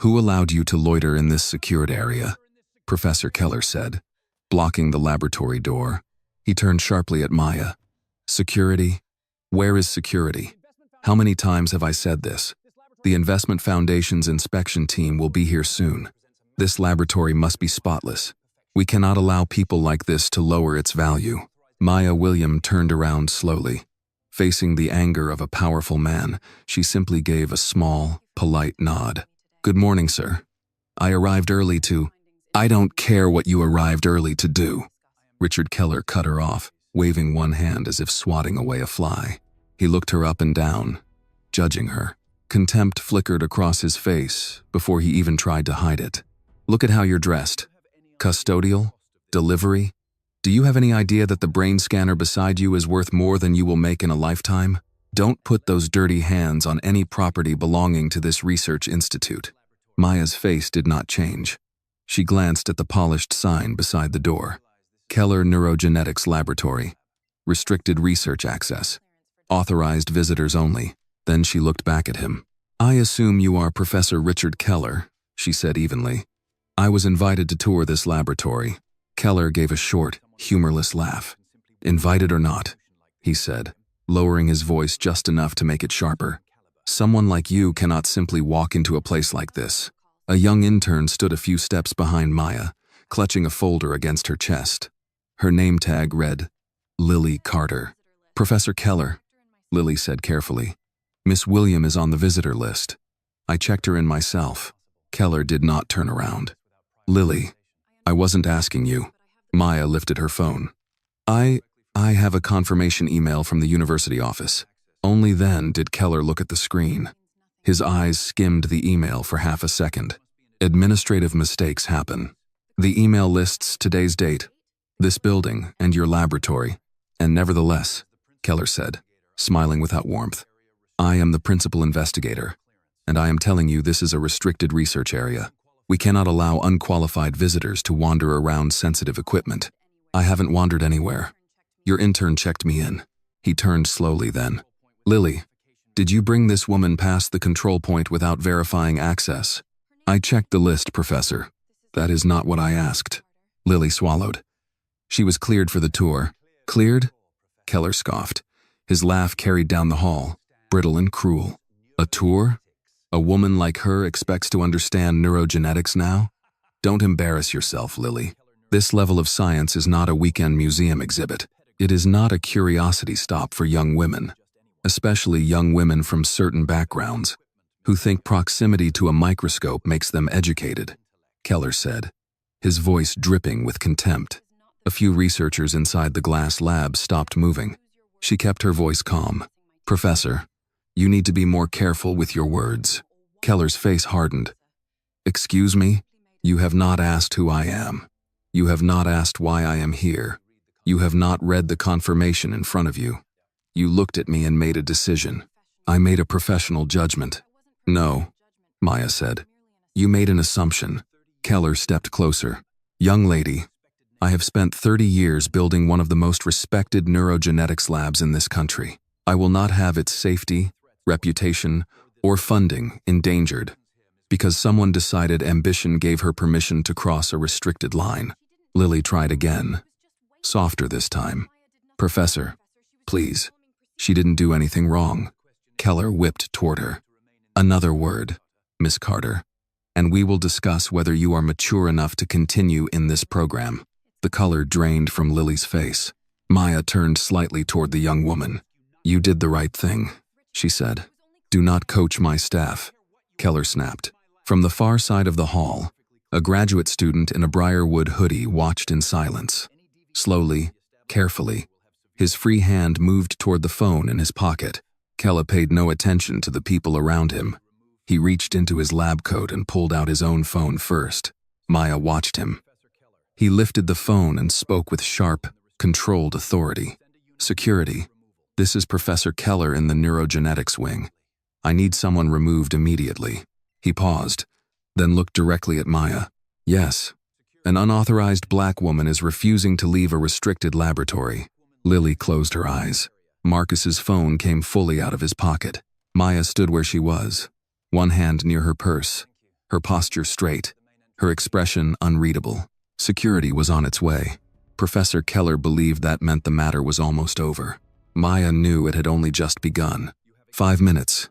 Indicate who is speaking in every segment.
Speaker 1: Who allowed you to loiter in this secured area? Professor Keller said, blocking the laboratory door. He turned sharply at Maya. Security? Where is security? How many times have I said this? The Investment Foundation's inspection team will be here soon. This laboratory must be spotless. We cannot allow people like this to lower its value. Maya William turned around slowly. Facing the anger of a powerful man, she simply gave a small, polite nod. Good morning, sir. I arrived early to— I don't care what you arrived early to do. Richard Keller cut her off, waving one hand as if swatting away a fly. He looked her up and down, judging her. Contempt flickered across his face before he even tried to hide it. Look at how you're dressed. Custodial? Delivery? Do you have any idea that the brain scanner beside you is worth more than you will make in a lifetime? Don't put those dirty hands on any property belonging to this research institute. Maya's face did not change. She glanced at the polished sign beside the door. Keller Neurogenetics Laboratory. Restricted research access. Authorized visitors only. Then she looked back at him. I assume you are Professor Richard Keller, she said evenly. I was invited to tour this laboratory. Keller gave a short, humorless laugh. Invited or not, he said, lowering his voice just enough to make it sharper. Someone like you cannot simply walk into a place like this. A young intern stood a few steps behind Maya, clutching a folder against her chest. Her name tag read, Lily Carter. Professor Keller, Lily said carefully. Miss William is on the visitor list. I checked her in myself. Keller did not turn around. Lily, I wasn't asking you. Maya lifted her phone. I have a confirmation email from the university office. Only then did Keller look at the screen. His eyes skimmed the email for half a second. Administrative mistakes happen. The email lists today's date, this building, and your laboratory. And nevertheless, Keller said, smiling without warmth, I am the principal investigator, and I am telling you this is a restricted research area. We cannot allow unqualified visitors to wander around sensitive equipment. I haven't wandered anywhere. Your intern checked me in. He turned slowly then. Lily, did you bring this woman past the control point without verifying access? I checked the list, Professor. That is not what I asked. Lily swallowed. She was cleared for the tour. Cleared? Keller scoffed. His laugh carried down the hall, brittle and cruel. A tour? A woman like her expects to understand neurogenetics now? Don't embarrass yourself, Lily. This level of science is not a weekend museum exhibit. It is not a curiosity stop for young women, especially young women from certain backgrounds, who think proximity to a microscope makes them educated, Keller said, his voice dripping with contempt. A few researchers inside the glass lab stopped moving. She kept her voice calm. Professor, you need to be more careful with your words. Keller's face hardened. Excuse me? You have not asked who I am. You have not asked why I am here. You have not read the confirmation in front of you. You looked at me and made a decision. I made a professional judgment. No, Maya said. You made an assumption. Keller stepped closer. Young lady, I have spent 30 years building one of the most respected neurogenetics labs in this country. I will not have its safety, reputation, or funding endangered because someone decided ambition gave her permission to cross a restricted line. Lily tried again, softer this time. Professor, please. She didn't do anything wrong. Keller whipped toward her. Another word, Miss Carter, and we will discuss whether you are mature enough to continue in this program. The color drained from Lily's face. Maya turned slightly toward the young woman. You did the right thing, she said. Do not coach my staff, Keller snapped. From the far side of the hall, a graduate student in a Briarwood hoodie watched in silence. Slowly, carefully, his free hand moved toward the phone in his pocket. Keller paid no attention to the people around him. He reached into his lab coat and pulled out his own phone first. Maya watched him. He lifted the phone and spoke with sharp, controlled authority. Security. This is Professor Keller in the neurogenetics wing. I need someone removed immediately. He paused, then looked directly at Maya. Yes, an unauthorized black woman is refusing to leave a restricted laboratory. Lily closed her eyes. Marcus's phone came fully out of his pocket. Maya stood where she was, one hand near her purse, her posture straight, her expression unreadable. Security was on its way. Professor Keller believed that meant the matter was almost over. Maya knew it had only just begun. 5 minutes,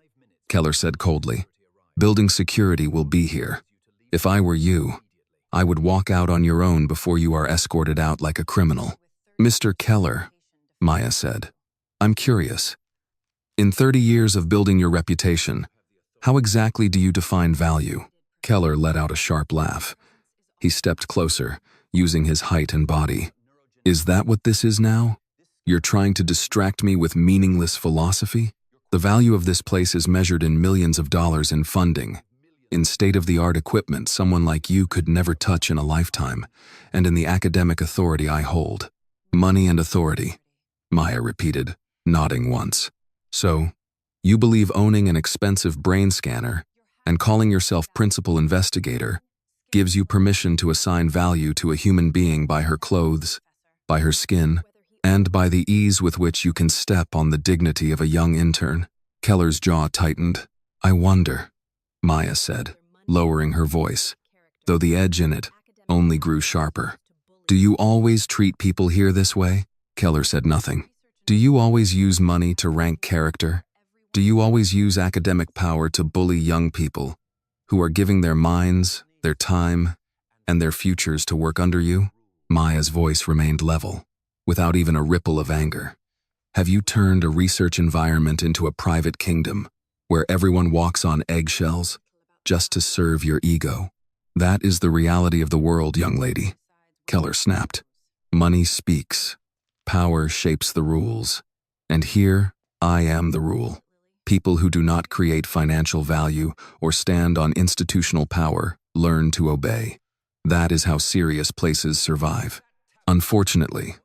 Speaker 1: Keller said coldly. Building security will be here. If I were you, I would walk out on your own before you are escorted out like a criminal. Mr. Keller, Maya said, I'm curious. In 30 years of building your reputation, how exactly do you define value? Keller let out a sharp laugh. He stepped closer, using his height and body. Is that what this is now? You're trying to distract me with meaningless philosophy? The value of this place is measured in millions of dollars in funding. In state-of-the-art equipment someone like you could never touch in a lifetime, and in the academic authority I hold. Money and authority, Maya repeated, nodding once. So, you believe owning an expensive brain scanner and calling yourself principal investigator gives you permission to assign value to a human being by her clothes, by her skin, and by the ease with which you can step on the dignity of a young intern? Keller's jaw tightened. I wonder, Maya said, lowering her voice, though the edge in it only grew sharper. Do you always treat people here this way? Keller said nothing. Do you always use money to rank character? Do you always use academic power to bully young people who are giving their minds, their time, and their futures to work under you? Maya's voice remained level, without even a ripple of anger. Have you turned a research environment into a private kingdom where everyone walks on eggshells just to serve your ego? That is the reality of the world, young lady, Keller snapped. Money speaks. Power shapes the rules. And here, I am the rule. People who do not create financial value or stand on institutional power learn to obey. That is how serious places survive. Unfortunately,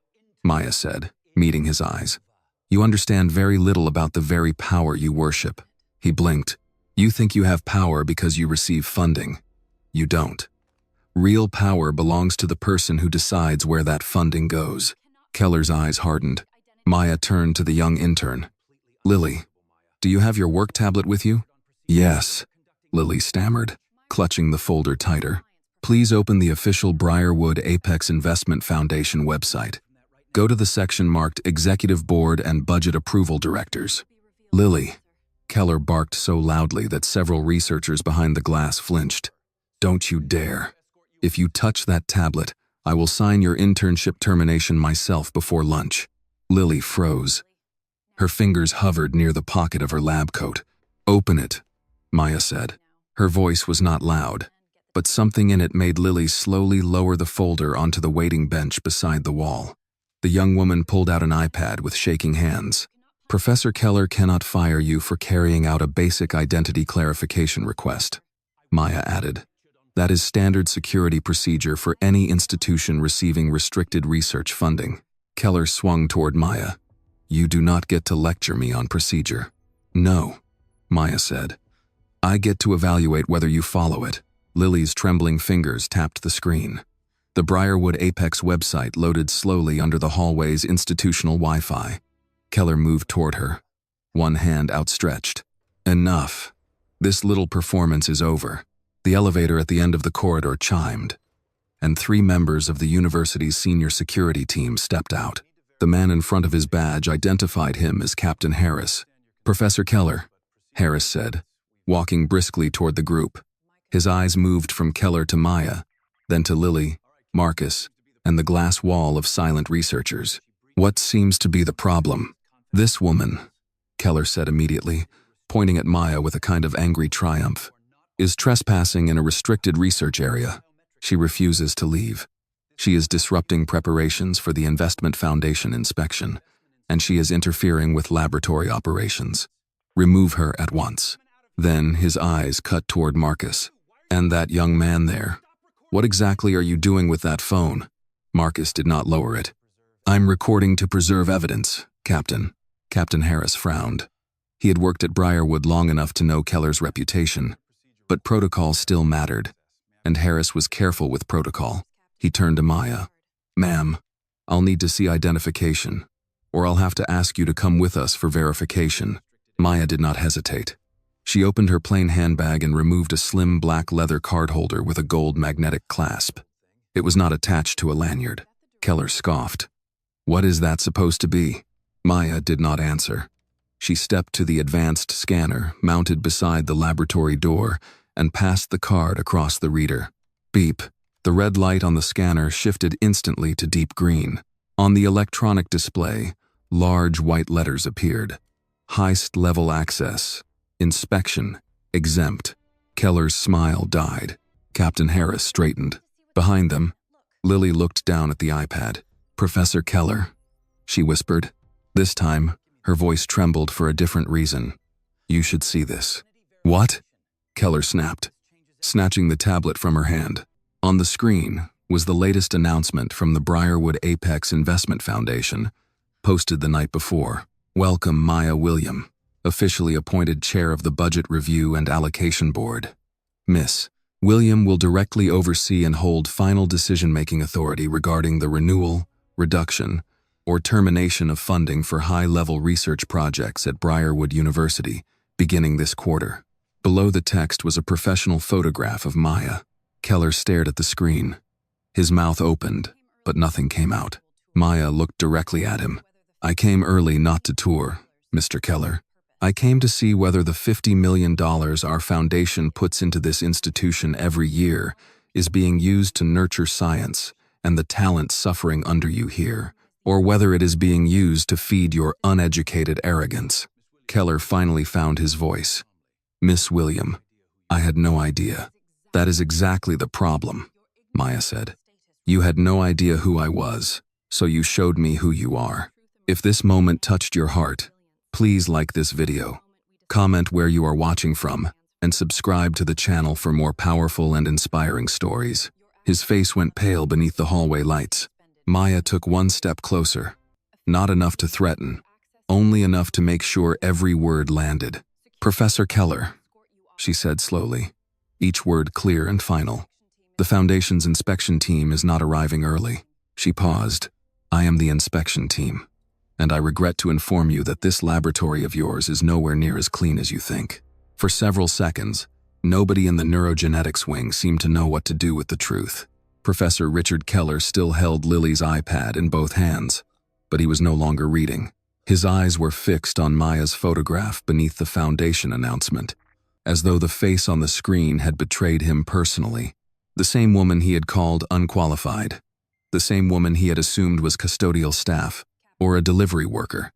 Speaker 1: Maya said, meeting his eyes, you understand very little about the very power you worship. He blinked. You think you have power because you receive funding. You don't. Real power belongs to the person who decides where that funding goes. Keller's eyes hardened. Maya turned to the young intern. Lily, do you have your work tablet with you? Yes, Lily stammered, clutching the folder tighter. Please open the official Briarwood Apex Investment Foundation website. Go to the section marked Executive Board and Budget Approval Directors. Lily, Keller barked so loudly that several researchers behind the glass flinched. Don't you dare. If you touch that tablet, I will sign your internship termination myself before lunch. Lily froze. Her fingers hovered near the pocket of her lab coat. Open it, Maya said. Her voice was not loud, but something in it made Lily slowly lower the folder onto the waiting bench beside the wall. The young woman pulled out an iPad with shaking hands. Professor Keller cannot fire you for carrying out a basic identity clarification request, Maya added. That is standard security procedure for any institution receiving restricted research funding. Keller swung toward Maya. You do not get to lecture me on procedure. No, Maya said. I get to evaluate whether you follow it. Lily's trembling fingers tapped the screen. The Briarwood Apex website loaded slowly under the hallway's institutional Wi-Fi. Keller moved toward her, one hand outstretched. Enough. This little performance is over. The elevator at the end of the corridor chimed, and 3 members of the university's senior security team stepped out. The man in front of his badge identified him as Captain Harris. Professor Keller, Harris said, walking briskly toward the group. His eyes moved from Keller to Maya, then to Lily, Marcus, and the glass wall of silent researchers. What seems to be the problem? This woman, Keller said immediately, pointing at Maya with a kind of angry triumph, is trespassing in a restricted research area. She refuses to leave. She is disrupting preparations for the Investment Foundation inspection, and she is interfering with laboratory operations. Remove her at once. Then his eyes cut toward Marcus. And that young man there. What exactly are you doing with that phone? Marcus did not lower it. I'm recording to preserve evidence, Captain. Captain Harris frowned. He had worked at Briarwood long enough to know Keller's reputation, but protocol still mattered, and Harris was careful with protocol. He turned to Maya. Ma'am, I'll need to see identification, or I'll have to ask you to come with us for verification. Maya did not hesitate. She opened her plain handbag and removed a slim black leather card holder with a gold magnetic clasp. It was not attached to a lanyard. Keller scoffed. "What is that supposed to be?" Maya did not answer. She stepped to the advanced scanner mounted beside the laboratory door and passed the card across the reader. Beep. The red light on the scanner shifted instantly to deep green. On the electronic display, large white letters appeared. Highest level access. Inspection. Exempt. Keller's smile died. Captain Harris straightened. Behind them, Lily looked down at the iPad. "Professor Keller," she whispered. This time, her voice trembled for a different reason. "You should see this." "What?" Keller snapped, snatching the tablet from her hand. On the screen was the latest announcement from the Briarwood Apex Investment Foundation, posted the night before. "Welcome Maya William, officially appointed chair of the Budget Review and Allocation Board. Miss William will directly oversee and hold final decision-making authority regarding the renewal, reduction, or termination of funding for high-level research projects at Briarwood University, beginning this quarter." Below the text was a professional photograph of Maya. Keller stared at the screen. His mouth opened, but nothing came out. Maya looked directly at him. "I came early not to tour, Mr. Keller. I came to see whether the $50 million our foundation puts into this institution every year is being used to nurture science and the talent suffering under you here, or whether it is being used to feed your uneducated arrogance." Keller finally found his voice. "Miss William, I had no idea." "That is exactly the problem," Maya said. "You had no idea who I was, so you showed me who you are. If this moment touched your heart, please like this video, comment where you are watching from, and subscribe to the channel for more powerful and inspiring stories." His face went pale beneath the hallway lights. Maya took one step closer. Not enough to threaten, only enough to make sure every word landed. "Professor Keller," she said slowly, each word clear and final. "The Foundation's inspection team is not arriving early." She paused. "I am the inspection team, and I regret to inform you that this laboratory of yours is nowhere near as clean as you think." For several seconds, nobody in the neurogenetics wing seemed to know what to do with the truth. Professor Richard Keller still held Lily's iPad in both hands, but he was no longer reading. His eyes were fixed on Maya's photograph beneath the Foundation announcement, as though the face on the screen had betrayed him personally. The same woman he had called unqualified. The same woman he had assumed was custodial staff, or a delivery worker.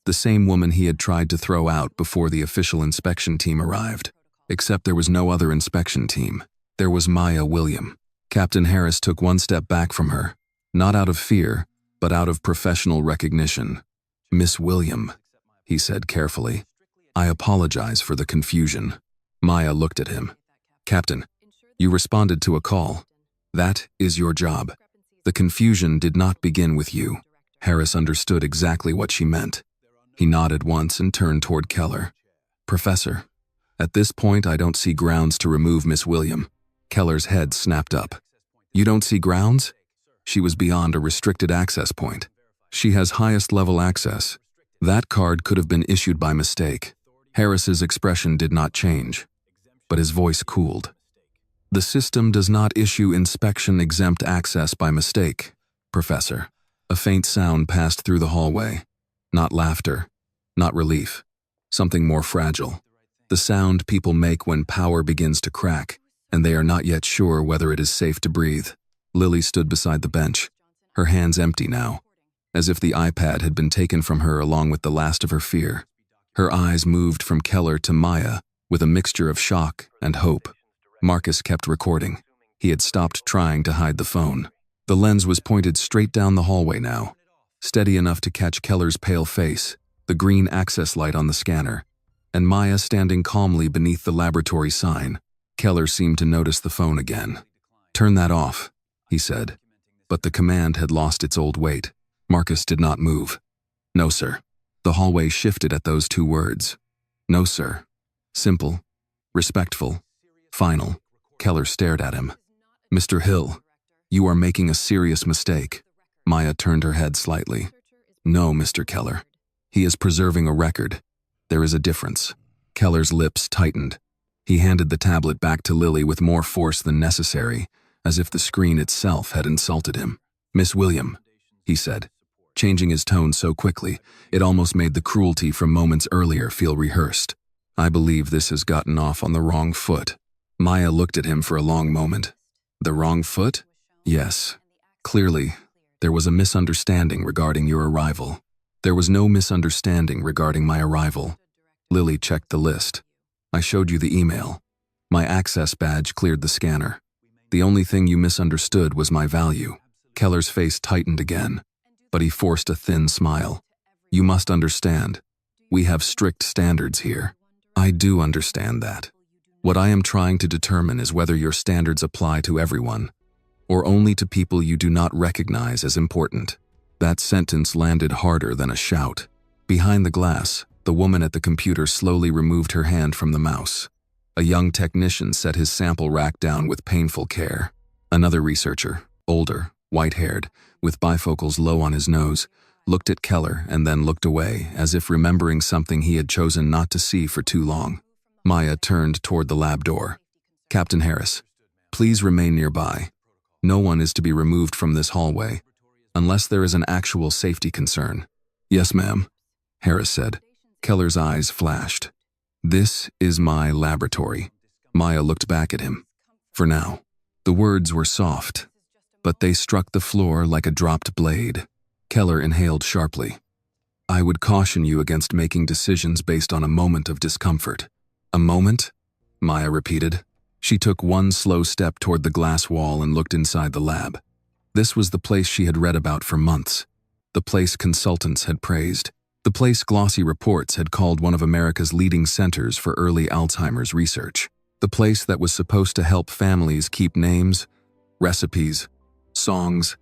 Speaker 1: The same woman he had tried to throw out before the official inspection team arrived. Except there was no other inspection team. There was Maya William. Captain Harris took one step back from her, not out of fear, but out of professional recognition. "Miss William," he said carefully, "I apologize for the confusion." Maya looked at him. "Captain, you responded to a call. That is your job. The confusion did not begin with you." Harris understood exactly what she meant. He nodded once and turned toward Keller. "Professor, at this point I don't see grounds to remove Miss William." Keller's head snapped up. "You don't see grounds?" She was beyond a restricted access point. "She has highest level access. That card could have been issued by mistake." Harris's expression did not change, but his voice cooled. "The system does not issue inspection-exempt access by mistake, Professor." A faint sound passed through the hallway. Not laughter, not relief, something more fragile. The sound people make when power begins to crack, and they are not yet sure whether it is safe to breathe. Lily stood beside the bench, her hands empty now, as if the iPad had been taken from her along with the last of her fear. Her eyes moved from Keller to Maya with a mixture of shock and hope. Marcus kept recording. He had stopped trying to hide the phone. The lens was pointed straight down the hallway now, steady enough to catch Keller's pale face, the green access light on the scanner, and Maya standing calmly beneath the laboratory sign. Keller seemed to notice the phone again. "Turn that off," he said, but the command had lost its old weight. Marcus did not move. "No, sir." The hallway shifted at those two words. "No, sir." Simple, respectful, final. Keller stared at him. "Mr. Hill, you are making a serious mistake." Maya turned her head slightly. "No, Mr. Keller. He is preserving a record. There is a difference." Keller's lips tightened. He handed the tablet back to Lily with more force than necessary, as if the screen itself had insulted him. "Miss William," he said, changing his tone so quickly, it almost made the cruelty from moments earlier feel rehearsed. "I believe this has gotten off on the wrong foot." Maya looked at him for a long moment. "The wrong foot?" "Yes. Clearly, there was a misunderstanding regarding your arrival." "There was no misunderstanding regarding my arrival." Lily checked the list. "I showed you the email. My access badge cleared the scanner. The only thing you misunderstood was my value." Keller's face tightened again, but he forced a thin smile. "You must understand. We have strict standards here." "I do understand that. What I am trying to determine is whether your standards apply to everyone, or only to people you do not recognize as important." That sentence landed harder than a shout. Behind the glass, the woman at the computer slowly removed her hand from the mouse. A young technician set his sample rack down with painful care. Another researcher, older, white-haired, with bifocals low on his nose, looked at Keller and then looked away, as if remembering something he had chosen not to see for too long. Maya turned toward the lab door. "Captain Harris, please remain nearby. No one is to be removed from this hallway, unless there is an actual safety concern." "Yes, ma'am," Harris said. Keller's eyes flashed. "This is my laboratory." Maya looked back at him. "For now." The words were soft, but they struck the floor like a dropped blade. Keller inhaled sharply. "I would caution you against making decisions based on a moment of discomfort." "A moment?" Maya repeated. She took one slow step toward the glass wall and looked inside the lab. This was the place she had read about for months. The place consultants had praised. The place glossy reports had called one of America's leading centers for early Alzheimer's research. The place that was supposed to help families keep names, recipes, songs,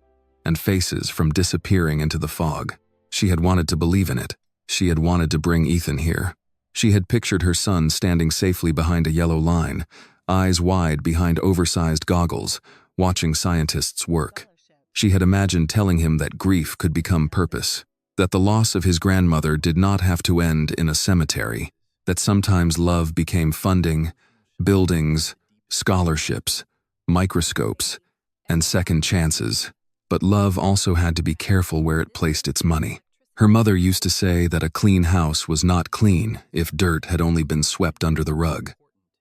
Speaker 1: and faces from disappearing into the fog. She had wanted to believe in it. She had wanted to bring Ethan here. She had pictured her son standing safely behind a yellow line, eyes wide behind oversized goggles, watching scientists work. She had imagined telling him that grief could become purpose, that the loss of his grandmother did not have to end in a cemetery, that sometimes love became funding, buildings, scholarships, microscopes, and second chances. But love also had to be careful where it placed its money. Her mother used to say that a clean house was not clean if dirt had only been swept under the rug.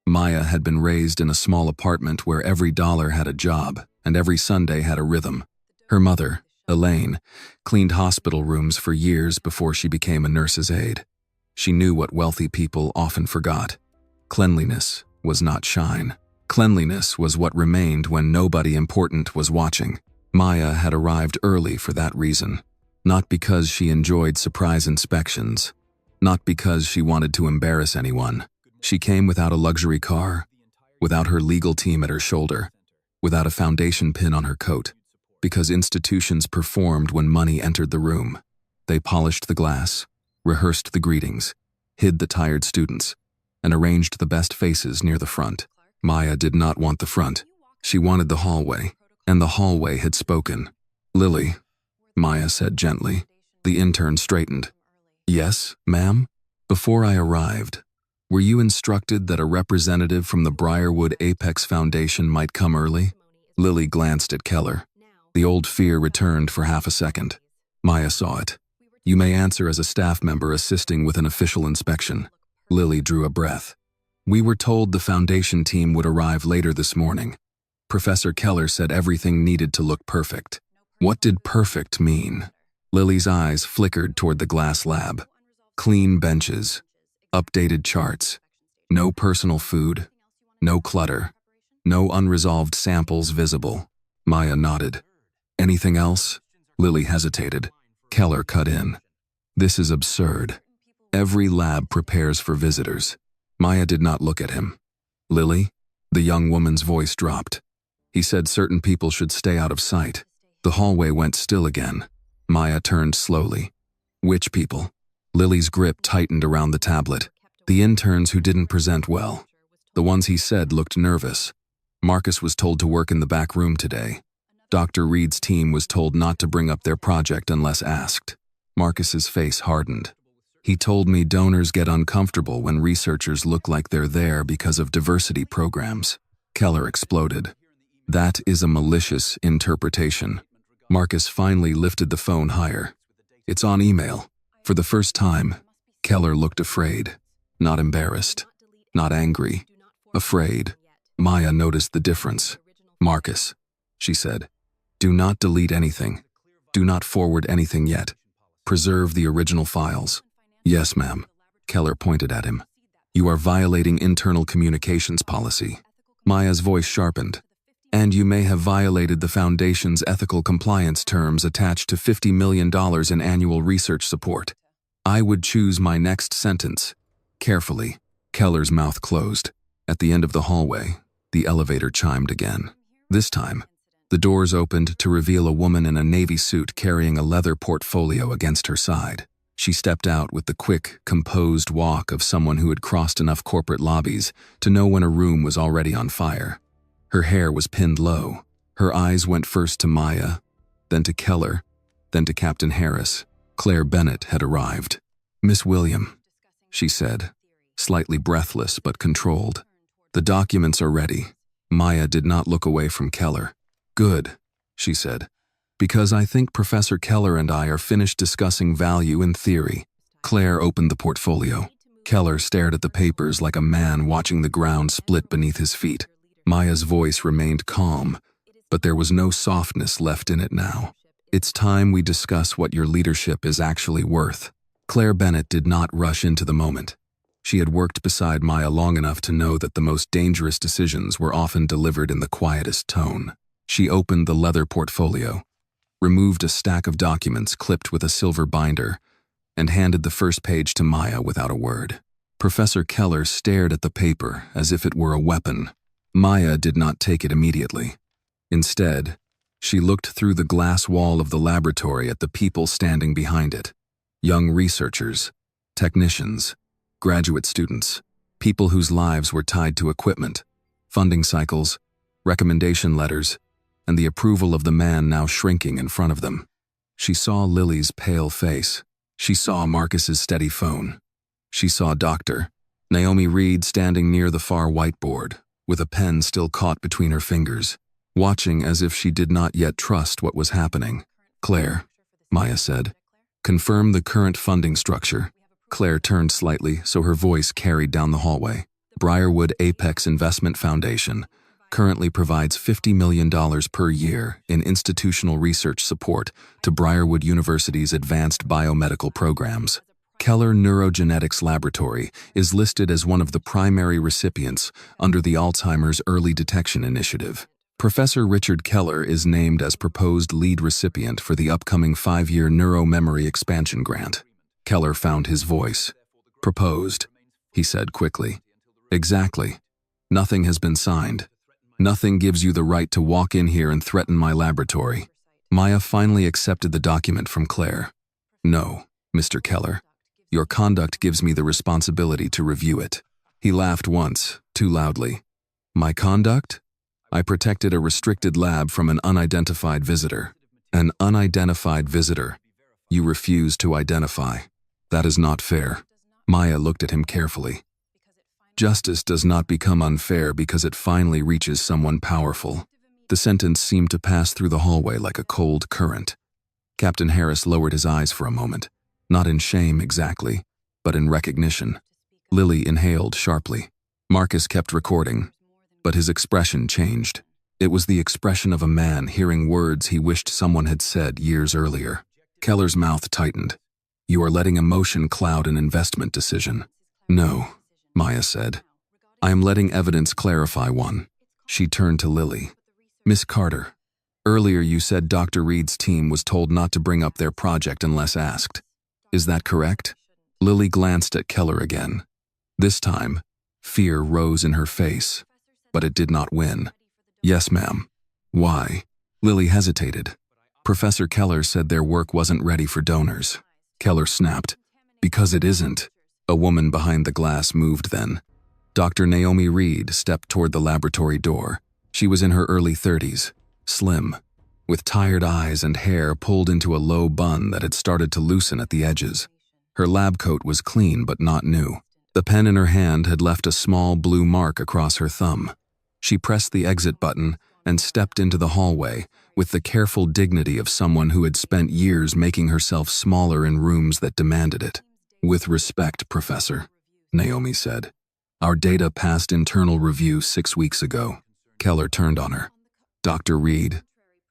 Speaker 1: Maya had been raised in a small apartment where every dollar had a job and every Sunday had a rhythm. Her mother, Elaine, cleaned hospital rooms for years before she became a nurse's aide. She knew what wealthy people often forgot. Cleanliness was not shine. Cleanliness was what remained when nobody important was watching. Maya had arrived early for that reason. Not because she enjoyed surprise inspections, not because she wanted to embarrass anyone. She came without a luxury car, without her legal team at her shoulder, without a foundation pin on her coat, because institutions performed when money entered the room. They polished the glass, rehearsed the greetings, hid the tired students, and arranged the best faces near the front. Maya did not want the front. She wanted the hallway, and the hallway had spoken. "Lily," Maya said gently. The intern straightened. "Yes, ma'am?" "Before I arrived, were you instructed that a representative from the Briarwood Apex Foundation might come early?" Lily glanced at Keller. The old fear returned for half a second. Maya saw it. "You may answer as a staff member assisting with an official inspection." Lily drew a breath. "We were told the foundation team would arrive later this morning. Professor Keller said everything needed to look perfect." What did perfect mean? Lily's eyes flickered toward the glass lab. Clean benches, updated charts, no personal food, no clutter, no unresolved samples visible. Maya nodded. "Anything else?" Lily hesitated. Keller cut in. "This is absurd. Every lab prepares for visitors." Maya did not look at him. "Lily?" The young woman's voice dropped. "He said certain people should stay out of sight." The hallway went still again. Maya turned slowly. "Which people?" Lily's grip tightened around the tablet. "The interns who didn't present well. The ones he said looked nervous. Marcus was told to work in the back room today. Dr. Reed's team was told not to bring up their project unless asked." Marcus's face hardened. He told me donors get uncomfortable when researchers look like they're there because of diversity programs. Keller exploded. That is a malicious interpretation. Marcus finally lifted the phone higher. It's on email. For the first time, Keller looked afraid. Not embarrassed. Not angry. Afraid. Maya noticed the difference. Marcus, she said, do not delete anything. Do not forward anything yet. Preserve the original files. Yes, ma'am. Keller pointed at him. You are violating internal communications policy. Maya's voice sharpened. And you may have violated the Foundation's ethical compliance terms attached to $50 million in annual research support. I would choose my next sentence. Carefully, Keller's mouth closed. At the end of the hallway, the elevator chimed again. This time, the doors opened to reveal a woman in a navy suit carrying a leather portfolio against her side. She stepped out with the quick, composed walk of someone who had crossed enough corporate lobbies to know when a room was already on fire. Her hair was pinned low. Her eyes went first to Maya, then to Keller, then to Captain Harris. Claire Bennett had arrived. Miss William, she said, slightly breathless but controlled. The documents are ready. Maya did not look away from Keller. Good, she said, because I think Professor Keller and I are finished discussing value in theory. Claire opened the portfolio. Keller stared at the papers like a man watching the ground split beneath his feet. Maya's voice remained calm, but there was no softness left in it now. It's time we discuss what your leadership is actually worth. Claire Bennett did not rush into the moment. She had worked beside Maya long enough to know that the most dangerous decisions were often delivered in the quietest tone. She opened the leather portfolio, removed a stack of documents clipped with a silver binder, and handed the first page to Maya without a word. Professor Keller stared at the paper as if it were a weapon. Maya did not take it immediately. Instead, she looked through the glass wall of the laboratory at the people standing behind it. Young researchers, technicians, graduate students, people whose lives were tied to equipment, funding cycles, recommendation letters, and the approval of the man now shrinking in front of them. She saw Lily's pale face. She saw Marcus's steady phone. She saw Dr. Naomi Reed standing near the far whiteboard, with a pen still caught between her fingers, watching as if she did not yet trust what was happening. Claire, Maya said, confirm the current funding structure. Claire turned slightly so her voice carried down the hallway. Briarwood Apex Investment Foundation currently provides $50 million per year in institutional research support to Briarwood University's advanced biomedical programs. Keller Neurogenetics Laboratory is listed as one of the primary recipients under the Alzheimer's Early Detection Initiative. Professor Richard Keller is named as proposed lead recipient for the upcoming 5-year Neuromemory Expansion Grant. Keller found his voice. Proposed, he said quickly. Exactly. Nothing has been signed. Nothing gives you the right to walk in here and threaten my laboratory. Maya finally accepted the document from Claire. No, Mr. Keller. Your conduct gives me the responsibility to review it. He laughed once, too loudly. My conduct? I protected a restricted lab from an unidentified visitor. An unidentified visitor. You refuse to identify. That is not fair. Maya looked at him carefully. Justice does not become unfair because it finally reaches someone powerful. The sentence seemed to pass through the hallway like a cold current. Captain Harris lowered his eyes for a moment, not in shame exactly, but in recognition. Lily inhaled sharply. Marcus kept recording, but his expression changed. It was the expression of a man hearing words he wished someone had said years earlier. Keller's mouth tightened. You are letting emotion cloud an investment decision. No, Maya said. I am letting evidence clarify one. She turned to Lily. Miss Carter, earlier you said Dr. Reed's team was told not to bring up their project unless asked. Is that correct? Lily glanced at Keller again. This time, fear rose in her face, but it did not win. Yes, ma'am. Why? Lily hesitated. Professor Keller said their work wasn't ready for donors. Keller snapped. Because it isn't. A woman behind the glass moved then. Dr. Naomi Reed stepped toward the laboratory door. She was in her early 30s, slim, with tired eyes and hair pulled into a low bun that had started to loosen at the edges. Her lab coat was clean but not new. The pen in her hand had left a small blue mark across her thumb. She pressed the exit button and stepped into the hallway with the careful dignity of someone who had spent years making herself smaller in rooms that demanded it. "With respect, Professor," Naomi said. "Our data passed internal review 6 weeks ago." Keller turned on her. "Dr. Reed,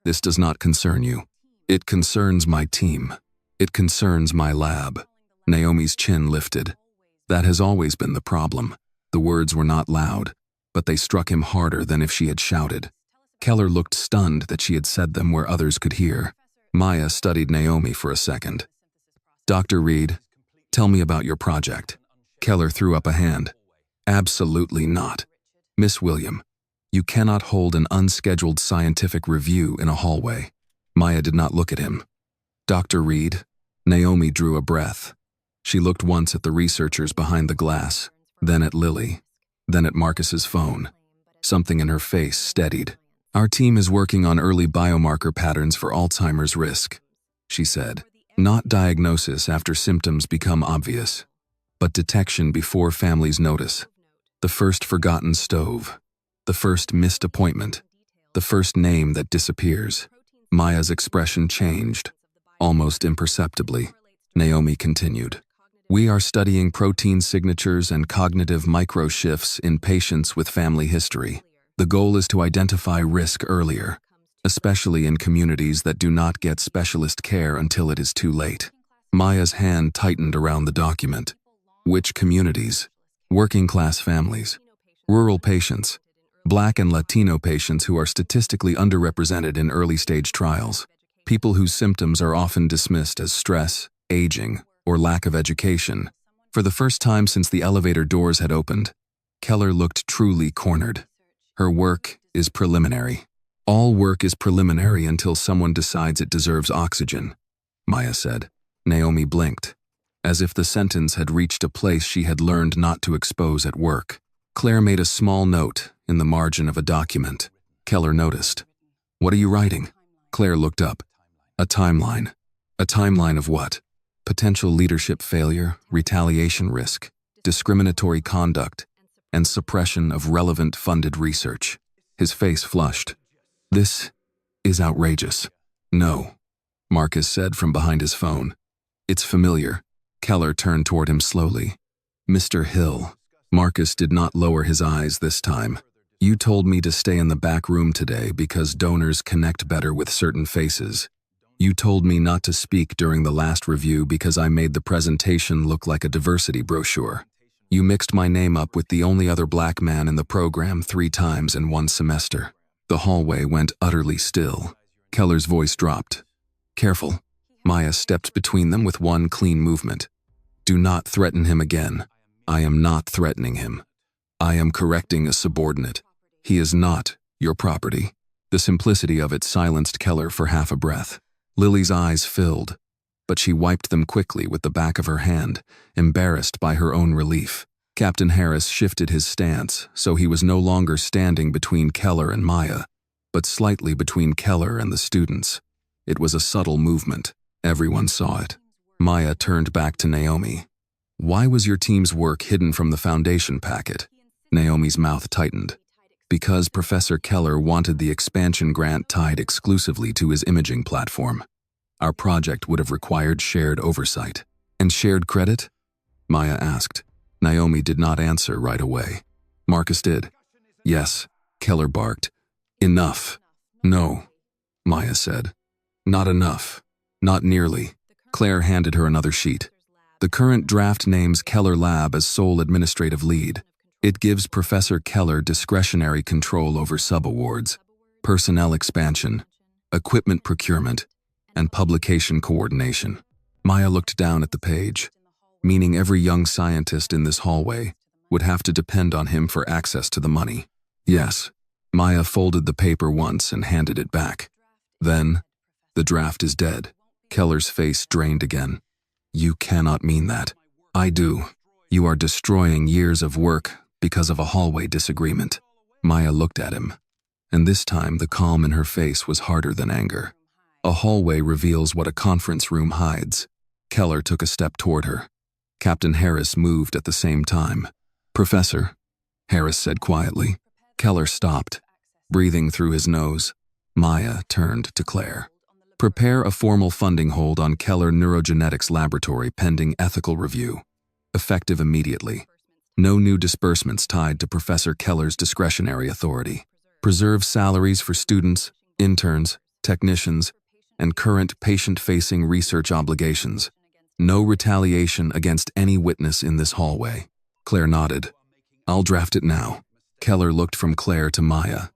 Speaker 1: this does not concern you. It concerns my team. It concerns my lab." Naomi's chin lifted. That has always been the problem. The words were not loud, but they struck him harder than if she had shouted. Keller looked stunned that she had said them where others could hear. Maya studied Naomi for a second. "Dr. Reed, tell me about your project." Keller threw up a hand. "Absolutely not. Miss William, you cannot hold an unscheduled scientific review in a hallway." Maya did not look at him. "Dr. Reed," Naomi drew a breath. She looked once at the researchers behind the glass, then at Lily, then at Marcus's phone. Something in her face steadied. "Our team is working on early biomarker patterns for Alzheimer's risk," she said. "Not diagnosis after symptoms become obvious, but detection before families notice. The first forgotten stove, the first missed appointment, the first name that disappears." Maya's expression changed, almost imperceptibly. Naomi continued. "We are studying protein signatures and cognitive micro-shifts in patients with family history. The goal is to identify risk earlier, especially in communities that do not get specialist care until it is too late." Maya's hand tightened around the document. "Which communities?" "Working-class families, rural patients, Black and Latino patients who are statistically underrepresented in early-stage trials, people whose symptoms are often dismissed as stress, aging, or lack of education." For the first time since the elevator doors had opened, Keller looked truly cornered. "Her work is preliminary. All work is preliminary until someone decides it deserves oxygen," Maya said. Naomi blinked, as if the sentence had reached a place she had learned not to expose at work. Claire made a small note in the margin of a document. Keller noticed. "What are you writing?" Claire looked up. "A timeline." "A timeline of what?" "Potential leadership failure, retaliation risk, discriminatory conduct, and suppression of relevant funded research." His face flushed. "This is outrageous." "No," Marcus said from behind his phone. "It's familiar." Keller turned toward him slowly. "Mr. Hill." Marcus did not lower his eyes this time. "You told me to stay in the back room today because donors connect better with certain faces. You told me not to speak during the last review because I made the presentation look like a diversity brochure. You mixed my name up with the only other Black man in the program 3 times in 1 semester." The hallway went utterly still. Keller's voice dropped. "Careful." Maya stepped between them with one clean movement. "Do not threaten him again." "I am not threatening him. I am correcting a subordinate. He is not your property." The simplicity of it silenced Keller for half a breath. Lily's eyes filled, but she wiped them quickly with the back of her hand, embarrassed by her own relief. Captain Harris shifted his stance, so he was no longer standing between Keller and Maya, but slightly between Keller and the students. It was a subtle movement. Everyone saw it. Maya turned back to Naomi. "Why was your team's work hidden from the foundation packet?" Naomi's mouth tightened. "Because Professor Keller wanted the expansion grant tied exclusively to his imaging platform. Our project would have required shared oversight." "And shared credit?" Maya asked. Naomi did not answer right away. Marcus did. "Yes," Keller barked. "Enough." "No," Maya said. "Not enough. Not nearly." Claire handed her another sheet. "The current draft names Keller Lab as sole administrative lead. It gives Professor Keller discretionary control over subawards, personnel expansion, equipment procurement, and publication coordination." Maya looked down at the page, meaning every young scientist in this hallway would have to depend on him for access to the money. "Yes." Maya folded the paper once and handed it back. Then, "The draft is dead." Keller's face drained again. "You cannot mean that." "I do. You are destroying years of work because of a hallway disagreement." Maya looked at him, and this time the calm in her face was harder than anger. "A hallway reveals what a conference room hides." Keller took a step toward her. Captain Harris moved at the same time. "Professor," Harris said quietly. Keller stopped, breathing through his nose. Maya turned to Claire. "Prepare a formal funding hold on Keller Neurogenetics Laboratory pending ethical review. Effective immediately. No new disbursements tied to Professor Keller's discretionary authority. Preserve salaries for students, interns, technicians, and current patient-facing research obligations. No retaliation against any witness in this hallway." Claire nodded. "I'll draft it now." Keller looked from Claire to Maya.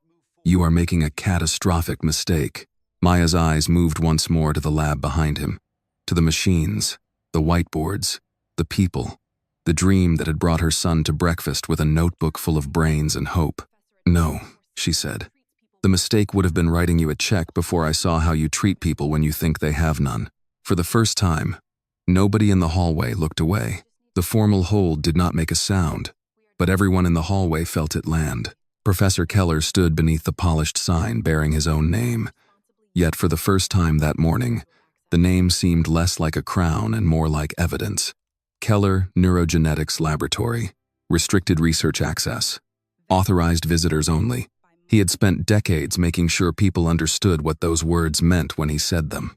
Speaker 1: "You are making a catastrophic mistake." Maya's eyes moved once more to the lab behind him, to the machines, the whiteboards, the people, the dream that had brought her son to breakfast with a notebook full of brains and hope. "No," she said. "The mistake would have been writing you a check before I saw how you treat people when you think they have none." For the first time, nobody in the hallway looked away. The formal hold did not make a sound, but everyone in the hallway felt it land. Professor Keller stood beneath the polished sign bearing his own name. Yet for the first time that morning, the name seemed less like a crown and more like evidence. Keller Neurogenetics Laboratory. Restricted research access. Authorized visitors only. He had spent decades making sure people understood what those words meant when he said them.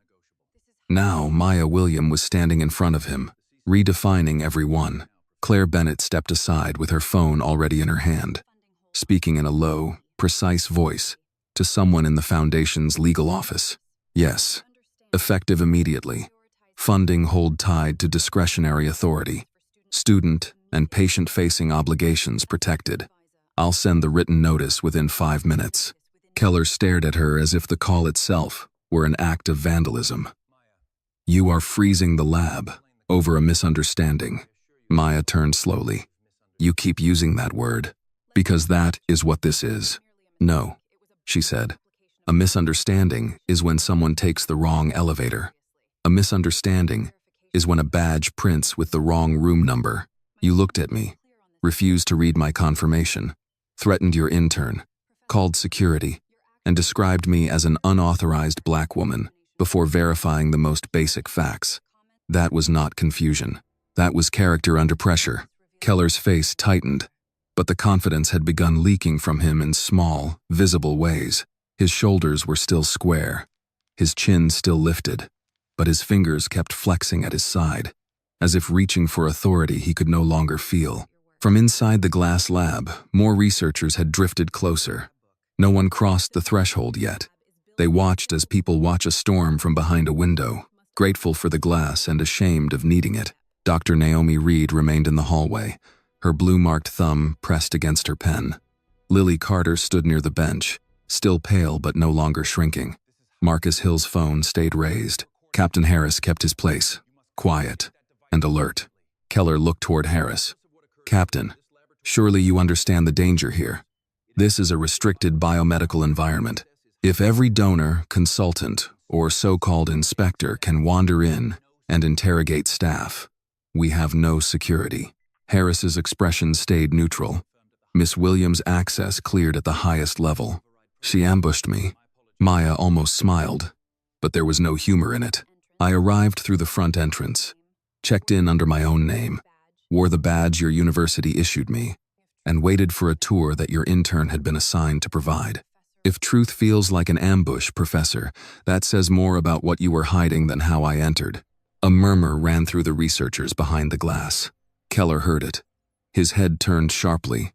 Speaker 1: Now, Maya William was standing in front of him, redefining every one. Claire Bennett stepped aside with her phone already in her hand, speaking in a low, precise voice to someone in the Foundation's legal office. "Yes. Effective immediately. Funding hold tied to discretionary authority. Student and patient-facing obligations protected. I'll send the written notice within 5 minutes." Keller stared at her as if the call itself were an act of vandalism. "You are freezing the lab over a misunderstanding." Maya turned slowly. "You keep using that word, because that is what this is." "No," she said. "A misunderstanding is when someone takes the wrong elevator. A misunderstanding is when a badge prints with the wrong room number. You looked at me, refused to read my confirmation, threatened your intern, called security, and described me as an unauthorized black woman before verifying the most basic facts. That was not confusion. That was character under pressure." Keller's face tightened, but the confidence had begun leaking from him in small, visible ways. His shoulders were still square, his chin still lifted, but his fingers kept flexing at his side, as if reaching for authority he could no longer feel. From inside the glass lab, more researchers had drifted closer. No one crossed the threshold yet. They watched as people watch a storm from behind a window, grateful for the glass and ashamed of needing it. Dr. Naomi Reed remained in the hallway, her blue-marked thumb pressed against her pen. Lily Carter stood near the bench, still pale but no longer shrinking. Marcus Hill's phone stayed raised. Captain Harris kept his place, quiet and alert. Keller looked toward Harris. "Captain, surely you understand the danger here. This is a restricted biomedical environment. If every donor, consultant, or so-called inspector can wander in and interrogate staff, we have no security." Harris's expression stayed neutral. Miss Williams' access cleared at the highest level. "She ambushed me." Maya almost smiled, but there was no humor in it. "I arrived through the front entrance, checked in under my own name, wore the badge your university issued me, and waited for a tour that your intern had been assigned to provide. If truth feels like an ambush, Professor, that says more about what you were hiding than how I entered." A murmur ran through the researchers behind the glass. Keller heard it. His head turned sharply,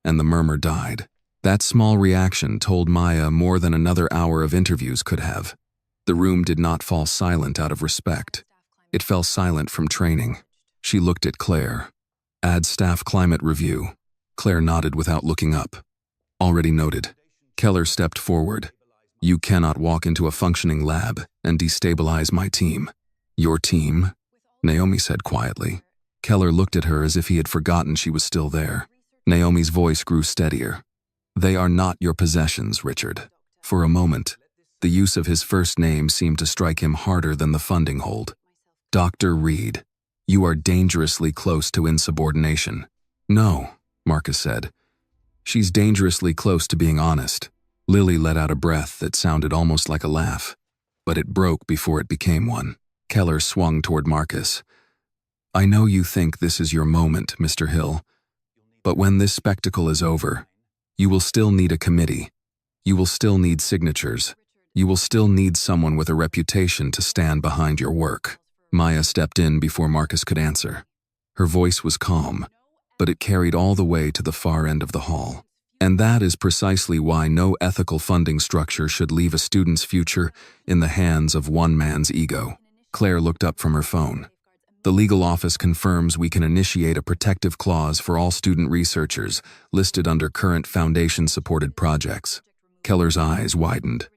Speaker 1: and the murmur died. That small reaction told Maya more than another hour of interviews could have. The room did not fall silent out of respect. It fell silent from training. She looked at Claire. "Add staff climate review." Claire nodded without looking up. "Already noted." Keller stepped forward. "You cannot walk into a functioning lab and destabilize my team." "Your team?" Naomi said quietly. Keller looked at her as if he had forgotten she was still there. Naomi's voice grew steadier. "They are not your possessions, Richard." For a moment, the use of his first name seemed to strike him harder than the funding hold. "Dr. Reed, you are dangerously close to insubordination." "No," Marcus said. "She's dangerously close to being honest." Lily let out a breath that sounded almost like a laugh, but it broke before it became one. Keller swung toward Marcus. I know you think this is your moment, Mr. Hill, but when this spectacle is over, you will still need a committee. You will still need signatures. You will still need someone with a reputation to stand behind your work. Maya stepped in before Marcus could answer. Her voice was calm, but it carried all the way to the far end of the hall. And that is precisely why no ethical funding structure should leave a student's future in the hands of one man's ego. Claire looked up from her phone. The legal office confirms we can initiate a protective clause for all student researchers listed under current foundation-supported projects. Keller's eyes widened.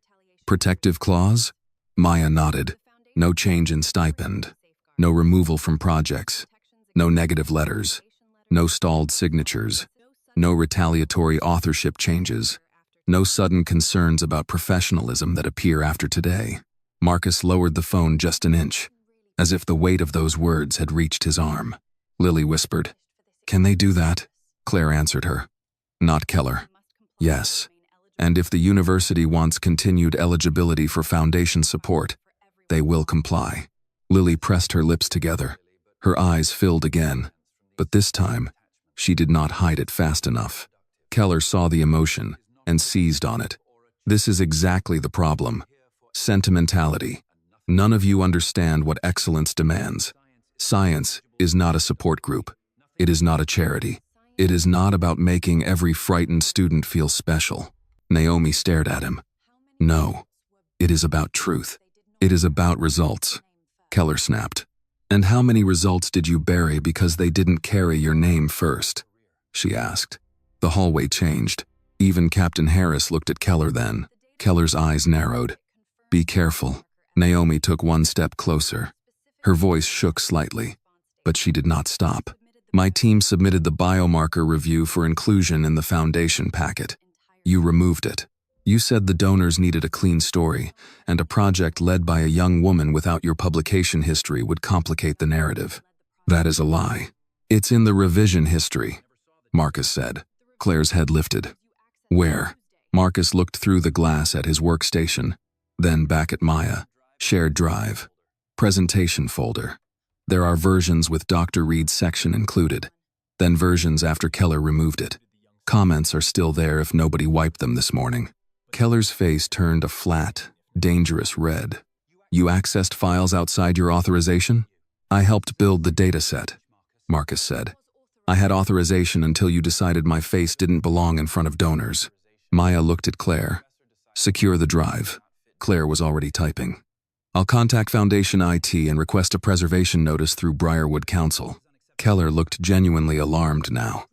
Speaker 1: Protective clause? Maya nodded. No change in stipend. No removal from projects. No negative letters. No stalled signatures. No retaliatory authorship changes. No sudden concerns about professionalism that appear after today. Marcus lowered the phone just an inch, as if the weight of those words had reached his arm. Lily whispered, "Can they do that?" Claire answered her. "Not Keller." "Yes. And if the university wants continued eligibility for foundation support, they will comply." Lily pressed her lips together. Her eyes filled again, but this time, she did not hide it fast enough. Keller saw the emotion and seized on it. This is exactly the problem. Sentimentality. None of you understand what excellence demands. Science is not a support group. It is not a charity. It is not about making every frightened student feel special. Naomi stared at him. "No, it is about truth. It is about results." Keller snapped. "And how many results did you bury because they didn't carry your name first?" she asked. The hallway changed. Even Captain Harris looked at Keller then. Keller's eyes narrowed. "Be careful." Naomi took one step closer. Her voice shook slightly, but she did not stop. "My team submitted the biomarker review for inclusion in the foundation packet. You removed it. You said the donors needed a clean story, and a project led by a young woman without your publication history would complicate the narrative. That is a lie. It's in the revision history," Marcus said. Claire's head lifted. "Where?" Marcus looked through the glass at his workstation, then back at Maya. "Shared drive. Presentation folder. There are versions with Dr. Reed's section included, then versions after Keller removed it. Comments are still there if nobody wiped them this morning." Keller's face turned a flat, dangerous red. "You accessed files outside your authorization?" "I helped build the dataset," Marcus said. "I had authorization until you decided my face didn't belong in front of donors." Maya looked at Claire. "Secure the drive." Claire was already typing. "I'll contact Foundation IT and request a preservation notice through Briarwood Council." Keller looked genuinely alarmed now.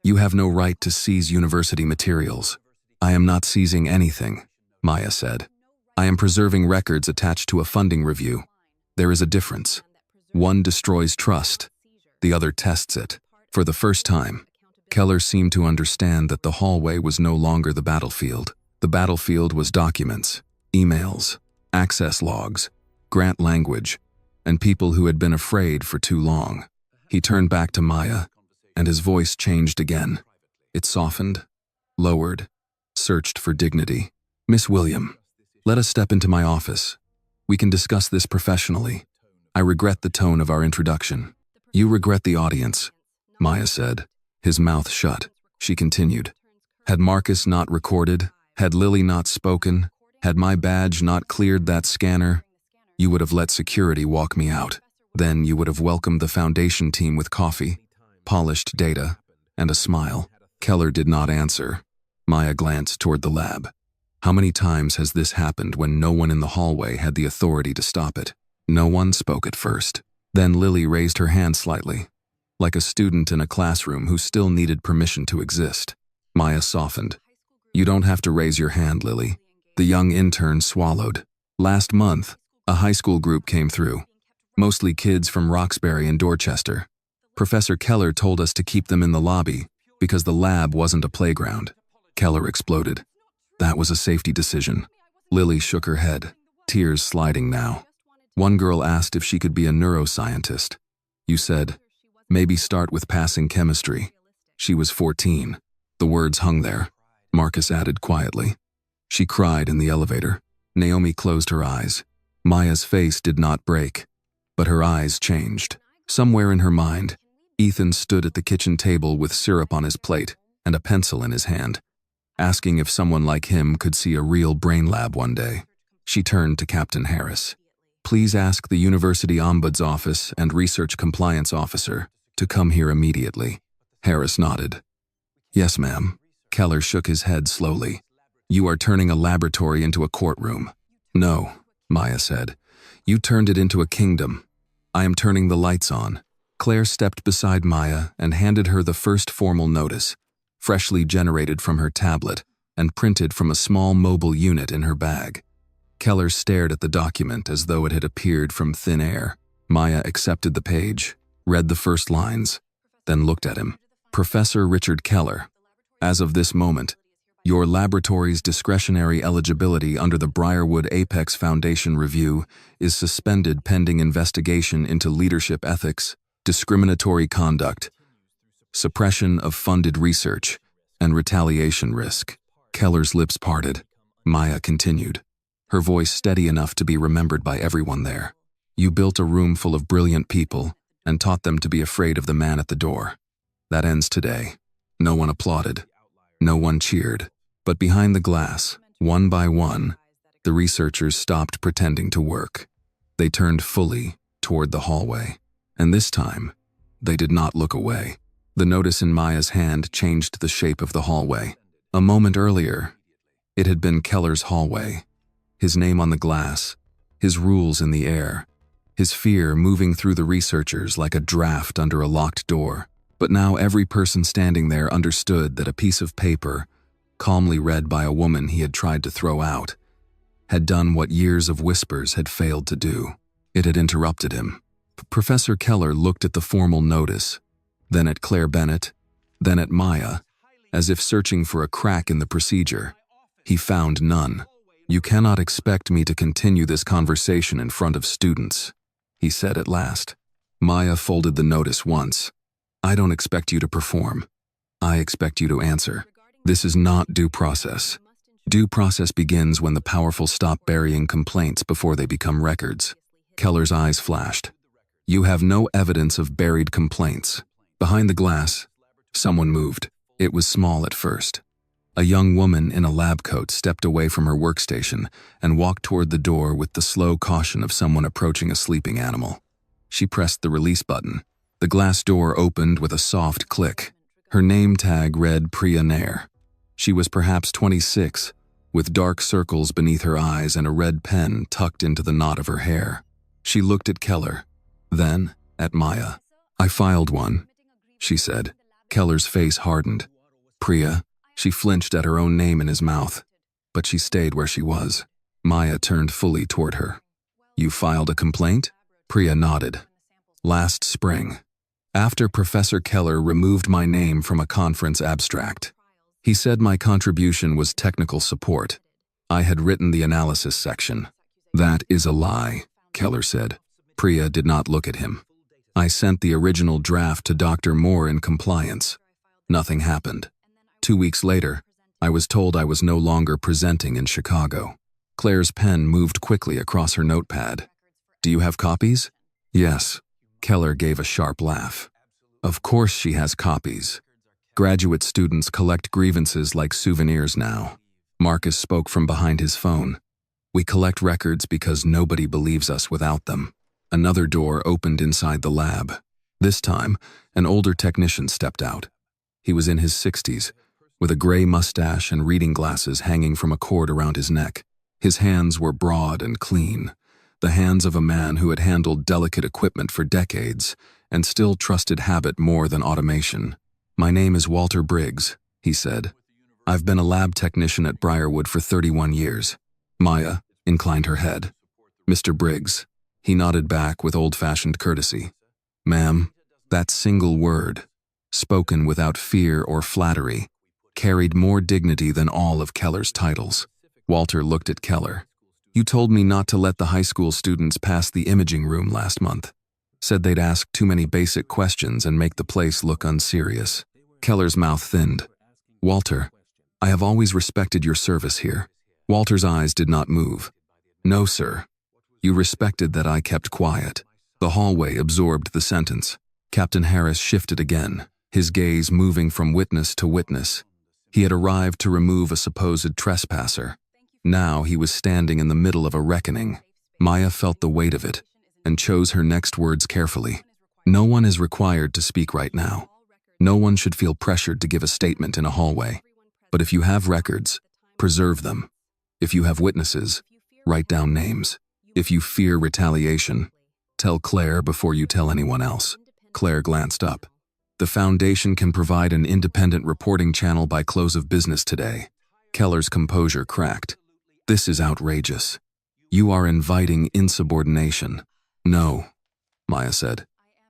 Speaker 1: "You have no right to seize university materials." "I am not seizing anything," Maya said. "I am preserving records attached to a funding review. There is a difference. One destroys trust. The other tests it." For the first time, Keller seemed to understand that the hallway was no longer the battlefield. The battlefield was documents, emails, access logs, grant language, and people who had been afraid for too long. He turned back to Maya, and his voice changed again. It softened, lowered, searched for dignity. "Miss William, let us step into my office. We can discuss this professionally. I regret the tone of our introduction." "You regret the audience," Maya said. His mouth shut. She continued. "Had Marcus not recorded, had Lily not spoken, had my badge not cleared that scanner, you would have let security walk me out. Then you would have welcomed the foundation team with coffee, polished data, and a smile." Keller did not answer. Maya glanced toward the lab. How many times has this happened when no one in the hallway had the authority to stop it? No one spoke at first. Then Lily raised her hand slightly, like a student in a classroom who still needed permission to exist. Maya softened. "You don't have to raise your hand, Lily." The young intern swallowed. "Last month, a high school group came through, mostly kids from Roxbury and Dorchester. Professor Keller told us to keep them in the lobby because the lab wasn't a playground." Keller exploded. "That was a safety decision." Lily shook her head, tears sliding now. "One girl asked if she could be a neuroscientist. You said, maybe start with passing chemistry. She was 14. The words hung there. Marcus added quietly. She cried in the elevator. Naomi closed her eyes. Maya's face did not break, but her eyes changed. Somewhere in her mind, Ethan stood at the kitchen table with syrup on his plate and a pencil in his hand, asking if someone like him could see a real brain lab one day. She turned to Captain Harris. "Please ask the University Ombuds Office and Research Compliance Officer to come here immediately." Harris nodded. "Yes, ma'am." Keller shook his head slowly. "You are turning a laboratory into a courtroom." "No," Maya said. "You turned it into a kingdom. I am turning the lights on." Claire stepped beside Maya and handed her the first formal notice, freshly generated from her tablet and printed from a small mobile unit in her bag. Keller stared at the document as though it had appeared from thin air. Maya accepted the page, read the first lines, then looked at him. "Professor Richard Keller, as of this moment, your laboratory's discretionary eligibility under the Briarwood Apex Foundation review is suspended pending investigation into leadership ethics, discriminatory conduct, suppression of funded research, and retaliation risk." Keller's lips parted. Maya continued, her voice steady enough to be remembered by everyone there. "You built a room full of brilliant people and taught them to be afraid of the man at the door. That ends today." No one applauded. No one cheered. But behind the glass, one by one, the researchers stopped pretending to work. They turned fully toward the hallway. And this time, they did not look away. The notice in Maya's hand changed the shape of the hallway. A moment earlier, it had been Keller's hallway. His name on the glass, his rules in the air, his fear moving through the researchers like a draft under a locked door. But now every person standing there understood that a piece of paper, calmly read by a woman he had tried to throw out, had done what years of whispers had failed to do. It had interrupted him. Professor Keller looked at the formal notice, then at Claire Bennett, then at Maya, as if searching for a crack in the procedure. He found none. "You cannot expect me to continue this conversation in front of students," he said at last. Maya folded the notice once. "I don't expect you to perform. I expect you to answer. This is not due process. Due process begins when the powerful stop burying complaints before they become records." Keller's eyes flashed. "You have no evidence of buried complaints." Behind the glass, someone moved. It was small at first. A young woman in a lab coat stepped away from her workstation and walked toward the door with the slow caution of someone approaching a sleeping animal. She pressed the release button. The glass door opened with a soft click. Her name tag read Priya Nair. She was perhaps 26, with dark circles beneath her eyes and a red pen tucked into the knot of her hair. She looked at Keller, then at Maya. "I filed one," she said. Keller's face hardened. "Priya." She flinched at her own name in his mouth, but she stayed where she was. Maya turned fully toward her. "You filed a complaint?" Priya nodded. "Last spring, after Professor Keller removed my name from a conference abstract. He said my contribution was technical support. I had written the analysis section." "That is a lie," Keller said. Priya did not look at him. "I sent the original draft to Dr. Moore in compliance. Nothing happened. 2 weeks later, I was told I was no longer presenting in Chicago." Claire's pen moved quickly across her notepad. "Do you have copies?" "Yes." Keller gave a sharp laugh. "Of course she has copies. Graduate students collect grievances like souvenirs now." Marcus spoke from behind his phone. "We collect records because nobody believes us without them." Another door opened inside the lab. This time, an older technician stepped out. He was in his 60s, with a gray mustache and reading glasses hanging from a cord around his neck. His hands were broad and clean, the hands of a man who had handled delicate equipment for decades and still trusted habit more than automation. "My name is Walter Briggs," he said. "I've been a lab technician at Briarwood for 31 years. Maya inclined her head. "Mr. Briggs." He nodded back with old-fashioned courtesy. "Ma'am," that single word, spoken without fear or flattery, carried more dignity than all of Keller's titles. Walter looked at Keller. "You told me not to let the high school students pass the imaging room last month. Said they'd ask too many basic questions and make the place look unserious." Keller's mouth thinned. "Walter, I have always respected your service here." Walter's eyes did not move. "No, sir. You respected that I kept quiet. The hallway absorbed the sentence. Captain Harris shifted again, his gaze moving from witness to witness. He had arrived to remove a supposed trespasser. Now he was standing in the middle of a reckoning. Maya felt the weight of it and chose her next words carefully. No one is required to speak right now. No one should feel pressured to give a statement in a hallway. But if you have records, preserve them. If you have witnesses, write down names. If you fear retaliation, tell Claire before you tell anyone else. Claire glanced up. The Foundation can provide an independent reporting channel by close of business today. Keller's composure cracked. This is outrageous. You are inviting insubordination. No, Maya said.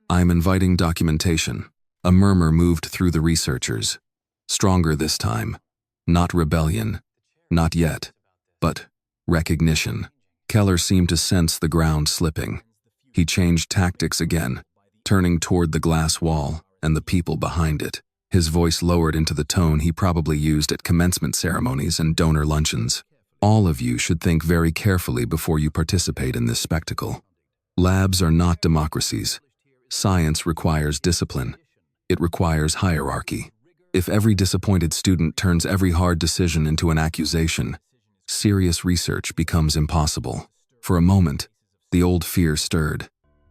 Speaker 1: I am inviting documentation. A murmur moved through the researchers. Stronger this time. Not rebellion. Not yet. But recognition. Keller seemed to sense the ground slipping. He changed tactics again, turning toward the glass wall and the people behind it. His voice lowered into the tone he probably used at commencement ceremonies and donor luncheons. All of you should think very carefully before you participate in this spectacle. Labs are not democracies. Science requires discipline. It requires hierarchy. If every disappointed student turns every hard decision into an accusation, serious research becomes impossible. For a moment, the old fear stirred.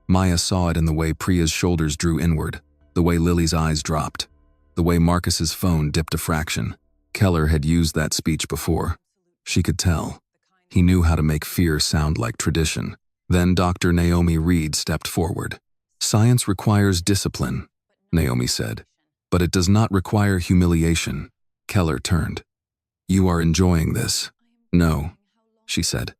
Speaker 1: Maya saw it in the way Priya's shoulders drew inward, the way Lily's eyes dropped, the way Marcus's phone dipped a fraction. Keller had used that speech before. She could tell. He knew how to make fear sound like tradition. Then Dr. Naomi Reed stepped forward. Science requires discipline, Naomi said, but it does not require humiliation. Keller turned. You are enjoying this. No, she said.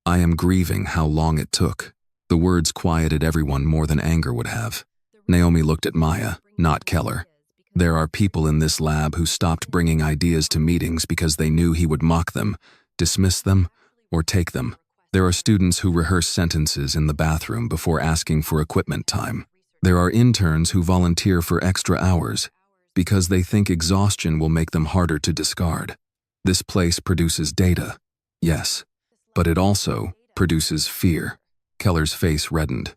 Speaker 1: I am grieving how long it took. The words quieted everyone more than anger would have. Naomi looked at Maya, not Keller. There are people in this lab who stopped bringing ideas to meetings because they knew he would mock them, dismiss them, or take them. There are students who rehearse sentences in the bathroom before asking for equipment time. There are interns who volunteer for extra hours because they think exhaustion will make them harder to discard. This place produces data, yes, but it also produces fear. Keller's face reddened.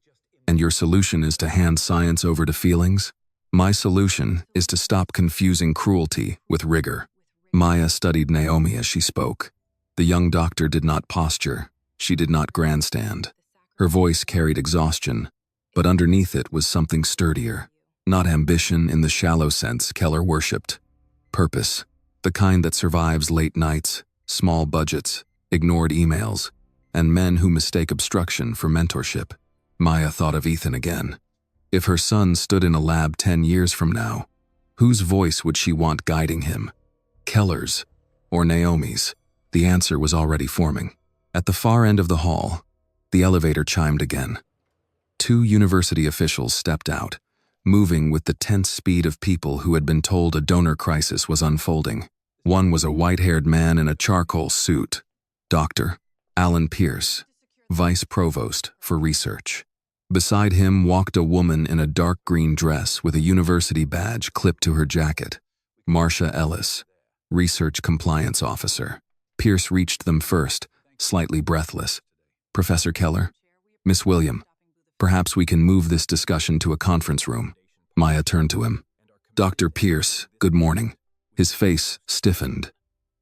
Speaker 1: And your solution is to hand science over to feelings? My solution is to stop confusing cruelty with rigor. Maya studied Naomi as she spoke. The young doctor did not posture. She did not grandstand. Her voice carried exhaustion, but underneath it was something sturdier. Not ambition in the shallow sense Keller worshipped. Purpose, the kind that survives late nights, small budgets, ignored emails, and men who mistake obstruction for mentorship. Maya thought of Ethan again. If her son stood in a lab 10 years from now, whose voice would she want guiding him? Keller's or Naomi's? The answer was already forming. At the far end of the hall, the elevator chimed again. 2 university officials stepped out, moving with the tense speed of people who had been told a donor crisis was unfolding. One was a white-haired man in a charcoal suit, Dr. Alan Pierce, Vice Provost for Research. Beside him walked a woman in a dark green dress with a university badge clipped to her jacket, Marcia Ellis, Research Compliance Officer. Pierce reached them first, slightly breathless. Professor Keller, Miss William, perhaps we can move this discussion to a conference room. Maya turned to him. Dr. Pierce, good morning. His face stiffened.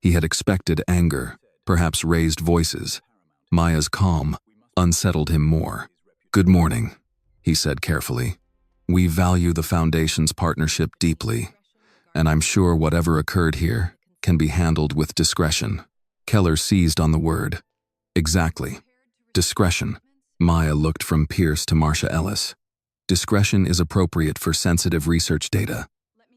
Speaker 1: He had expected anger, perhaps raised voices. Maya's calm unsettled him more. Good morning, he said carefully. We value the Foundation's partnership deeply, and I'm sure whatever occurred here can be handled with discretion. Keller seized on the word. Exactly. Discretion. Maya looked from Pierce to Marcia Ellis. Discretion is appropriate for sensitive research data.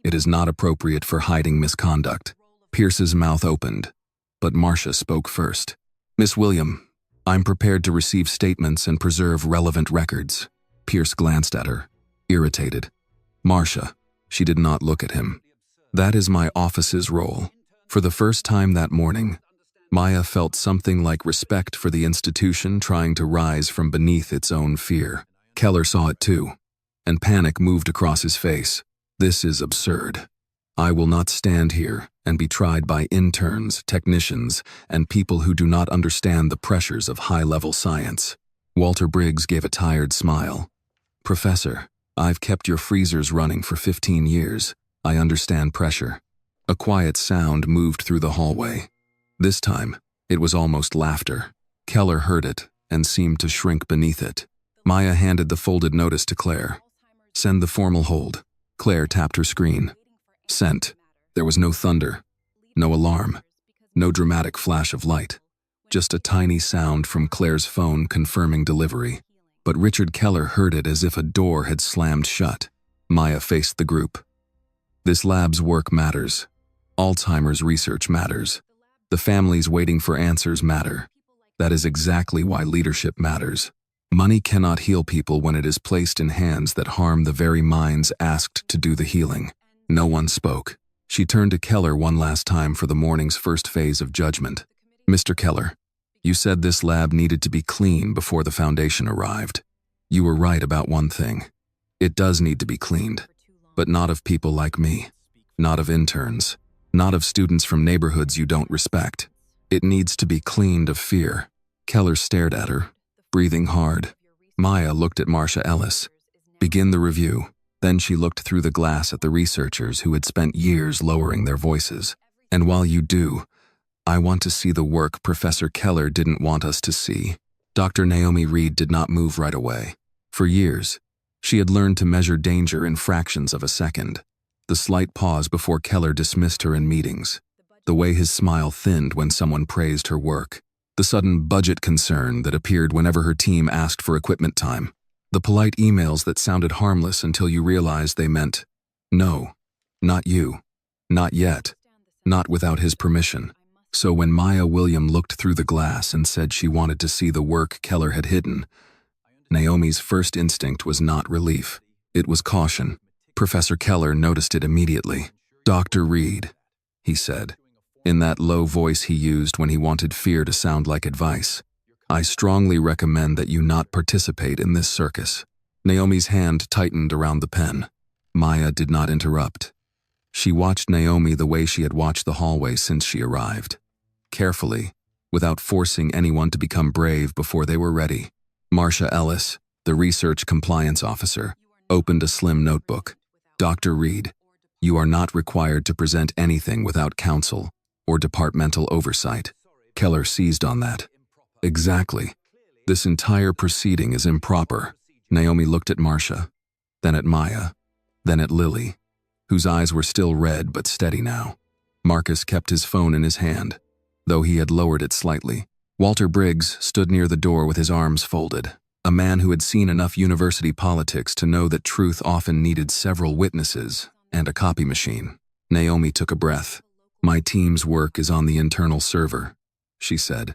Speaker 1: It is not appropriate for hiding misconduct. Pierce's mouth opened, but Marcia spoke first. Miss William, I'm prepared to receive statements and preserve relevant records. Pierce glanced at her, irritated. Marcia, she did not look at him. That is my office's role. For the first time that morning, Maya felt something like respect for the institution trying to rise from beneath its own fear. Keller saw it too, and panic moved across his face. This is absurd. I will not stand here and be tried by interns, technicians, and people who do not understand the pressures of high-level science. Walter Briggs gave a tired smile. Professor, I've kept your freezers running for 15 years. I understand pressure. A quiet sound moved through the hallway. This time, it was almost laughter. Keller heard it and seemed to shrink beneath it. Maya handed the folded notice to Claire. Send the formal hold. Claire tapped her screen. Sent. There was no thunder, no alarm, no dramatic flash of light. Just a tiny sound from Claire's phone confirming delivery. But Richard Keller heard it as if a door had slammed shut. Maya faced the group. This lab's work matters. Alzheimer's research matters. The families waiting for answers matter. That is exactly why leadership matters. Money cannot heal people when it is placed in hands that harm the very minds asked to do the healing. No one spoke. She turned to Keller one last time for the morning's first phase of judgment. Mr. Keller, you said this lab needed to be clean before the foundation arrived. You were right about one thing. It does need to be cleaned, but not of people like me, not of interns, not of students from neighborhoods you don't respect. It needs to be cleaned of fear. Keller stared at her, breathing hard. Maya looked at Marcia Ellis. Begin the review. Then she looked through the glass at the researchers who had spent years lowering their voices. And while you do, I want to see the work Professor Keller didn't want us to see. Dr. Naomi Reed did not move right away. For years, she had learned to measure danger in fractions of a second. The slight pause before Keller dismissed her in meetings. The way his smile thinned when someone praised her work. The sudden budget concern that appeared whenever her team asked for equipment time. The polite emails that sounded harmless until you realized they meant, no, not you, not yet, not without his permission. So when Maya William looked through the glass and said she wanted to see the work Keller had hidden, Naomi's first instinct was not relief. It was caution. Professor Keller noticed it immediately. Dr. Reed, he said, in that low voice he used when he wanted fear to sound like advice. I strongly recommend that you not participate in this circus. Naomi's hand tightened around the pen. Maya did not interrupt. She watched Naomi the way she had watched the hallway since she arrived. Carefully, without forcing anyone to become brave before they were ready. Marcia Ellis, the research compliance officer, opened a slim notebook. Dr. Reed, you are not required to present anything without counsel or departmental oversight. Keller seized on that. Exactly. This entire proceeding is improper. Naomi looked at Marcia, then at Maya, then at Lily, whose eyes were still red but steady now. Marcus kept his phone in his hand, though he had lowered it slightly. Walter Briggs stood near the door with his arms folded, a man who had seen enough university politics to know that truth often needed several witnesses and a copy machine. Naomi took a breath. My team's work is on the internal server, she said,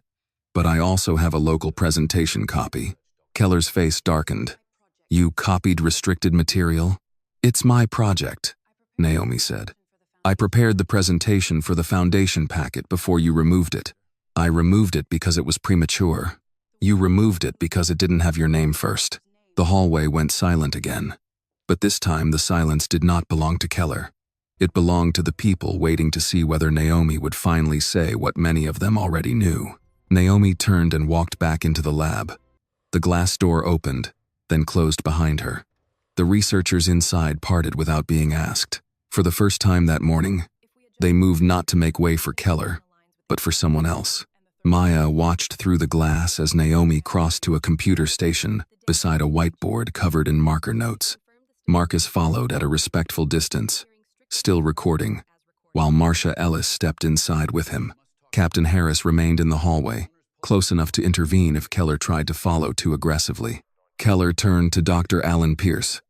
Speaker 1: but I also have a local presentation copy. Keller's face darkened. You copied restricted material? It's my project, Naomi said. I prepared the presentation for the foundation packet before you removed it. I removed it because it was premature. You removed it because it didn't have your name first. The hallway went silent again. But this time the silence did not belong to Keller. It belonged to the people waiting to see whether Naomi would finally say what many of them already knew. Naomi turned and walked back into the lab. The glass door opened, then closed behind her. The researchers inside parted without being asked. For the first time that morning, they moved not to make way for Keller, but for someone else. Maya watched through the glass as Naomi crossed to a computer station beside a whiteboard covered in marker notes. Marcus followed at a respectful distance, still recording, while Marcia Ellis stepped inside with him. Captain Harris remained in the hallway, close enough to intervene if Keller tried to follow too aggressively. Keller turned to Dr. Alan Pierce,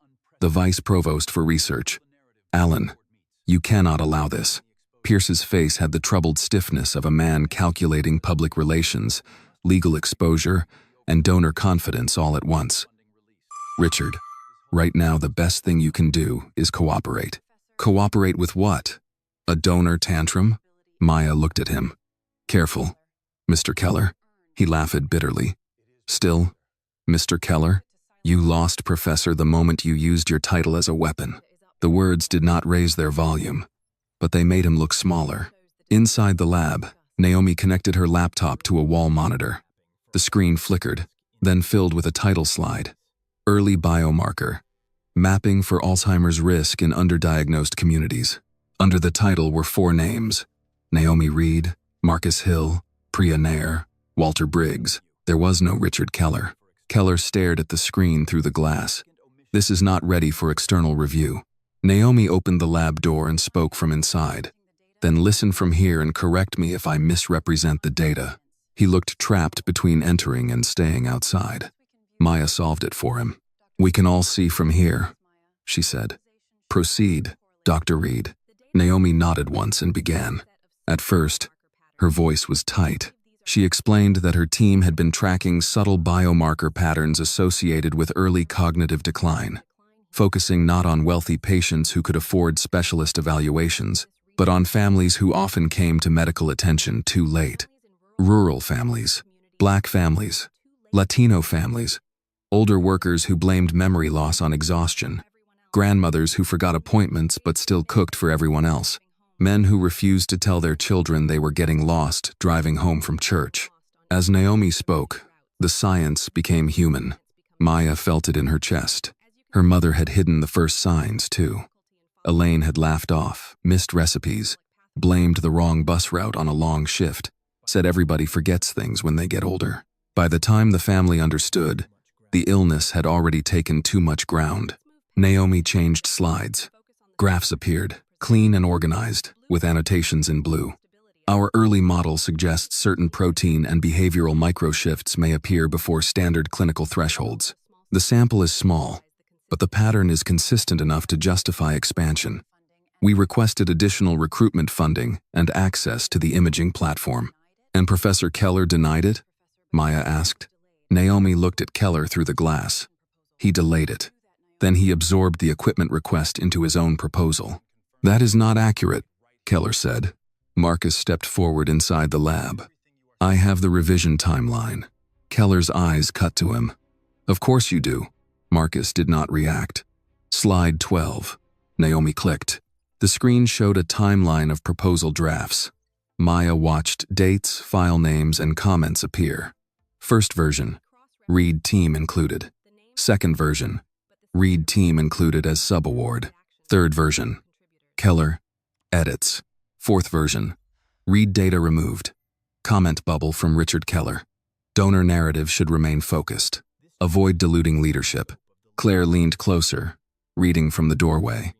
Speaker 1: the vice provost for research. Alan, you cannot allow this. Pierce's face had the troubled stiffness of a man calculating public relations, legal exposure, and donor confidence all at once. Richard, right now the best thing you can do is cooperate. Cooperate with what? A donor tantrum? Maya looked at him. Careful, Mr. Keller. He laughed bitterly. Still, Mr. Keller, you lost Professor the moment you used your title as a weapon. The words did not raise their volume, but they made him look smaller. Inside the lab, Naomi connected her laptop to a wall monitor. The screen flickered, then filled with a title slide. Early biomarker. Mapping for Alzheimer's risk in underdiagnosed communities. Under the title were 4 names: Naomi Reed, Marcus Hill, Priya Nair, Walter Briggs. There was no Richard Keller. Keller stared at the screen through the glass. This is not ready for external review. Naomi opened the lab door and spoke from inside. Then listen from here and correct me if I misrepresent the data. He looked trapped between entering and staying outside. Maya solved it for him. We can all see from here, she said. Proceed, Dr. Reed. Naomi nodded once and began. At first, her voice was tight. She explained that her team had been tracking subtle biomarker patterns associated with early cognitive decline, focusing not on wealthy patients who could afford specialist evaluations, but on families who often came to medical attention too late. Rural families, Black families, Latino families, older workers who blamed memory loss on exhaustion, grandmothers who forgot appointments but still cooked for everyone else, men who refused to tell their children they were getting lost driving home from church. As Naomi spoke, the science became human. Maya felt it in her chest. Her mother had hidden the first signs, too. Elaine had laughed off, missed recipes, blamed the wrong bus route on a long shift, said everybody forgets things when they get older. By the time the family understood, the illness had already taken too much ground. Naomi changed slides. Graphs appeared, clean and organized, with annotations in blue. Our early model suggests certain protein and behavioral microshifts may appear before standard clinical thresholds. The sample is small, but the pattern is consistent enough to justify expansion. We requested additional recruitment funding and access to the imaging platform. And Professor Keller denied it? Maya asked. Naomi looked at Keller through the glass. He delayed it. Then he absorbed the equipment request into his own proposal. That is not accurate, Keller said. Marcus stepped forward inside the lab. I have the revision timeline. Keller's eyes cut to him. Of course you do. Marcus did not react. Slide 12. Naomi clicked. The screen showed a timeline of proposal drafts. Maya watched dates, file names, and comments appear. First version, Reed team included. Second version, Reed team included as subaward. Third version, Keller, edits. Fourth version, Reed data removed. Comment bubble from Richard Keller. Donor narrative should remain focused. Avoid diluting leadership. Claire leaned closer, reading from the doorway.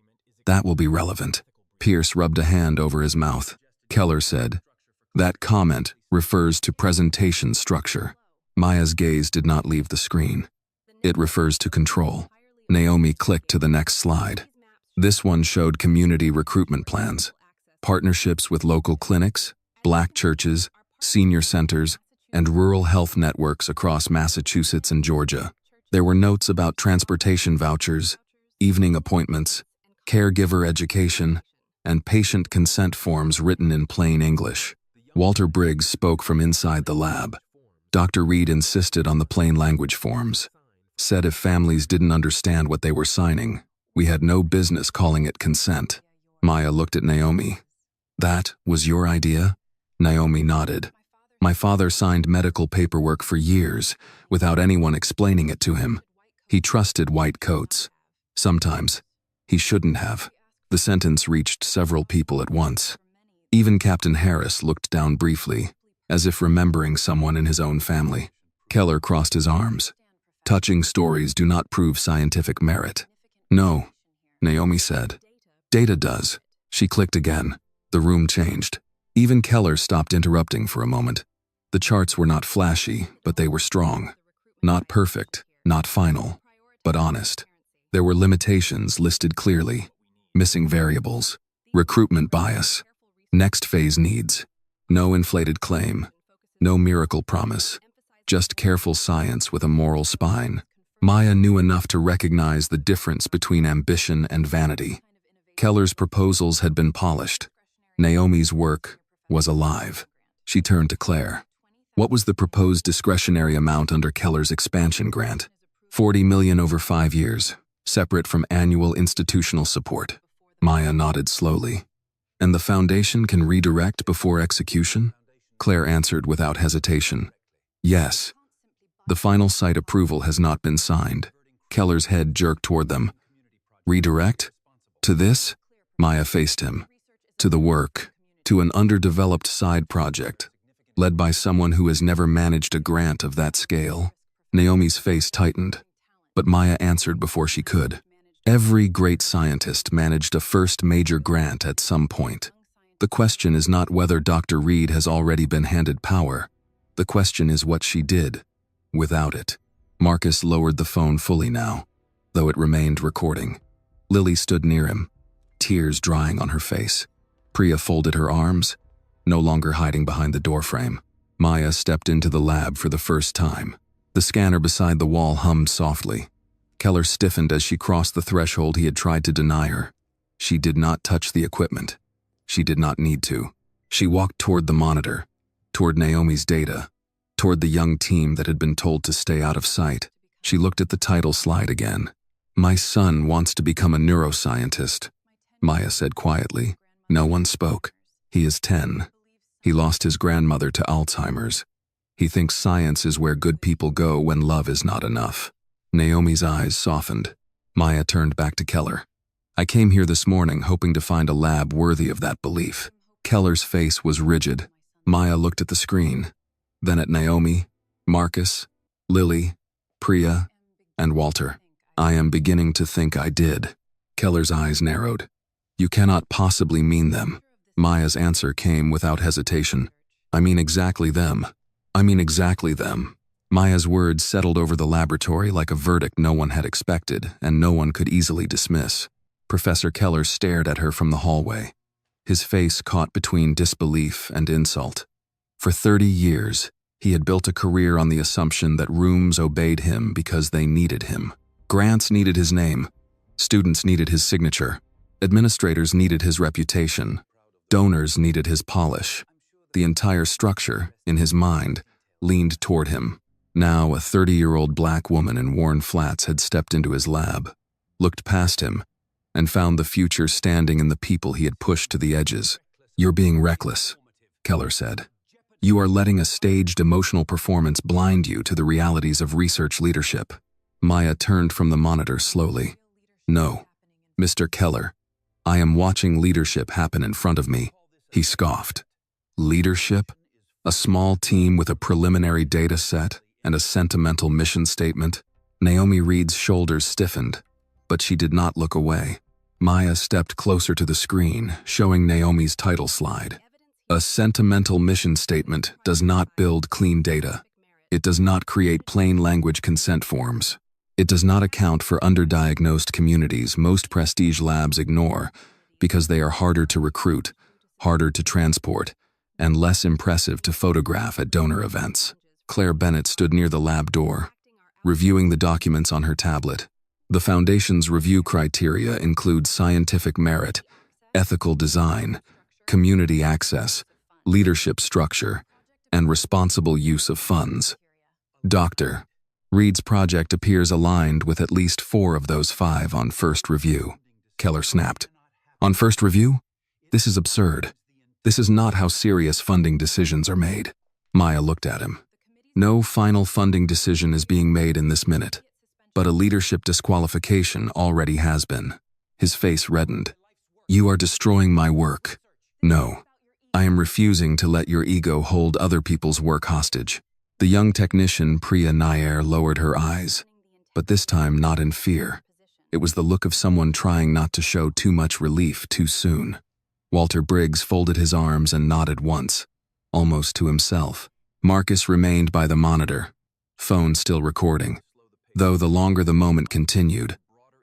Speaker 1: That will be relevant. Pierce rubbed a hand over his mouth. Keller said, that comment refers to presentation structure. Maya's gaze did not leave the screen. It refers to control. Naomi clicked to the next slide. This one showed community recruitment plans. Partnerships with local clinics, Black churches, senior centers, and rural health networks across Massachusetts and Georgia. There were notes about transportation vouchers, evening appointments, caregiver education, and patient consent forms written in plain English. Walter Briggs spoke from inside the lab. Dr. Reed insisted on the plain language forms. Said if families didn't understand what they were signing, we had no business calling it consent. Maya looked at Naomi. That was your idea? Naomi nodded. My father signed medical paperwork for years without anyone explaining it to him. He trusted white coats. Sometimes he shouldn't have. The sentence reached several people at once. Even Captain Harris looked down briefly, as if remembering someone in his own family. Keller crossed his arms. Touching stories do not prove scientific merit. No, Naomi said. Data does. She clicked again. The room changed. Even Keller stopped interrupting for a moment. The charts were not flashy, but they were strong. Not perfect, not final, but honest. There were limitations listed clearly. Missing variables. Recruitment bias. Next phase needs. No inflated claim. No miracle promise. Just careful science with a moral spine. Maya knew enough to recognize the difference between ambition and vanity. Keller's proposals had been polished. Naomi's work was alive. She turned to Claire. What was the proposed discretionary amount under Keller's expansion grant? $40 million over 5 years, separate from annual institutional support. Maya nodded slowly. And the foundation can redirect before execution? Claire answered without hesitation. Yes. The final site approval has not been signed. Keller's head jerked toward them. Redirect? To this? Maya faced him. To the work. To an underdeveloped side project, led by someone who has never managed a grant of that scale. Naomi's face tightened, but Maya answered before she could. Every great scientist managed a first major grant at some point. The question is not whether Dr. Reed has already been handed power. The question is what she did without it. Marcus lowered the phone fully now, though it remained recording. Lily stood near him, tears drying on her face. Priya folded her arms, no longer hiding behind the doorframe. Maya stepped into the lab for the first time. The scanner beside the wall hummed softly. Keller stiffened as she crossed the threshold he had tried to deny her. She did not touch the equipment. She did not need to. She walked toward the monitor, toward Naomi's data, toward the young team that had been told to stay out of sight. She looked at the title slide again. "My son wants to become a neuroscientist," Maya said quietly. No one spoke. He is 10. He lost his grandmother to Alzheimer's. He thinks science is where good people go when love is not enough. Naomi's eyes softened. Maya turned back to Keller. "I came here this morning hoping to find a lab worthy of that belief." Keller's face was rigid. Maya looked at the screen, then at Naomi, Marcus, Lily, Priya, and Walter. "I am beginning to think I did." Keller's eyes narrowed. "You cannot possibly mean them." Maya's answer came without hesitation. "I mean exactly them. I mean exactly them." Maya's words settled over the laboratory like a verdict no one had expected and no one could easily dismiss. Professor Keller stared at her from the hallway, his face caught between disbelief and insult. For 30 years, he had built a career on the assumption that rooms obeyed him because they needed him. Grants needed his name. Students needed his signature. Administrators needed his reputation. Donors needed his polish. The entire structure, in his mind, leaned toward him. Now a 30-year-old black woman in worn flats had stepped into his lab, looked past him, and found the future standing in the people he had pushed to the edges. "You're being reckless," Keller said. "You are letting a staged emotional performance blind you to the realities of research leadership." Maya turned from the monitor slowly. "No, Mr. Keller, I am watching leadership happen in front of me," he scoffed. "Leadership? A small team with a preliminary data set and a sentimental mission statement?" Naomi Reed's shoulders stiffened, but she did not look away. Maya stepped closer to the screen, showing Naomi's title slide. "A sentimental mission statement does not build clean data. It does not create plain language consent forms. It does not account for underdiagnosed communities most prestige labs ignore because they are harder to recruit, harder to transport, and less impressive to photograph at donor events." Claire Bennett stood near the lab door, reviewing the documents on her tablet. The Foundation's review criteria include scientific merit, ethical design, community access, leadership structure, and responsible use of funds. Dr. Reed's project appears aligned with at least 4 of those 5 on first review, Keller snapped. "On first review? This is absurd. This is not how serious funding decisions are made." Maya looked at him. "No final funding decision is being made in this minute, but a leadership disqualification already has been." His face reddened. "You are destroying my work." "No, I am refusing to let your ego hold other people's work hostage." The young technician, Priya Nair, lowered her eyes, but this time not in fear. It was the look of someone trying not to show too much relief too soon. Walter Briggs folded his arms and nodded once, almost to himself. Marcus remained by the monitor, phone still recording. Though the longer the moment continued,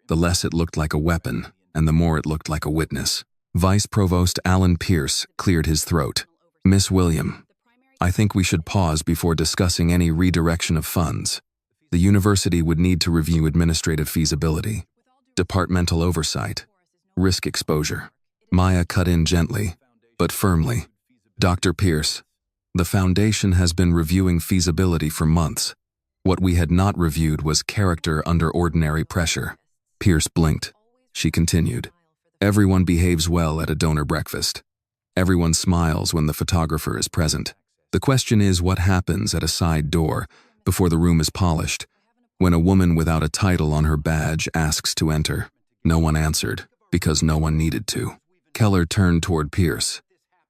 Speaker 1: the less it looked like a weapon and the more it looked like a witness. Vice Provost Alan Pierce cleared his throat. "Miss William, I think we should pause before discussing any redirection of funds. The university would need to review administrative feasibility, departmental oversight, risk exposure." Maya cut in gently, but firmly. "Dr. Pierce, the Foundation has been reviewing feasibility for months. What we had not reviewed was character under ordinary pressure." Pierce blinked. She continued. "Everyone behaves well at a donor breakfast. Everyone smiles when the photographer is present. The question is what happens at a side door before the room is polished, When a woman without a title on her badge asks to enter, no one answered, because no one needed to. Keller turned toward Pierce,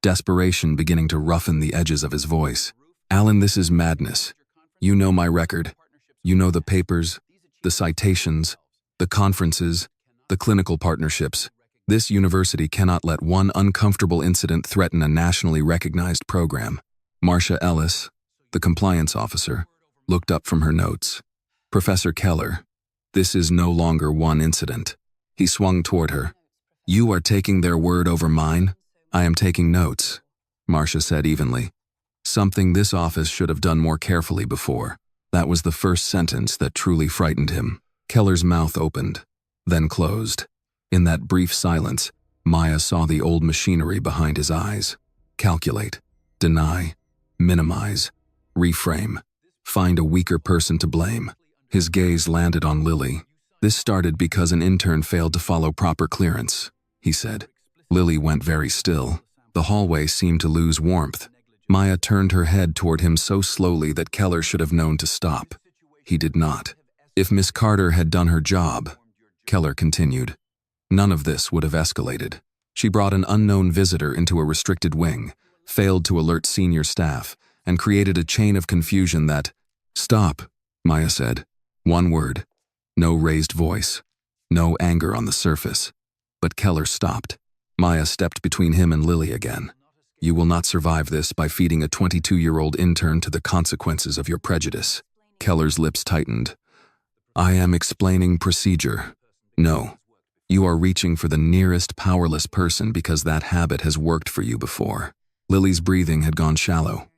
Speaker 1: desperation beginning to roughen the edges of his voice. Alan, this is madness. You know my record. You know the papers, the citations, the conferences, the clinical partnerships. This university cannot let one uncomfortable incident threaten a nationally recognized program. Marcia Ellis, the compliance officer, looked up from her notes. Professor Keller, this is no longer one incident. He swung toward her. You are taking their word over mine? I am taking notes, Marcia said evenly. Something this office should have done more carefully before. That was the first sentence that truly frightened him. Keller's mouth opened, then closed. In that brief silence, Maya saw the old machinery behind his eyes. Calculate, deny, minimize, reframe, find a weaker person to blame. His gaze landed on Lily. This started because an intern failed to follow proper clearance, he said. Lily went very still. The hallway seemed to lose warmth. Maya turned her head toward him so slowly that Keller should have known to stop. He did not. If Miss Carter had done her job, Keller continued, none of this would have escalated. She brought an unknown visitor into a restricted wing, failed to alert senior staff, and created a chain of confusion that— Stop, Maya said. One word. No raised voice. No anger on the surface. But Keller stopped. Maya stepped between him and Lily again. You will not survive this by feeding a 22-year-old intern to the consequences of your prejudice. Keller's lips tightened. I am explaining procedure. No. You are reaching for the nearest powerless person because that habit has worked for you before. Lily's breathing had gone shallow.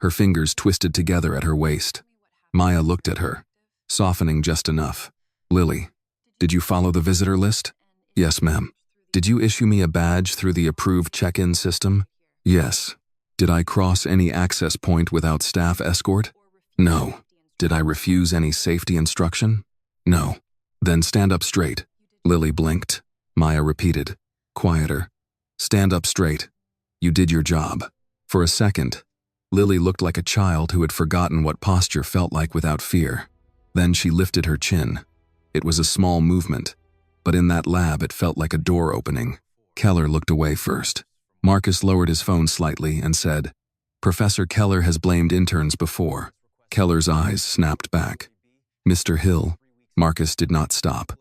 Speaker 1: Her fingers twisted together at her waist. Maya looked at her, softening just enough. Lily, did you follow the visitor list? Yes, ma'am. Did you issue me a badge through the approved check-in system? Yes. Did I cross any access point without staff escort? No. Did I refuse any safety instruction? No. Then stand up straight. Lily blinked. Maya repeated, quieter. Stand up straight. You did your job. For a second, Lily looked like a child who had forgotten what posture felt like without fear. Then she lifted her chin. It was a small movement, but in that lab it felt like a door opening. Keller looked away first. Marcus lowered his phone slightly and said, Professor Keller has blamed interns before. Keller's eyes snapped back. Mr. Hill, Marcus did not stop.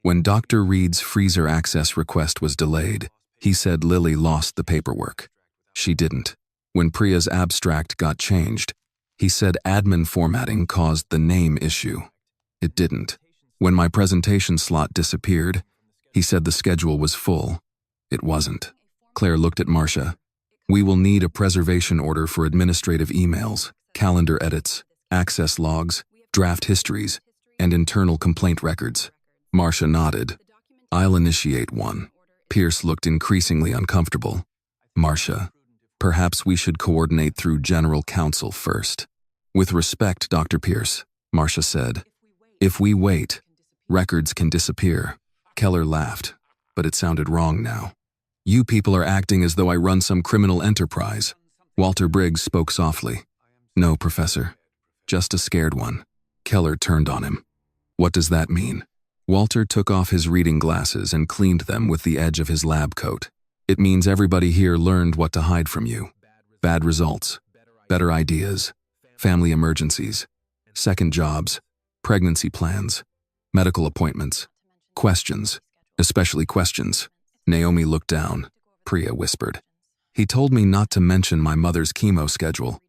Speaker 1: When Dr. Reed's freezer access request was delayed, he said Lily lost the paperwork. She didn't. When Priya's abstract got changed, he said admin formatting caused the name issue. It didn't. When my presentation slot disappeared, he said the schedule was full. It wasn't. Claire looked at Marcia. We will need a preservation order for administrative emails, calendar edits, access logs, draft histories, and internal complaint records. Marcia nodded. I'll initiate one. Pierce looked increasingly uncomfortable. Marcia, perhaps we should coordinate through general counsel first. With respect, Dr. Pierce, Marcia said. If we wait, records can disappear. Keller laughed, but it sounded wrong now. You people are acting as though I run some criminal enterprise. Walter Briggs spoke softly. No, Professor. Just a scared one. Keller turned on him. What does that mean? Walter took off his reading glasses and cleaned them with the edge of his lab coat. It means everybody here learned what to hide from you. Bad results, better ideas, family emergencies, second jobs, pregnancy plans, medical appointments, questions, especially questions. Naomi looked down. Priya whispered. He told me not to mention my mother's chemo schedule,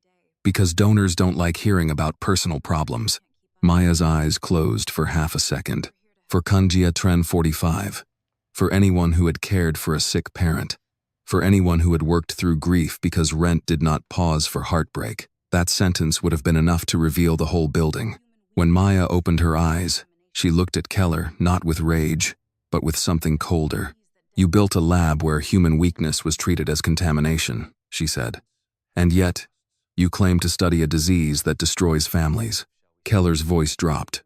Speaker 1: because donors don't like hearing about personal problems. Maya's eyes closed for half a second. For Kanjia Tren 45. For anyone who had cared for a sick parent. For anyone who had worked through grief because rent did not pause for heartbreak. That sentence would have been enough to reveal the whole building. When Maya opened her eyes, she looked at Keller not with rage, but with something colder. You built a lab where human weakness was treated as contamination, she said. And yet, you claim to study a disease that destroys families. Keller's voice dropped.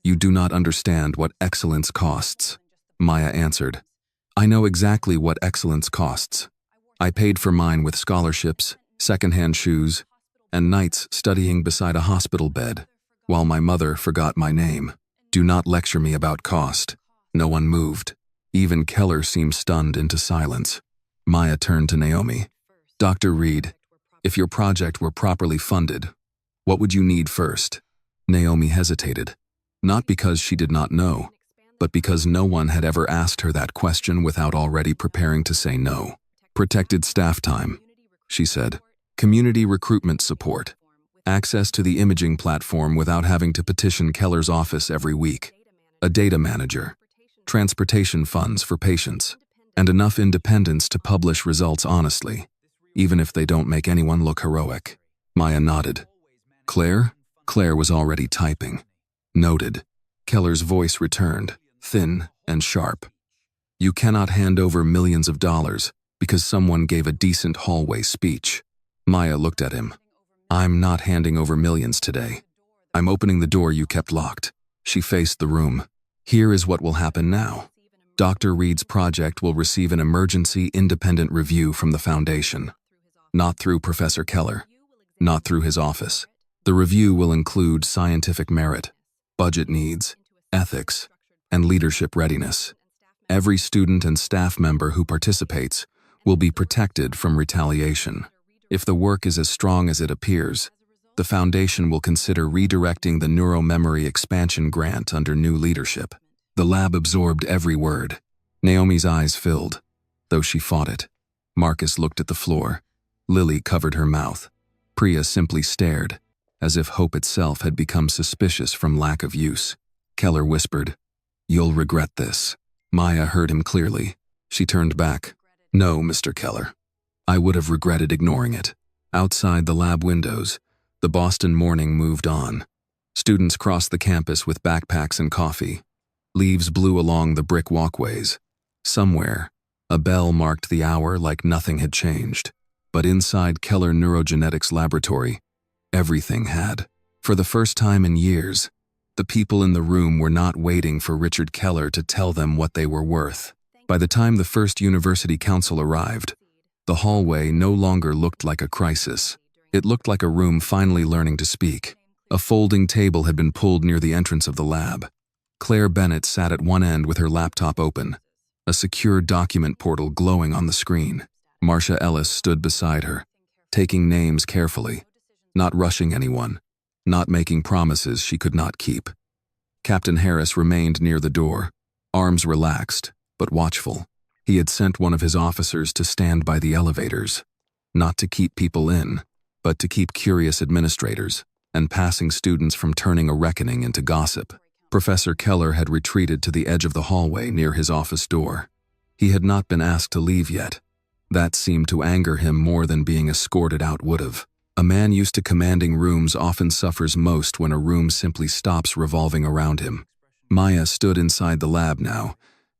Speaker 1: You do not understand what excellence costs. Maya answered. I know exactly what excellence costs. I paid for mine with scholarships, secondhand shoes, and nights studying beside a hospital bed. while my mother forgot my name. Do not lecture me about cost. No one moved. Even Keller seemed stunned into silence. Maya turned to Naomi. Dr. Reed, if your project were properly funded, what would you need first? Naomi hesitated, not because she did not know, but because no one had ever asked her that question without already preparing to say no. Protected staff time, she said. Community recruitment support. Access to the imaging platform without having to petition Keller's office every week. A data manager. Transportation funds for patients. And enough independence to publish results honestly, even if they don't make anyone look heroic. Maya nodded. Claire? Claire was already typing. Noted. Keller's voice returned, thin and sharp. You cannot hand over millions of dollars because someone gave a decent hallway speech. Maya looked at him. I'm not handing over millions today. I'm opening the door you kept locked. She faced the room. Here is what will happen now. Dr. Reed's project will receive an emergency independent review from the Foundation. Not through Professor Keller. Not through his office. The review will include scientific merit, budget needs, ethics, and leadership readiness. Every student and staff member who participates will be protected from retaliation. If the work is as strong as it appears, the Foundation will consider redirecting the Neuromemory Expansion Grant under new leadership. The lab absorbed every word. Naomi's eyes filled, though she fought it. Marcus looked at the floor. Lily covered her mouth. Priya simply stared, as if hope itself had become suspicious from lack of use. Keller whispered, You'll regret this. Maya heard him clearly. She turned back. No, Mr. Keller. I would have regretted ignoring it. Outside the lab windows, the Boston morning moved on. Students crossed the campus with backpacks and coffee. Leaves blew along the brick walkways. Somewhere, a bell marked the hour like nothing had changed. But inside Keller Neurogenetics Laboratory, everything had. For the first time in years, the people in the room were not waiting for Richard Keller to tell them what they were worth. By the time the first university council arrived, the hallway no longer looked like a crisis. It looked like a room finally learning to speak. A folding table had been pulled near the entrance of the lab. Claire Bennett sat at one end with her laptop open, a secure document portal glowing on the screen. Marcia Ellis stood beside her, taking names carefully, not rushing anyone, not making promises she could not keep. Captain Harris remained near the door, arms relaxed, but watchful. He had sent one of his officers to stand by the elevators, not to keep people in, but to keep curious administrators and passing students from turning a reckoning into gossip. Professor Keller had retreated to the edge of the hallway near his office door. He had not been asked to leave yet. That seemed to anger him more than being escorted out would have. A man used to commanding rooms often suffers most when a room simply stops revolving around him. Maya stood inside the lab now,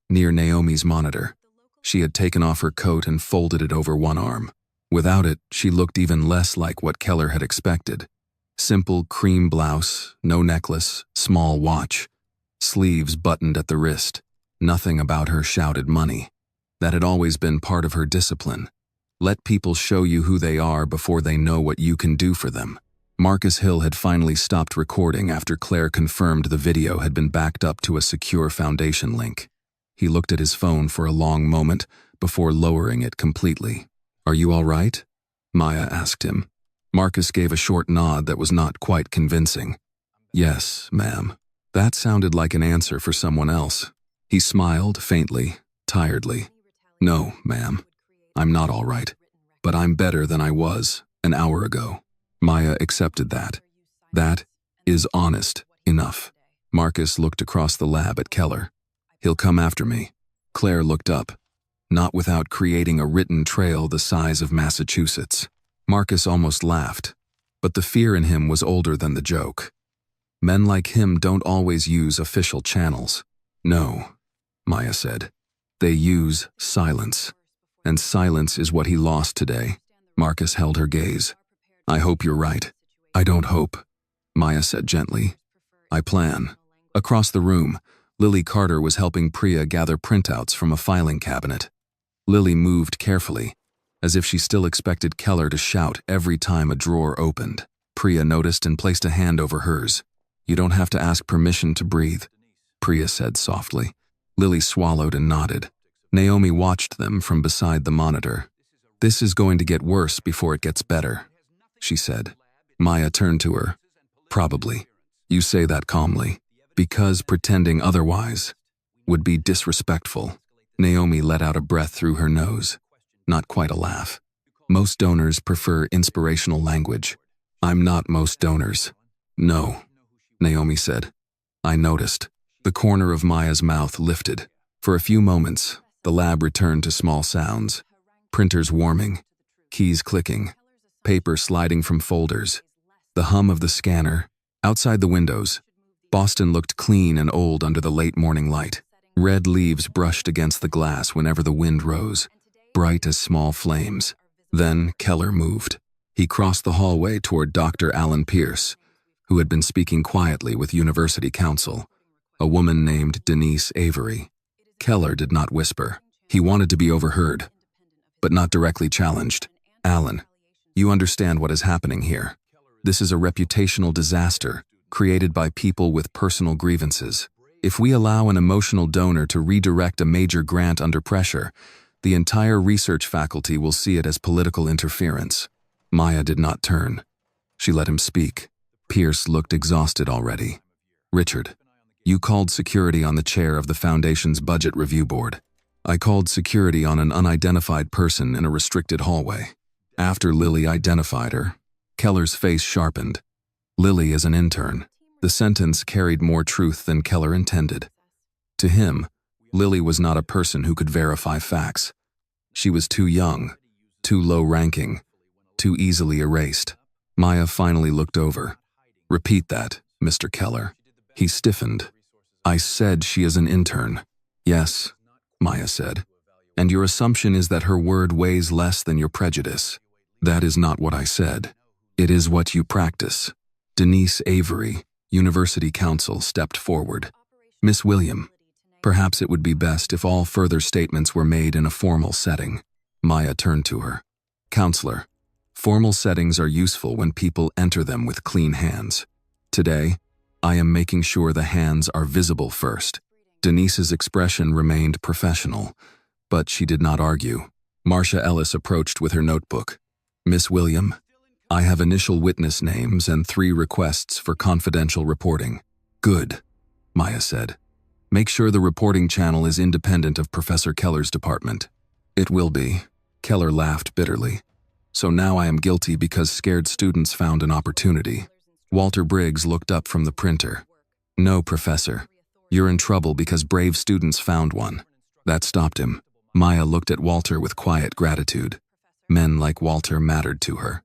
Speaker 1: near Naomi's monitor. She had taken off her coat and folded it over one arm. Without it, she looked even less like what Keller had expected. Simple cream blouse, no necklace, small watch. Sleeves buttoned at the wrist. Nothing about her shouted money. That had always been part of her discipline. Let people show you who they are before they know what you can do for them. Marcus Hill had finally stopped recording after Claire confirmed the video had been backed up to a secure Foundation link. He looked at his phone for a long moment before lowering it completely. Are you all right? Maya asked him. Marcus gave a short nod that was not quite convincing. Yes, ma'am. That sounded like an answer for someone else. He smiled faintly, tiredly. No, ma'am. I'm not all right. But I'm better than I was an hour ago. Maya accepted that. That is honest enough. Marcus looked across the lab at Keller. He'll come after me. Claire looked up, not without creating a written trail the size of Massachusetts. Marcus almost laughed, but the fear in him was older than the joke. Men like him don't always use official channels. No, Maya said. They use silence. And silence is what he lost today. Marcus held her gaze. I hope you're right. I don't hope, Maya said gently. I plan. Across the room, Lily Carter was helping Priya gather printouts from a filing cabinet. Lily moved carefully, as if she still expected Keller to shout every time a drawer opened. Priya noticed and placed a hand over hers. You don't have to ask permission to breathe, Priya said softly. Lily swallowed and nodded. Naomi watched them from beside the monitor. This is going to get worse before it gets better, she said. Maya turned to her. Probably. You say that calmly, because pretending otherwise would be disrespectful. Naomi let out a breath through her nose. Not quite a laugh. Most donors prefer inspirational language. I'm not most donors. No, Naomi said. I noticed. The corner of Maya's mouth lifted. For a few moments, the lab returned to small sounds. Printers warming, keys clicking, paper sliding from folders. The hum of the scanner. Outside the windows, Boston looked clean and old under the late morning light. Red leaves brushed against the glass whenever the wind rose, bright as small flames. Then Keller moved. He crossed the hallway toward Dr. Alan Pierce, who had been speaking quietly with university counsel, a woman named Denise Avery. Keller did not whisper. He wanted to be overheard, but not directly challenged. Alan, you understand what is happening here. This is a reputational disaster created by people with personal grievances. If we allow an emotional donor to redirect a major grant under pressure, the entire research faculty will see it as political interference. Maya did not turn. She let him speak. Pierce looked exhausted already. Richard, you called security on the chair of the Foundation's budget review board. I called security on an unidentified person in a restricted hallway. After Lily identified her, Keller's face sharpened. Lily is an intern. The sentence carried more truth than Keller intended. To him, Lily was not a person who could verify facts. She was too young, too low-ranking, too easily erased. Maya finally looked over. Repeat that, Mr. Keller. He stiffened. I said she is an intern. Yes, Maya said. And your assumption is that her word weighs less than your prejudice. That is not what I said. It is what you practice. Denise Avery, University Counsel, stepped forward. Miss William, perhaps it would be best if all further statements were made in a formal setting. Maya turned to her. Counselor, formal settings are useful when people enter them with clean hands. Today, I am making sure the hands are visible first. Denise's expression remained professional, but she did not argue. Marcia Ellis approached with her notebook. Miss William, I have initial witness names and 3 requests for confidential reporting. Good, Maya said. Make sure the reporting channel is independent of Professor Keller's department. It will be. Keller laughed bitterly. So now I am guilty because scared students found an opportunity. Walter Briggs looked up from the printer. No, Professor. You're in trouble because brave students found one. That stopped him. Maya looked at Walter with quiet gratitude. Men like Walter mattered to her.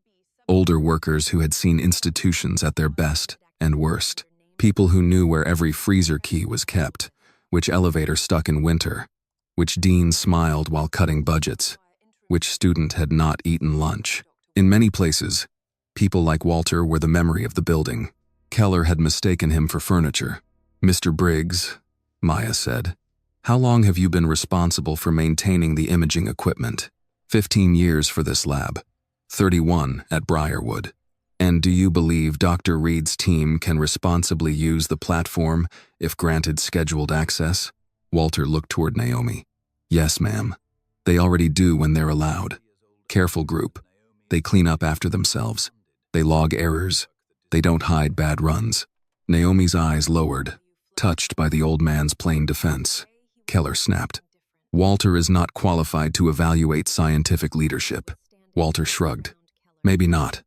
Speaker 1: Older workers who had seen institutions at their best and worst. People who knew where every freezer key was kept, which elevator stuck in winter, which dean smiled while cutting budgets, which student had not eaten lunch. In many places, people like Walter were the memory of the building. Keller had mistaken him for furniture. Mr. Briggs, Maya said, how long have you been responsible for maintaining the imaging equipment? 15 years for this lab, 31 at Briarwood. And do you believe Dr. Reed's team can responsibly use the platform if granted scheduled access? Walter looked toward Naomi. Yes, ma'am. They already do when they're allowed. Careful group. They clean up after themselves. They log errors. They don't hide bad runs. Naomi's eyes lowered, touched by the old man's plain defense. Keller snapped. Walter is not qualified to evaluate scientific leadership. Walter shrugged. Maybe not,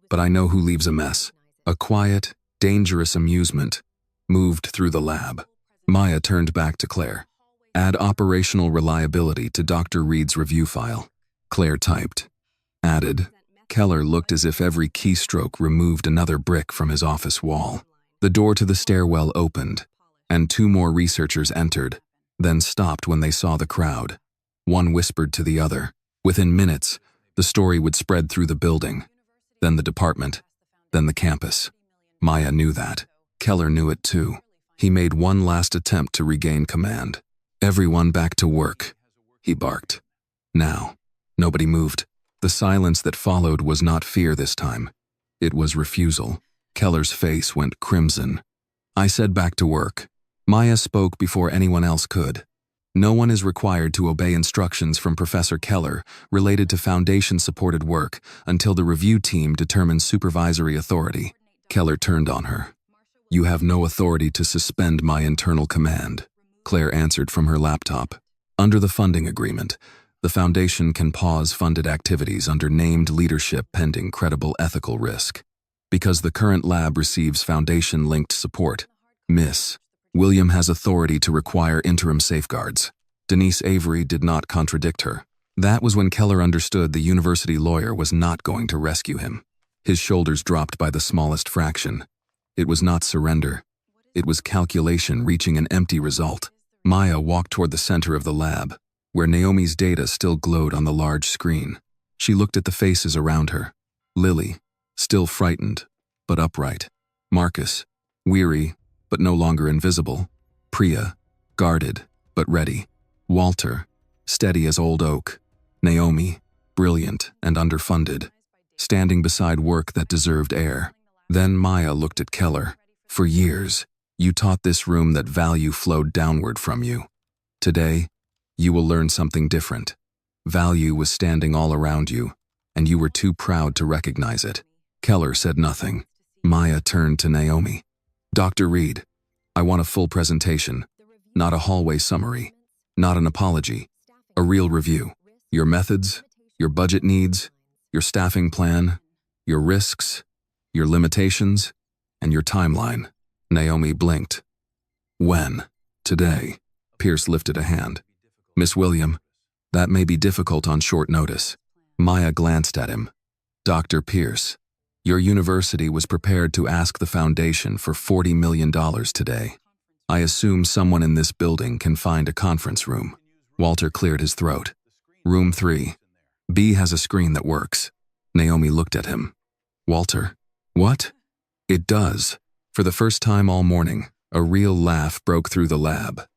Speaker 1: but I know who leaves a mess. A quiet, dangerous amusement moved through the lab. Maya turned back to Claire. Add operational reliability to Dr. Reed's review file. Claire typed. Added. Keller looked as if every keystroke removed another brick from his office wall. The door to the stairwell opened, and 2 more researchers entered, then stopped when they saw the crowd. One whispered to the other. Within minutes, the story would spread through the building, then the department, then the campus. Maya knew that. Keller knew it too. He made one last attempt to regain command. Everyone back to work, he barked. Now. Nobody moved. The silence that followed was not fear this time. It was refusal. Keller's face went crimson. I said back to work. Maya spoke before anyone else could. No one is required to obey instructions from Professor Keller related to foundation-supported work until the review team determines supervisory authority. Keller turned on her. You have no authority to suspend my internal command, Claire answered from her laptop. Under the funding agreement, the foundation can pause funded activities under named leadership pending credible ethical risk. Because the current lab receives foundation-linked support, Miss William has authority to require interim safeguards. Denise Avery did not contradict her. That was when Keller understood the university lawyer was not going to rescue him. His shoulders dropped by the smallest fraction. It was not surrender. It was calculation reaching an empty result. Maya walked toward the center of the lab, where Naomi's data still glowed on the large screen. She looked at the faces around her. Lily, still frightened, but upright. Marcus, weary, but no longer invisible. Priya, guarded, but ready. Walter, steady as old oak. Naomi, brilliant and underfunded, standing beside work that deserved air. Then Maya looked at Keller. For years, you taught this room that value flowed downward from you. Today, you will learn something different. Value was standing all around you, and you were too proud to recognize it. Keller said nothing. Maya turned to Naomi. Dr. Reed, I want a full presentation, not a hallway summary, not an apology, a real review. Your methods, your budget needs, your staffing plan, your risks, your limitations, and your timeline. Naomi blinked. When? Today. Pierce lifted a hand. Miss William, that may be difficult on short notice. Maya glanced at him. Dr. Pierce, your university was prepared to ask the foundation for $40 million today. I assume someone in this building can find a conference room. Walter cleared his throat. Room 3. B has a screen that works. Naomi looked at him. Walter, what? It does. For the first time all morning, a real laugh broke through the lab.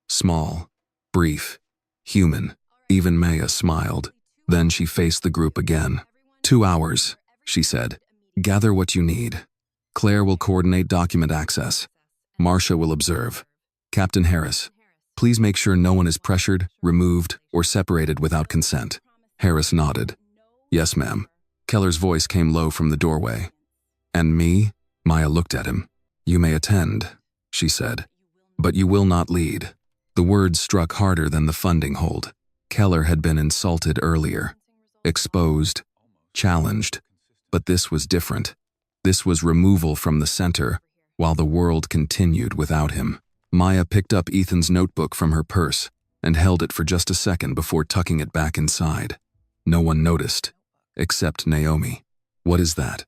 Speaker 1: Small, brief, human. Even Maya smiled. Then she faced the group again. 2 hours, she said. Gather what you need. Claire will coordinate document access. Marcia will observe. Captain Harris, please make sure no one is pressured, removed, or separated without consent. Harris nodded. Yes, ma'am. Keller's voice came low from the doorway. And me? Maya looked at him. You may attend, she said. But you will not lead. The words struck harder than the funding hold. Keller had been insulted earlier. Exposed. Challenged. But this was different. This was removal from the center, while the world continued without him. Maya picked up Ethan's notebook from her purse and held it for just a second before tucking it back inside. No one noticed, except Naomi. What is that?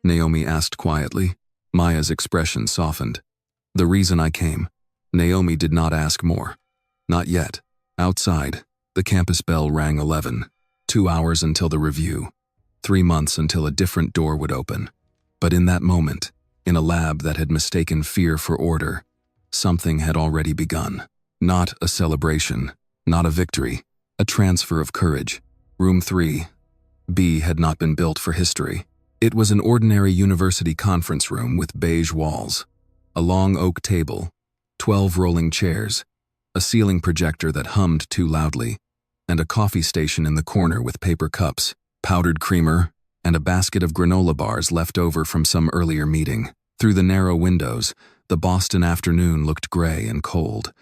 Speaker 1: Naomi asked quietly. Maya's expression softened. The reason I came. Naomi did not ask more. Not yet. Outside, the campus bell rang 11. 2 hours until the review. 3 months until a different door would open. But in that moment, in a lab that had mistaken fear for order, something had already begun. Not a celebration, not a victory, a transfer of courage. Room 3. B had not been built for history. It was an ordinary university conference room with beige walls, a long oak table, 12 rolling chairs, a ceiling projector that hummed too loudly, and a coffee station in the corner with paper cups, powdered creamer, and a basket of granola bars left over from some earlier meeting. Through the narrow windows, the Boston afternoon looked gray and cold,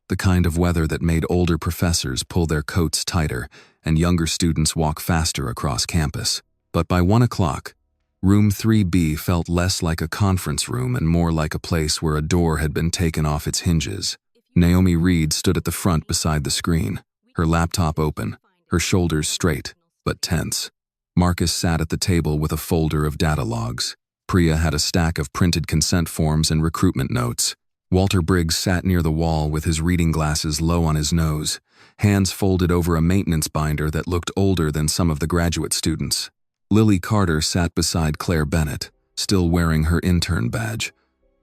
Speaker 1: the kind of weather that made older professors pull their coats tighter and younger students walk faster across campus. But by 1 o'clock, Room 3B felt less like a conference room and more like a place where a door had been taken off its hinges. Naomi Reed stood at the front beside the screen, her laptop open, her shoulders straight, but tense. Marcus sat at the table with a folder of data logs. Priya had a stack of printed consent forms and recruitment notes. Walter Briggs sat near the wall with his reading glasses low on his nose, hands folded over a maintenance binder that looked older than some of the graduate students. Lily Carter sat beside Claire Bennett, still wearing her intern badge,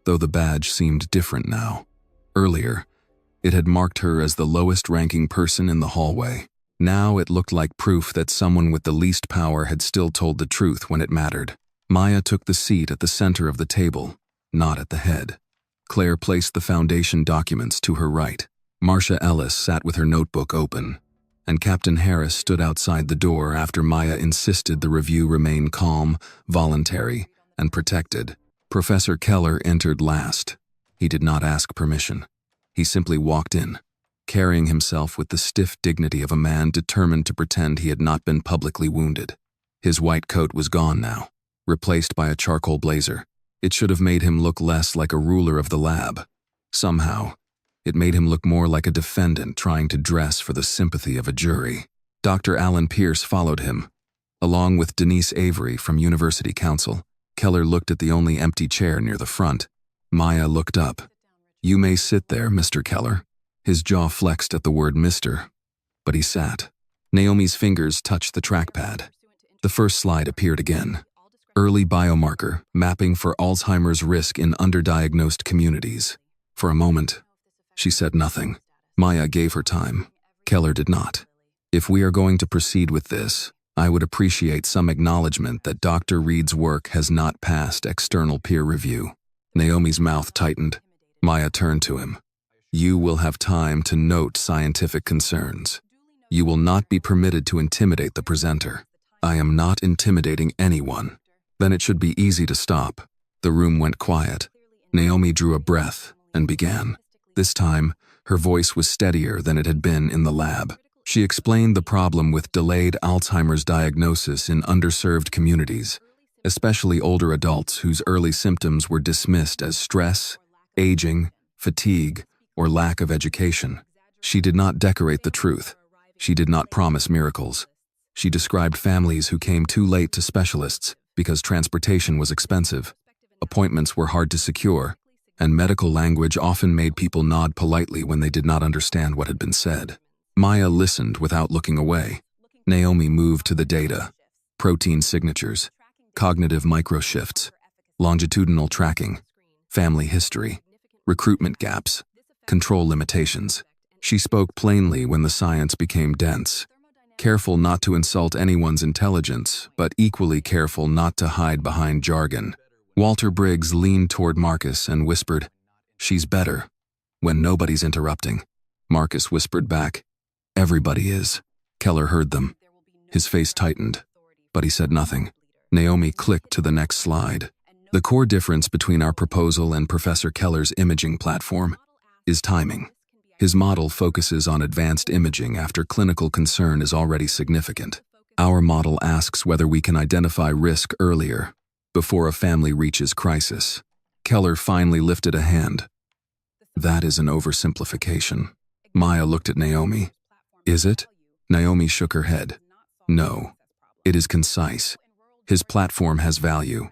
Speaker 1: though the badge seemed different now. Earlier, it had marked her as the lowest-ranking person in the hallway. Now it looked like proof that someone with the least power had still told the truth when it mattered. Maya took the seat at the center of the table, not at the head. Claire placed the foundation documents to her right. Marcia Ellis sat with her notebook open, and Captain Harris stood outside the door after Maya insisted the review remain calm, voluntary, and protected. Professor Keller entered last. He did not ask permission. He simply walked in, carrying himself with the stiff dignity of a man determined to pretend he had not been publicly wounded. His white coat was gone now, replaced by a charcoal blazer. It should have made him look less like a ruler of the lab. Somehow, it made him look more like a defendant trying to dress for the sympathy of a jury. Dr. Alan Pierce followed him, along with Denise Avery from University Council. Keller looked at the only empty chair near the front. Maya looked up. "You may sit there, Mr. Keller." His jaw flexed at the word Mr., but he sat. Naomi's fingers touched the trackpad. The first slide appeared again. Early biomarker, mapping for Alzheimer's risk in underdiagnosed communities. For a moment, she said nothing. Maya gave her time. Keller did not. "If we are going to proceed with this, I would appreciate some acknowledgement that Dr. Reed's work has not passed external peer review." Naomi's mouth tightened. Maya turned to him. "You will have time to note scientific concerns. You will not be permitted to intimidate the presenter." "I am not intimidating anyone." "Then it should be easy to stop." The room went quiet. Naomi drew a breath and began. This time, her voice was steadier than it had been in the lab. She explained the problem with delayed Alzheimer's diagnosis in underserved communities, especially older adults whose early symptoms were dismissed as stress, aging, fatigue, or lack of education. She did not decorate the truth. She did not promise miracles. She described families who came too late to specialists because transportation was expensive, appointments were hard to secure, and medical language often made people nod politely when they did not understand what had been said. Maya listened without looking away. Naomi moved to the data: protein signatures, cognitive microshifts, longitudinal tracking, family history, recruitment gaps, control limitations. She spoke plainly when the science became dense, careful not to insult anyone's intelligence, but equally careful not to hide behind jargon. Walter Briggs leaned toward Marcus and whispered, "She's better," when nobody's interrupting. Marcus whispered back, "Everybody is." Keller heard them. His face tightened, but he said nothing. Naomi clicked to the next slide. "The core difference between our proposal and Professor Keller's imaging platform is timing. His model focuses on advanced imaging after clinical concern is already significant. Our model asks whether we can identify risk earlier, before a family reaches crisis." Keller finally lifted a hand. "That is an oversimplification." Maya looked at Naomi. "Is it?" Naomi shook her head. "No. It is concise. His platform has value,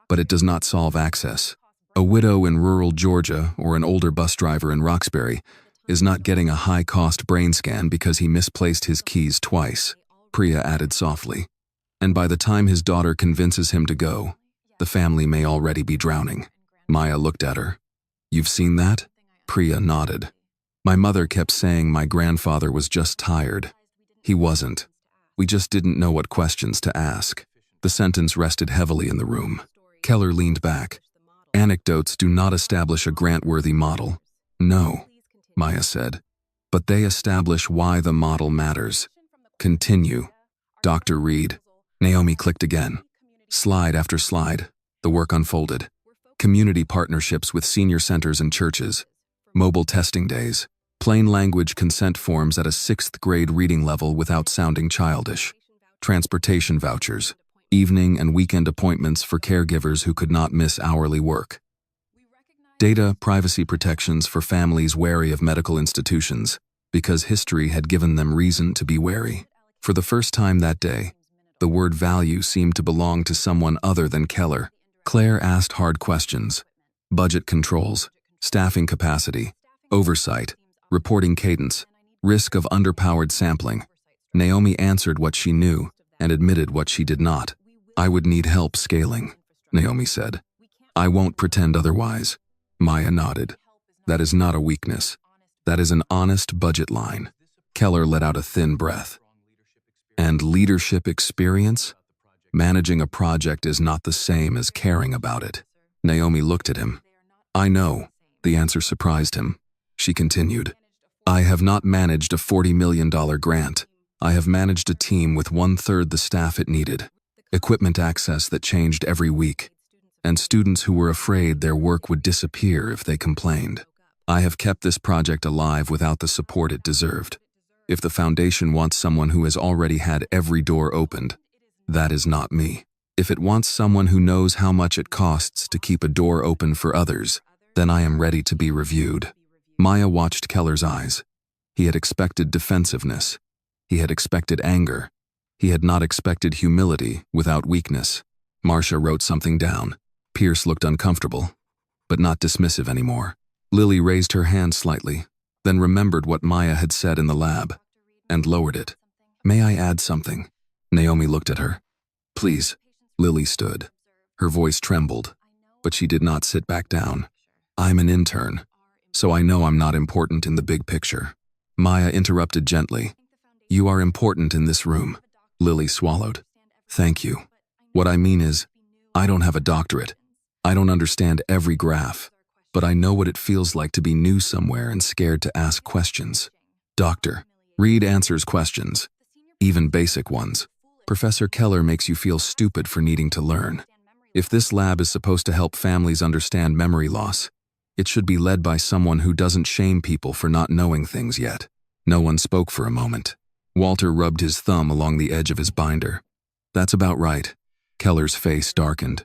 Speaker 1: but it does not solve access. A widow in rural Georgia or an older bus driver in Roxbury is not getting a high-cost brain scan because he misplaced his keys twice," Priya added softly. "And by the time his daughter convinces him to go, the family may already be drowning." Maya looked at her. "You've seen that?" Priya nodded. "My mother kept saying my grandfather was just tired. He wasn't. We just didn't know what questions to ask." The sentence rested heavily in the room. Keller leaned back. "Anecdotes do not establish a grant-worthy model." "No," Maya said, "but they establish why the model matters." "Continue." "Dr. Reed." Naomi clicked again. Slide after slide, the work unfolded. Community partnerships with senior centers and churches, mobile testing days, plain language consent forms at a 6th grade reading level without sounding childish, transportation vouchers, evening and weekend appointments for caregivers who could not miss hourly work. Data privacy protections for families wary of medical institutions, because history had given them reason to be wary. For the first time that day, the word value seemed to belong to someone other than Keller. Claire asked hard questions: budget controls, staffing capacity, oversight, reporting cadence, risk of underpowered sampling. Naomi answered what she knew and admitted what she did not. "I would need help scaling," Naomi said. "I won't pretend otherwise." Maya nodded. "That is not a weakness. That is an honest budget line." Keller let out a thin breath. "And leadership experience? Managing a project is not the same as caring about it." Naomi looked at him. "I know. The answer surprised him. She continued, I have not managed a $40 million grant. I have managed a team with 1/3 the staff it needed, equipment access that changed every week, and students who were afraid their work would disappear if they complained. I have kept this project alive without the support it deserved. If the foundation wants someone who has already had every door opened, that is not me. If it wants someone who knows how much it costs to keep a door open for others, then I am ready to be reviewed. Maya watched Keller's eyes. He had expected defensiveness. He had expected anger. He had not expected humility without weakness. Marcia wrote something down. Pierce looked uncomfortable, but not dismissive anymore. Lily raised her hand slightly, then remembered what Maya had said in the lab, and lowered it. May I add something? Naomi looked at her. Please. Lily stood. Her voice trembled, but she did not sit back down. I'm an intern, so I know I'm not important in the big picture. Maya interrupted gently. You are important in this room. Lily swallowed. Thank you. What I mean is, I don't have a doctorate. I don't understand every graph, but I know what it feels like to be new somewhere and scared to ask questions. Doctor, Reed answers questions, even basic ones. Professor Keller makes you feel stupid for needing to learn. If this lab is supposed to help families understand memory loss, it should be led by someone who doesn't shame people for not knowing things yet. No one spoke for a moment. Walter rubbed his thumb along the edge of his binder. That's about right. Keller's face darkened.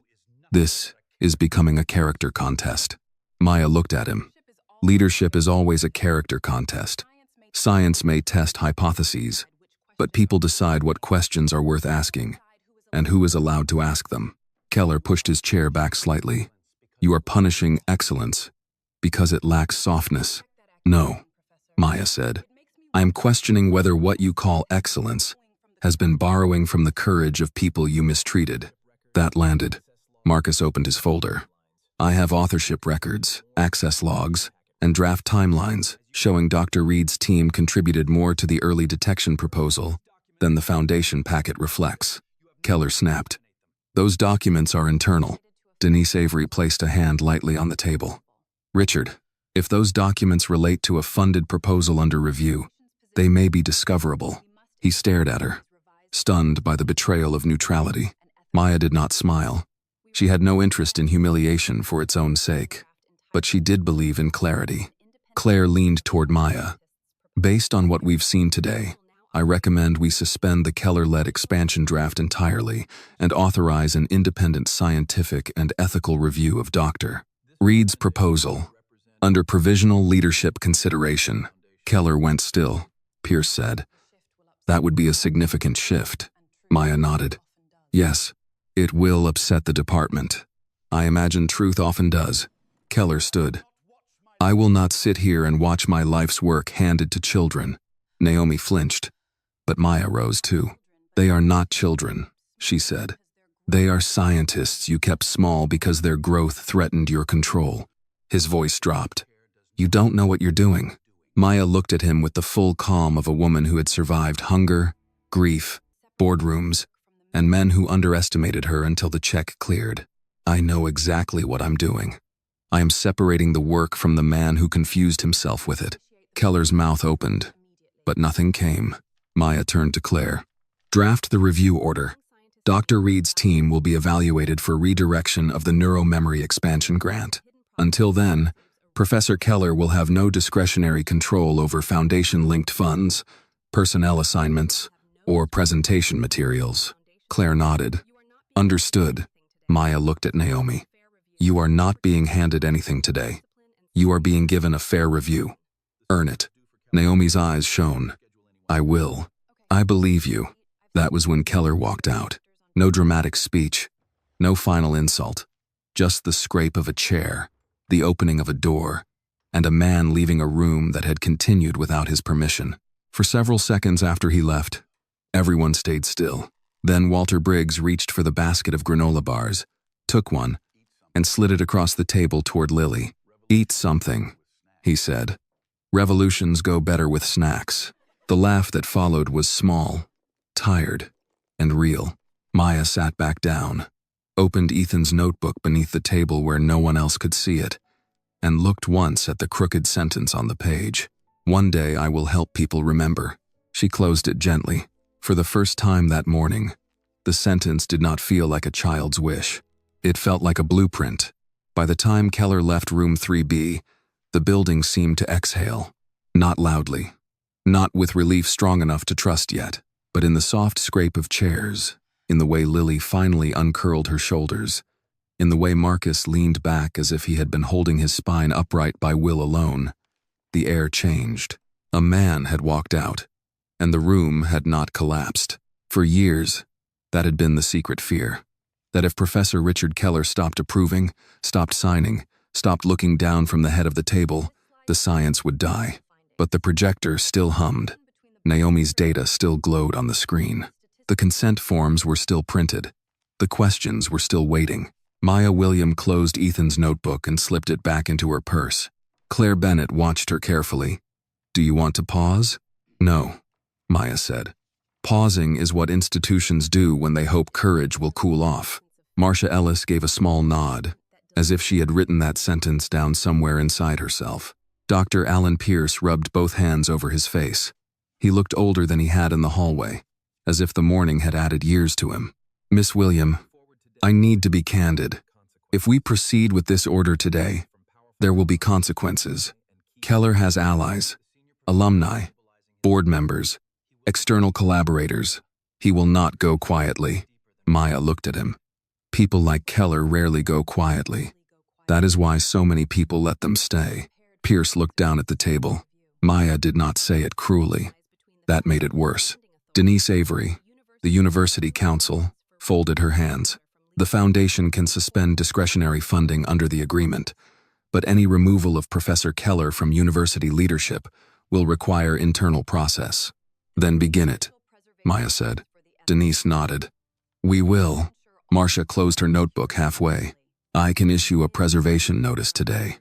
Speaker 1: This is becoming a character contest. Maya looked at him. Leadership is always a character contest. Science may test hypotheses, but people decide what questions are worth asking, and who is allowed to ask them. Keller pushed his chair back slightly. You are punishing excellence because it lacks softness. No, Maya said. I am questioning whether what you call excellence has been borrowing from the courage of people you mistreated. That landed. Marcus opened his folder. I have authorship records, access logs, and draft timelines showing Dr. Reed's team contributed more to the early detection proposal than the foundation packet reflects. Keller snapped. Those documents are internal. Denise Avery placed a hand lightly on the table. Richard, if those documents relate to a funded proposal under review, they may be discoverable. He stared at her, stunned by the betrayal of neutrality. Maya did not smile. She had no interest in humiliation for its own sake, but she did believe in clarity. Claire leaned toward Maya. Based on what we've seen today, I recommend we suspend the Keller-led expansion draft entirely and authorize an independent scientific and ethical review of Dr. Reed's proposal. Under provisional leadership consideration, Keller went still. Pierce said, That would be a significant shift. Maya nodded. Yes, it will upset the department. I imagine truth often does. Keller stood. I will not sit here and watch my life's work handed to children. Naomi flinched, but Maya rose too. They are not children, she said. They are scientists you kept small because their growth threatened your control. His voice dropped. You don't know what you're doing. Maya looked at him with the full calm of a woman who had survived hunger, grief, boardrooms, and men who underestimated her until the check cleared. I know exactly what I'm doing. I am separating the work from the man who confused himself with it. Keller's mouth opened, but nothing came. Maya turned to Claire. Draft the review order. Dr. Reed's team will be evaluated for redirection of the neuromemory expansion grant. Until then, Professor Keller will have no discretionary control over foundation-linked funds, personnel assignments, or presentation materials. Claire nodded. Understood. Maya looked at Naomi. You are not being handed anything today. You are being given a fair review. Earn it. Naomi's eyes shone. I will. I believe you. That was when Keller walked out. No dramatic speech. No final insult. Just the scrape of a chair, the opening of a door, and a man leaving a room that had continued without his permission. For several seconds after he left, everyone stayed still. Then Walter Briggs reached for the basket of granola bars, took one, and slid it across the table toward Lily. Eat something, he said. Revolutions go better with snacks. The laugh that followed was small, tired, and real. Maya sat back down, opened Ethan's notebook beneath the table where no one else could see it, and looked once at the crooked sentence on the page. "One day I will help people remember." She closed it gently. For the first time that morning, the sentence did not feel like a child's wish. It felt like a blueprint. By the time Keller left room 3B, the building seemed to exhale. Not loudly, not with relief strong enough to trust yet, but in the soft scrape of chairs, in the way Lily finally uncurled her shoulders, in the way Marcus leaned back as if he had been holding his spine upright by will alone. The air changed. A man had walked out, and the room had not collapsed. For years, that had been the secret fear. That if Professor Richard Keller stopped approving, stopped signing, stopped looking down from the head of the table, the science would die. But the projector still hummed. Naomi's data still glowed on the screen. The consent forms were still printed. The questions were still waiting. Maya William closed Ethan's notebook and slipped it back into her purse. Claire Bennett watched her carefully. "Do you want to pause?" "No," Maya said. "Pausing is what institutions do when they hope courage will cool off." Marcia Ellis gave a small nod, as if she had written that sentence down somewhere inside herself. Dr. Alan Pierce rubbed both hands over his face. He looked older than he had in the hallway, as if the morning had added years to him. "Miss William, I need to be candid. If we proceed with this order today, there will be consequences. Keller has allies, alumni, board members, external collaborators. He will not go quietly." Maya looked at him. "People like Keller rarely go quietly. That is why so many people let them stay." Pierce looked down at the table. Maya did not say it cruelly. That made it worse. Denise Avery, the University Council, folded her hands. "The Foundation can suspend discretionary funding under the agreement, but any removal of Professor Keller from university leadership will require internal process." "Then begin it," Maya said. Denise nodded. "We will." Marcia closed her notebook halfway. "I can issue a preservation notice today.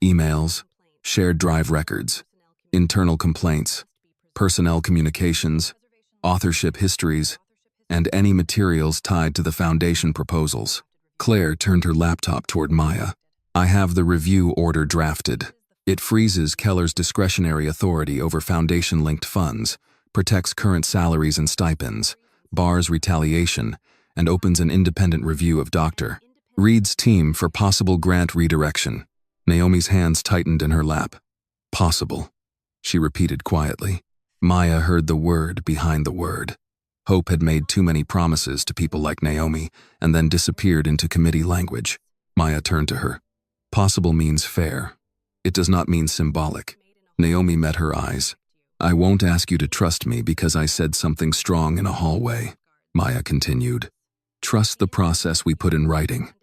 Speaker 1: Emails, shared drive records, internal complaints, personnel communications, authorship histories, and any materials tied to the Foundation proposals." Claire turned her laptop toward Maya. "I have the review order drafted. It freezes Keller's discretionary authority over Foundation-linked funds, protects current salaries and stipends, bars retaliation, and opens an independent review of Dr. Reed's team for possible grant redirection." Naomi's hands tightened in her lap. "Possible," she repeated quietly. Maya heard the word behind the word. Hope had made too many promises to people like Naomi and then disappeared into committee language. Maya turned to her. "Possible means fair. It does not mean symbolic." Naomi met her eyes. "I won't ask you to trust me because I said something strong in a hallway," Maya continued. "Trust the process we put in writing."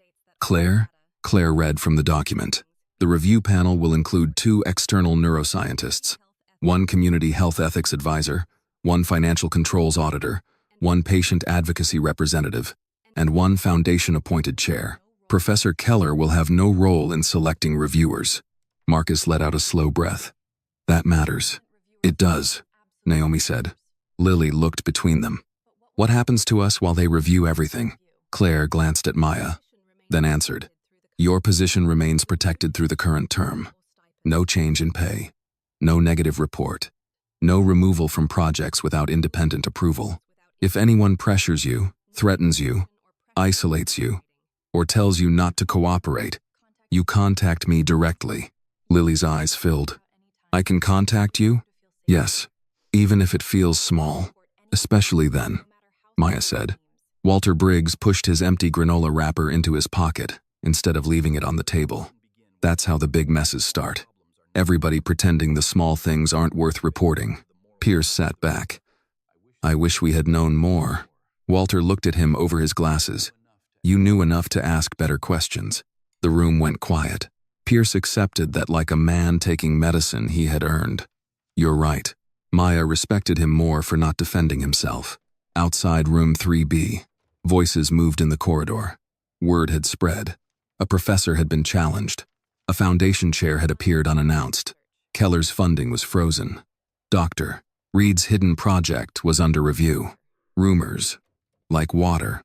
Speaker 1: "Claire?" Claire read from the document. "The review panel will include 2 external neuroscientists, 1 community health ethics advisor, 1 financial controls auditor, 1 patient advocacy representative, and 1 Foundation-appointed chair. Professor Keller will have no role in selecting reviewers." Marcus let out a slow breath. "That matters." "It does," Naomi said. Lily looked between them. "What happens to us while they review everything?" Claire glanced at Maya, then answered. "Your position remains protected through the current term. No change in pay. No negative report. No removal from projects without independent approval. If anyone pressures you, threatens you, isolates you, or tells you not to cooperate, you contact me directly." Lily's eyes filled. "I can contact you?" "Yes, even if it feels small. Especially then," Maya said. Walter Briggs pushed his empty granola wrapper into his pocket instead of leaving it on the table. "That's how the big messes start. Everybody pretending the small things aren't worth reporting." Pierce sat back. "I wish we had known more." Walter looked at him over his glasses. "You knew enough to ask better questions." The room went quiet. Pierce accepted that like a man taking medicine he had earned. "You're right." Maya respected him more for not defending himself. Outside room 3B, voices moved in the corridor. Word had spread. A professor had been challenged. A Foundation chair had appeared unannounced. Keller's funding was frozen. Dr. Reed's hidden project was under review. Rumors, like water,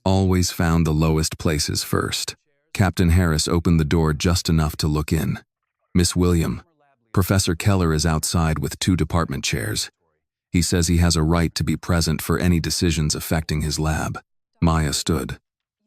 Speaker 1: always found the lowest places first. Captain Harris opened the door just enough to look in. Miss William, Professor Keller is outside with 2 department chairs. He says he has a right to be present for any decisions affecting his lab. Maya stood.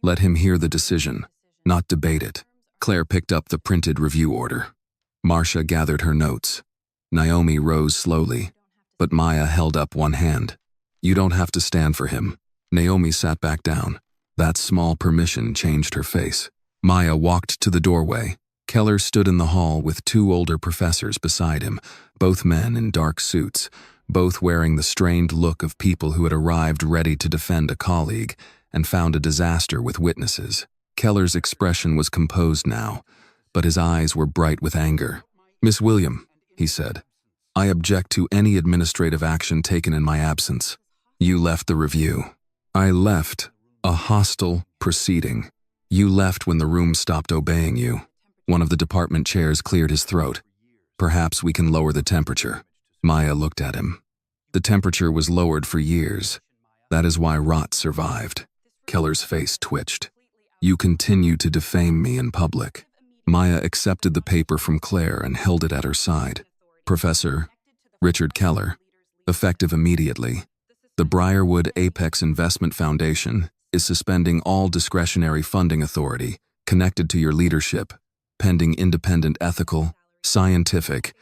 Speaker 1: Let him hear the decision, not debate it. Claire picked up the printed review order. Marcia gathered her notes. Naomi rose slowly, but Maya held up one hand. You don't have to stand for him. Naomi sat back down. That small permission changed her face. Maya walked to the doorway. Keller stood in the hall with 2 older professors beside him, both men in dark suits, both wearing the strained look of people who had arrived ready to defend a colleague and found a disaster with witnesses. Keller's expression was composed now, but his eyes were bright with anger. Miss William, he said, I object to any administrative action taken in my absence. You left the review. I left a hostile proceeding. You left when the room stopped obeying you. One of the department chairs cleared his throat. Perhaps we can lower the temperature. Maya looked at him. The temperature was lowered for years. That is why rot survived. Keller's face twitched. You continue to defame me in public. Maya accepted the paper from Claire and held it at her side. Professor Richard Keller, effective immediately. The Briarwood Apex Investment Foundation is suspending all discretionary funding authority connected to your leadership, pending independent ethical, scientific,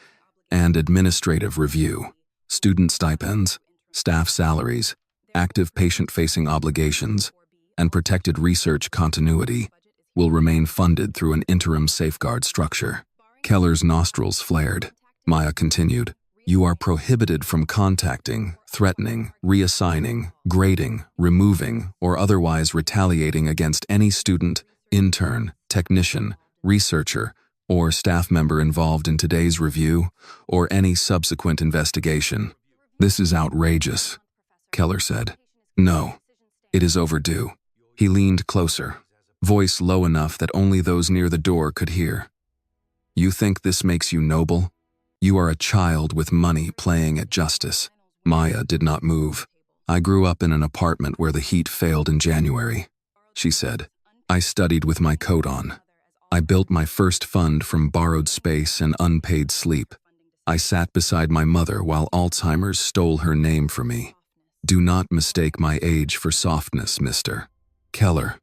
Speaker 1: and administrative review. Student stipends, staff salaries, active patient-facing obligations, and protected research continuity will remain funded through an interim safeguard structure. Keller's nostrils flared. Maya continued, You are prohibited from contacting, threatening, reassigning, grading, removing, or otherwise retaliating against any student, intern, technician, researcher, or staff member involved in today's review or any subsequent investigation. This is outrageous, Keller said. No, it is overdue. He leaned closer, voice low enough that only those near the door could hear. You think this makes you noble? You are a child with money playing at justice. Maya did not move. I grew up in an apartment where the heat failed in January, she said. I studied with my coat on. I built my first fund from borrowed space and unpaid sleep. I sat beside my mother while Alzheimer's stole her name from me. Do not mistake my age for softness, Mr. Keller,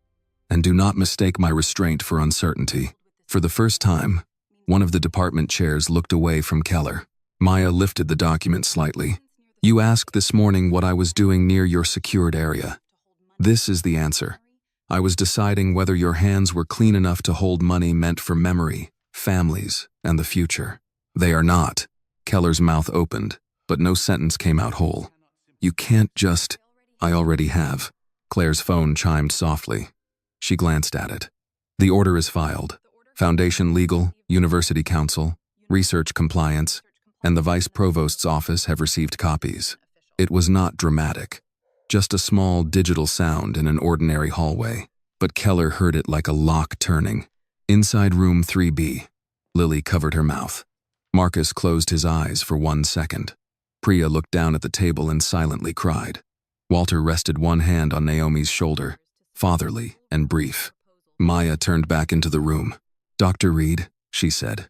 Speaker 1: and do not mistake my restraint for uncertainty. For the first time, one of the department chairs looked away from Keller. Maya lifted the document slightly. You asked this morning what I was doing near your secured area. This is the answer. I was deciding whether your hands were clean enough to hold money meant for memory, families, and the future. They are not. Keller's mouth opened, but no sentence came out whole. You can't just... I already have. Claire's phone chimed softly. She glanced at it. The order is filed. Foundation Legal, University Council, Research Compliance, and the Vice Provost's office have received copies. It was not dramatic. Just a small digital sound in an ordinary hallway, but Keller heard it like a lock turning. Inside room 3B, Lily covered her mouth. Marcus closed his eyes for 1 second. Priya looked down at the table and silently cried. Walter rested one hand on Naomi's shoulder, fatherly and brief. Maya turned back into the room. Dr. Reed, she said,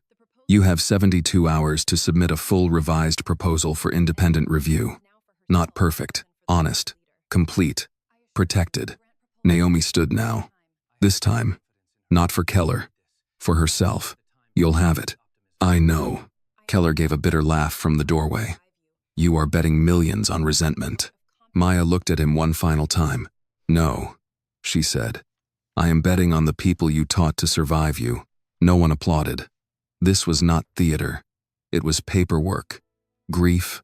Speaker 1: you have 72 hours to submit a full revised proposal for independent review. Not perfect, honest, complete, protected. Naomi stood now. This time, not for Keller, for herself. You'll have it. I know. Keller gave a bitter laugh from the doorway. You are betting millions on resentment. Maya looked at him one final time. No, she said. I am betting on the people you taught to survive you. No one applauded. This was not theater. It was paperwork, grief,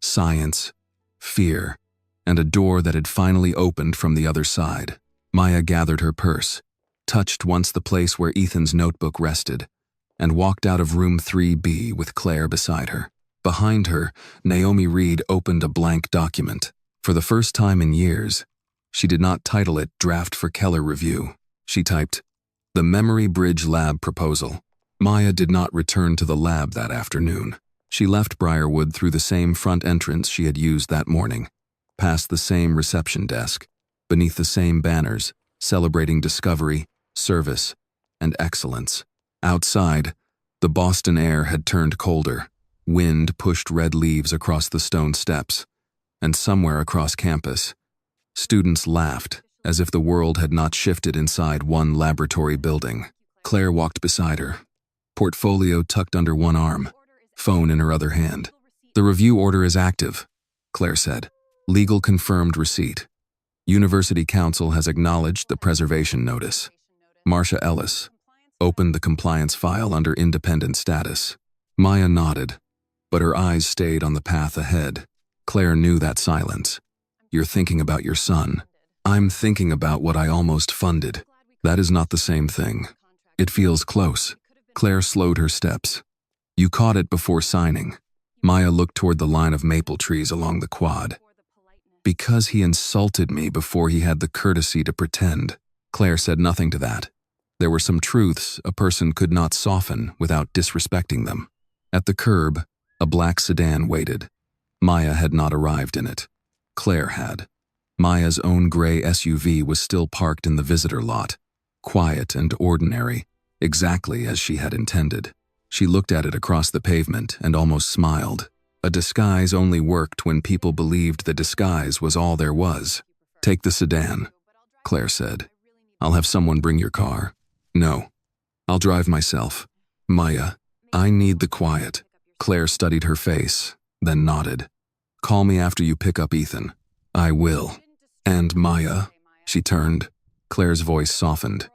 Speaker 1: science, fear, and a door that had finally opened from the other side. Maya gathered her purse, touched once the place where Ethan's notebook rested, and walked out of room 3B with Claire beside her. Behind her, Naomi Reed opened a blank document. For the first time in years, she did not title it Draft for Keller Review. She typed, The Memory Bridge Lab Proposal. Maya did not return to the lab that afternoon. She left Briarwood through the same front entrance she had used that morning, past the same reception desk, beneath the same banners, celebrating discovery, service, and excellence. Outside, The Boston air had turned colder. Wind pushed red leaves across the stone steps. And somewhere across campus, students laughed as if the world had not shifted inside one laboratory building. Claire walked beside her, portfolio tucked under one arm, phone in her other hand. "The review order is active," Claire said. "Legal confirmed receipt. University Council has acknowledged the preservation notice." Marcia Ellis opened the compliance file under independent status. Maya nodded, but her eyes stayed on the path ahead. Claire knew that silence. "You're thinking about your son. I'm thinking about what I almost funded. That is not the same thing. It feels close." Claire slowed her steps. "You caught it before signing." Maya looked toward the line of maple trees along the quad. "Because he insulted me before he had the courtesy to pretend." Claire said nothing to that. There were some truths a person could not soften without disrespecting them. At the curb, a black sedan waited. Maya had not arrived in it. Claire had. Maya's own gray SUV was still parked in the visitor lot, quiet and ordinary, exactly as she had intended. She looked at it across the pavement and almost smiled. A disguise only worked when people believed the disguise was all there was. "Take the sedan," Claire said. "I'll have someone bring your car." "No, I'll drive myself." "Maya, I need the quiet." Claire studied her face, then nodded. "Call me after you pick up Ethan." "I will." "And Maya," she turned. Claire's voice softened.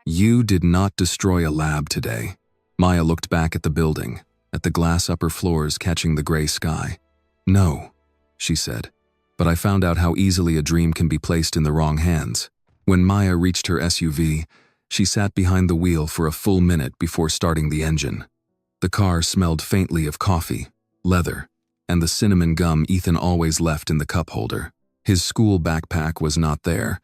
Speaker 1: "You did not destroy a lab today." Maya looked back at the building, at the glass upper floors catching the gray sky. "No," she said, "but I found out how easily a dream can be placed in the wrong hands." When Maya reached her SUV, she sat behind the wheel for a full minute before starting the engine. The car smelled faintly of coffee, leather, and the cinnamon gum Ethan always left in the cup holder. His school backpack was not there,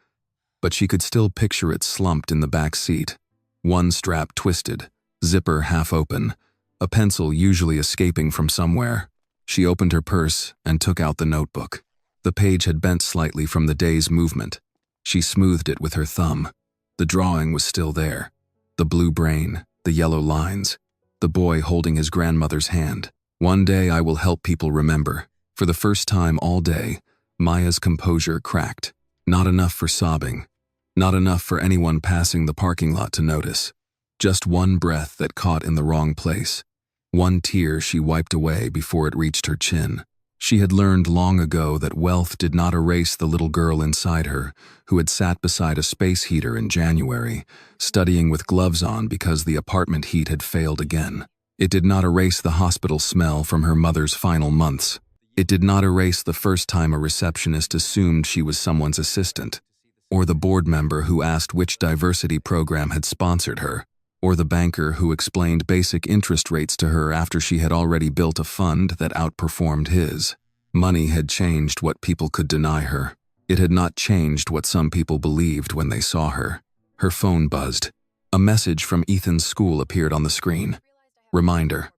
Speaker 1: but she could still picture it slumped in the back seat, one strap twisted, zipper half open, a pencil usually escaping from somewhere. She opened her purse and took out the notebook. The page had bent slightly from the day's movement. She smoothed it with her thumb. The drawing was still there. The blue brain, the yellow lines, the boy holding his grandmother's hand. "One day I will help people remember." For the first time all day, Maya's composure cracked. Not enough for sobbing. Not enough for anyone passing the parking lot to notice. Just one breath that caught in the wrong place. One tear she wiped away before it reached her chin. She had learned long ago that wealth did not erase the little girl inside her who had sat beside a space heater in January, studying with gloves on because the apartment heat had failed again. It did not erase the hospital smell from her mother's final months. It did not erase the first time a receptionist assumed she was someone's assistant, or the board member who asked which diversity program had sponsored her, or the banker who explained basic interest rates to her after she had already built a fund that outperformed his. Money had changed what people could deny her. It had not changed what some people believed when they saw her. Her phone buzzed. A message from Ethan's school appeared on the screen. Reminder: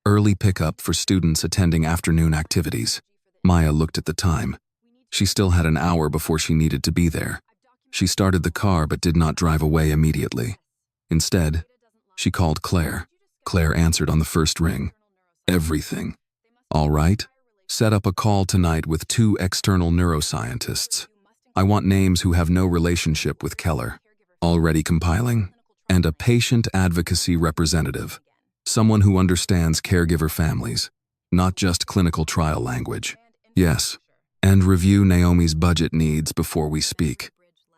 Speaker 1: early pickup for students attending afternoon activities. Maya looked at the time. She still had an hour before she needed to be there. She started the car but did not drive away immediately. Instead, she called Claire. Claire answered on the first ring. "Everything. All right. Set up a call tonight with 2 external neuroscientists. I want names who have no relationship with Keller. Already compiling. And a patient advocacy representative. Someone who understands caregiver families, not just clinical trial language. Yes. And review Naomi's budget needs before we speak.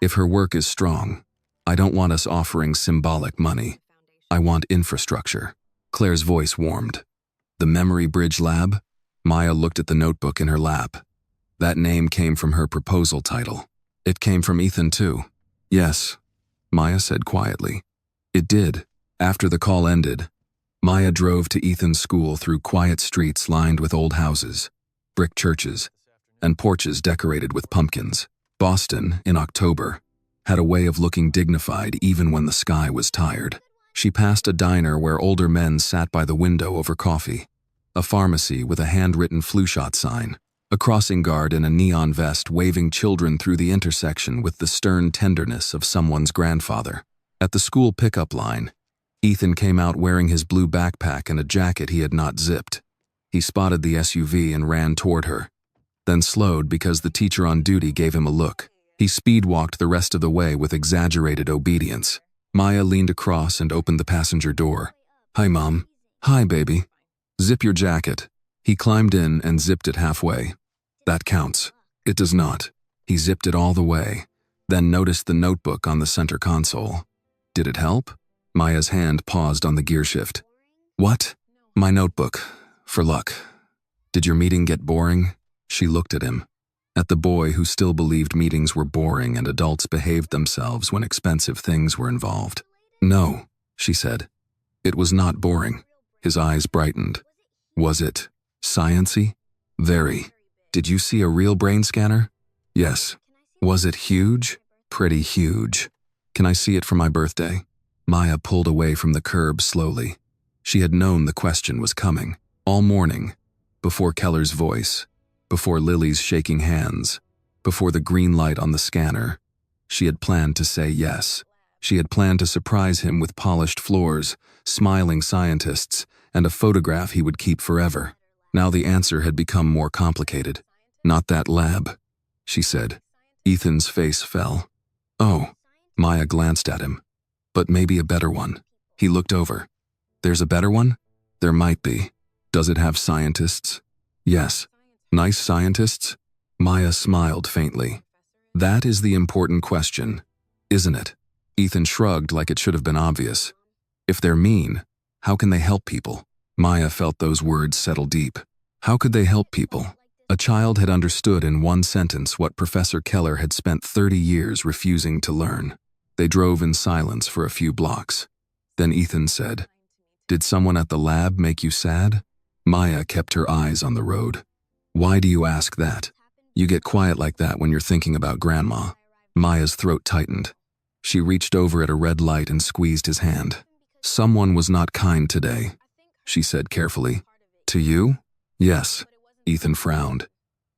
Speaker 1: If her work is strong, I don't want us offering symbolic money. I want infrastructure." Claire's voice warmed. "The Memory Bridge Lab?" Maya looked at the notebook in her lap. That name came from her proposal title. "It came from Ethan too." "Yes," Maya said quietly. "It did." After the call ended, Maya drove to Ethan's school through quiet streets lined with old houses, brick churches, and porches decorated with pumpkins. Boston, in October, had a way of looking dignified even when the sky was tired. She passed a diner where older men sat by the window over coffee, a pharmacy with a handwritten flu shot sign, a crossing guard in a neon vest waving children through the intersection with the stern tenderness of someone's grandfather. At the school pickup line, Ethan came out wearing his blue backpack and a jacket he had not zipped. He spotted the SUV and ran toward her, then slowed because the teacher on duty gave him a look. He speed-walked the rest of the way with exaggerated obedience. Maya leaned across and opened the passenger door. "Hi, Mom." "Hi, baby." "Zip your jacket." He climbed in and zipped it halfway. "That counts." "It does not." He zipped it all the way, then noticed the notebook on the center console. "Did it help?" Maya's hand paused on the gearshift. "What?" "My notebook. For luck." "Did your meeting get boring?" She looked at him. At the boy who still believed meetings were boring and adults behaved themselves when expensive things were involved. "No," she said. "It was not boring." His eyes brightened. "Was it science-y?" "Very." "Did you see a real brain scanner?" "Yes." "Was it huge?" "Pretty huge." "Can I see it for my birthday?" Maya pulled away from the curb slowly. She had known the question was coming. All morning, before Keller's voice, before Lily's shaking hands, before the green light on the scanner, she had planned to say yes. She had planned to surprise him with polished floors, smiling scientists, and a photograph he would keep forever. Now the answer had become more complicated. "Not that lab," she said. Ethan's face fell. "Oh." Maya glanced at him. "But maybe a better one." He looked over. "There's a better one?" "There might be." "Does it have scientists?" "Yes." "Nice scientists?" Maya smiled faintly. "That is the important question, isn't it?" Ethan shrugged like it should have been obvious. "If they're mean, how can they help people?" Maya felt those words settle deep. How could they help people? A child had understood in one sentence what Professor Keller had spent 30 years refusing to learn. They drove in silence for a few blocks. Then Ethan said, "Did someone at the lab make you sad?" Maya kept her eyes on the road. "Why do you ask that? You get quiet like that when you're thinking about Grandma." Maya's throat tightened. She reached over at a red light and squeezed his hand. "Someone was not kind today," she said carefully. "To you?" "Yes." Ethan frowned.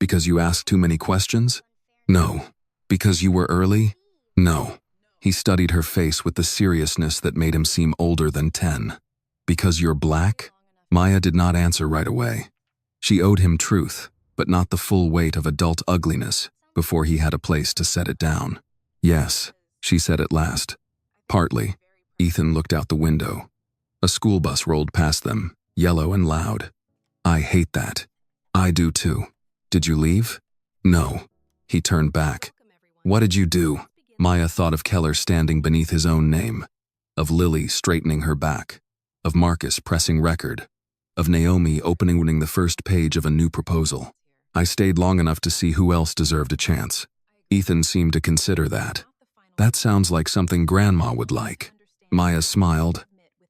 Speaker 1: "Because you asked too many questions?" "No." "Because you were early?" "No." He studied her face with the seriousness that made him seem older than 10. "Because you're black?" Maya did not answer right away. She owed him truth, but not the full weight of adult ugliness, before he had a place to set it down. "Yes," she said at last. "Partly." Ethan looked out the window. A school bus rolled past them, yellow and loud. "I hate that." "I do too." "Did you leave?" "No." He turned back. "What did you do?" Maya thought of Keller standing beneath his own name, of Lily straightening her back, of Marcus pressing record, of Naomi opening the first page of a new proposal. "I stayed long enough to see who else deserved a chance." Ethan seemed to consider that. "That sounds like something Grandma would like." Maya smiled,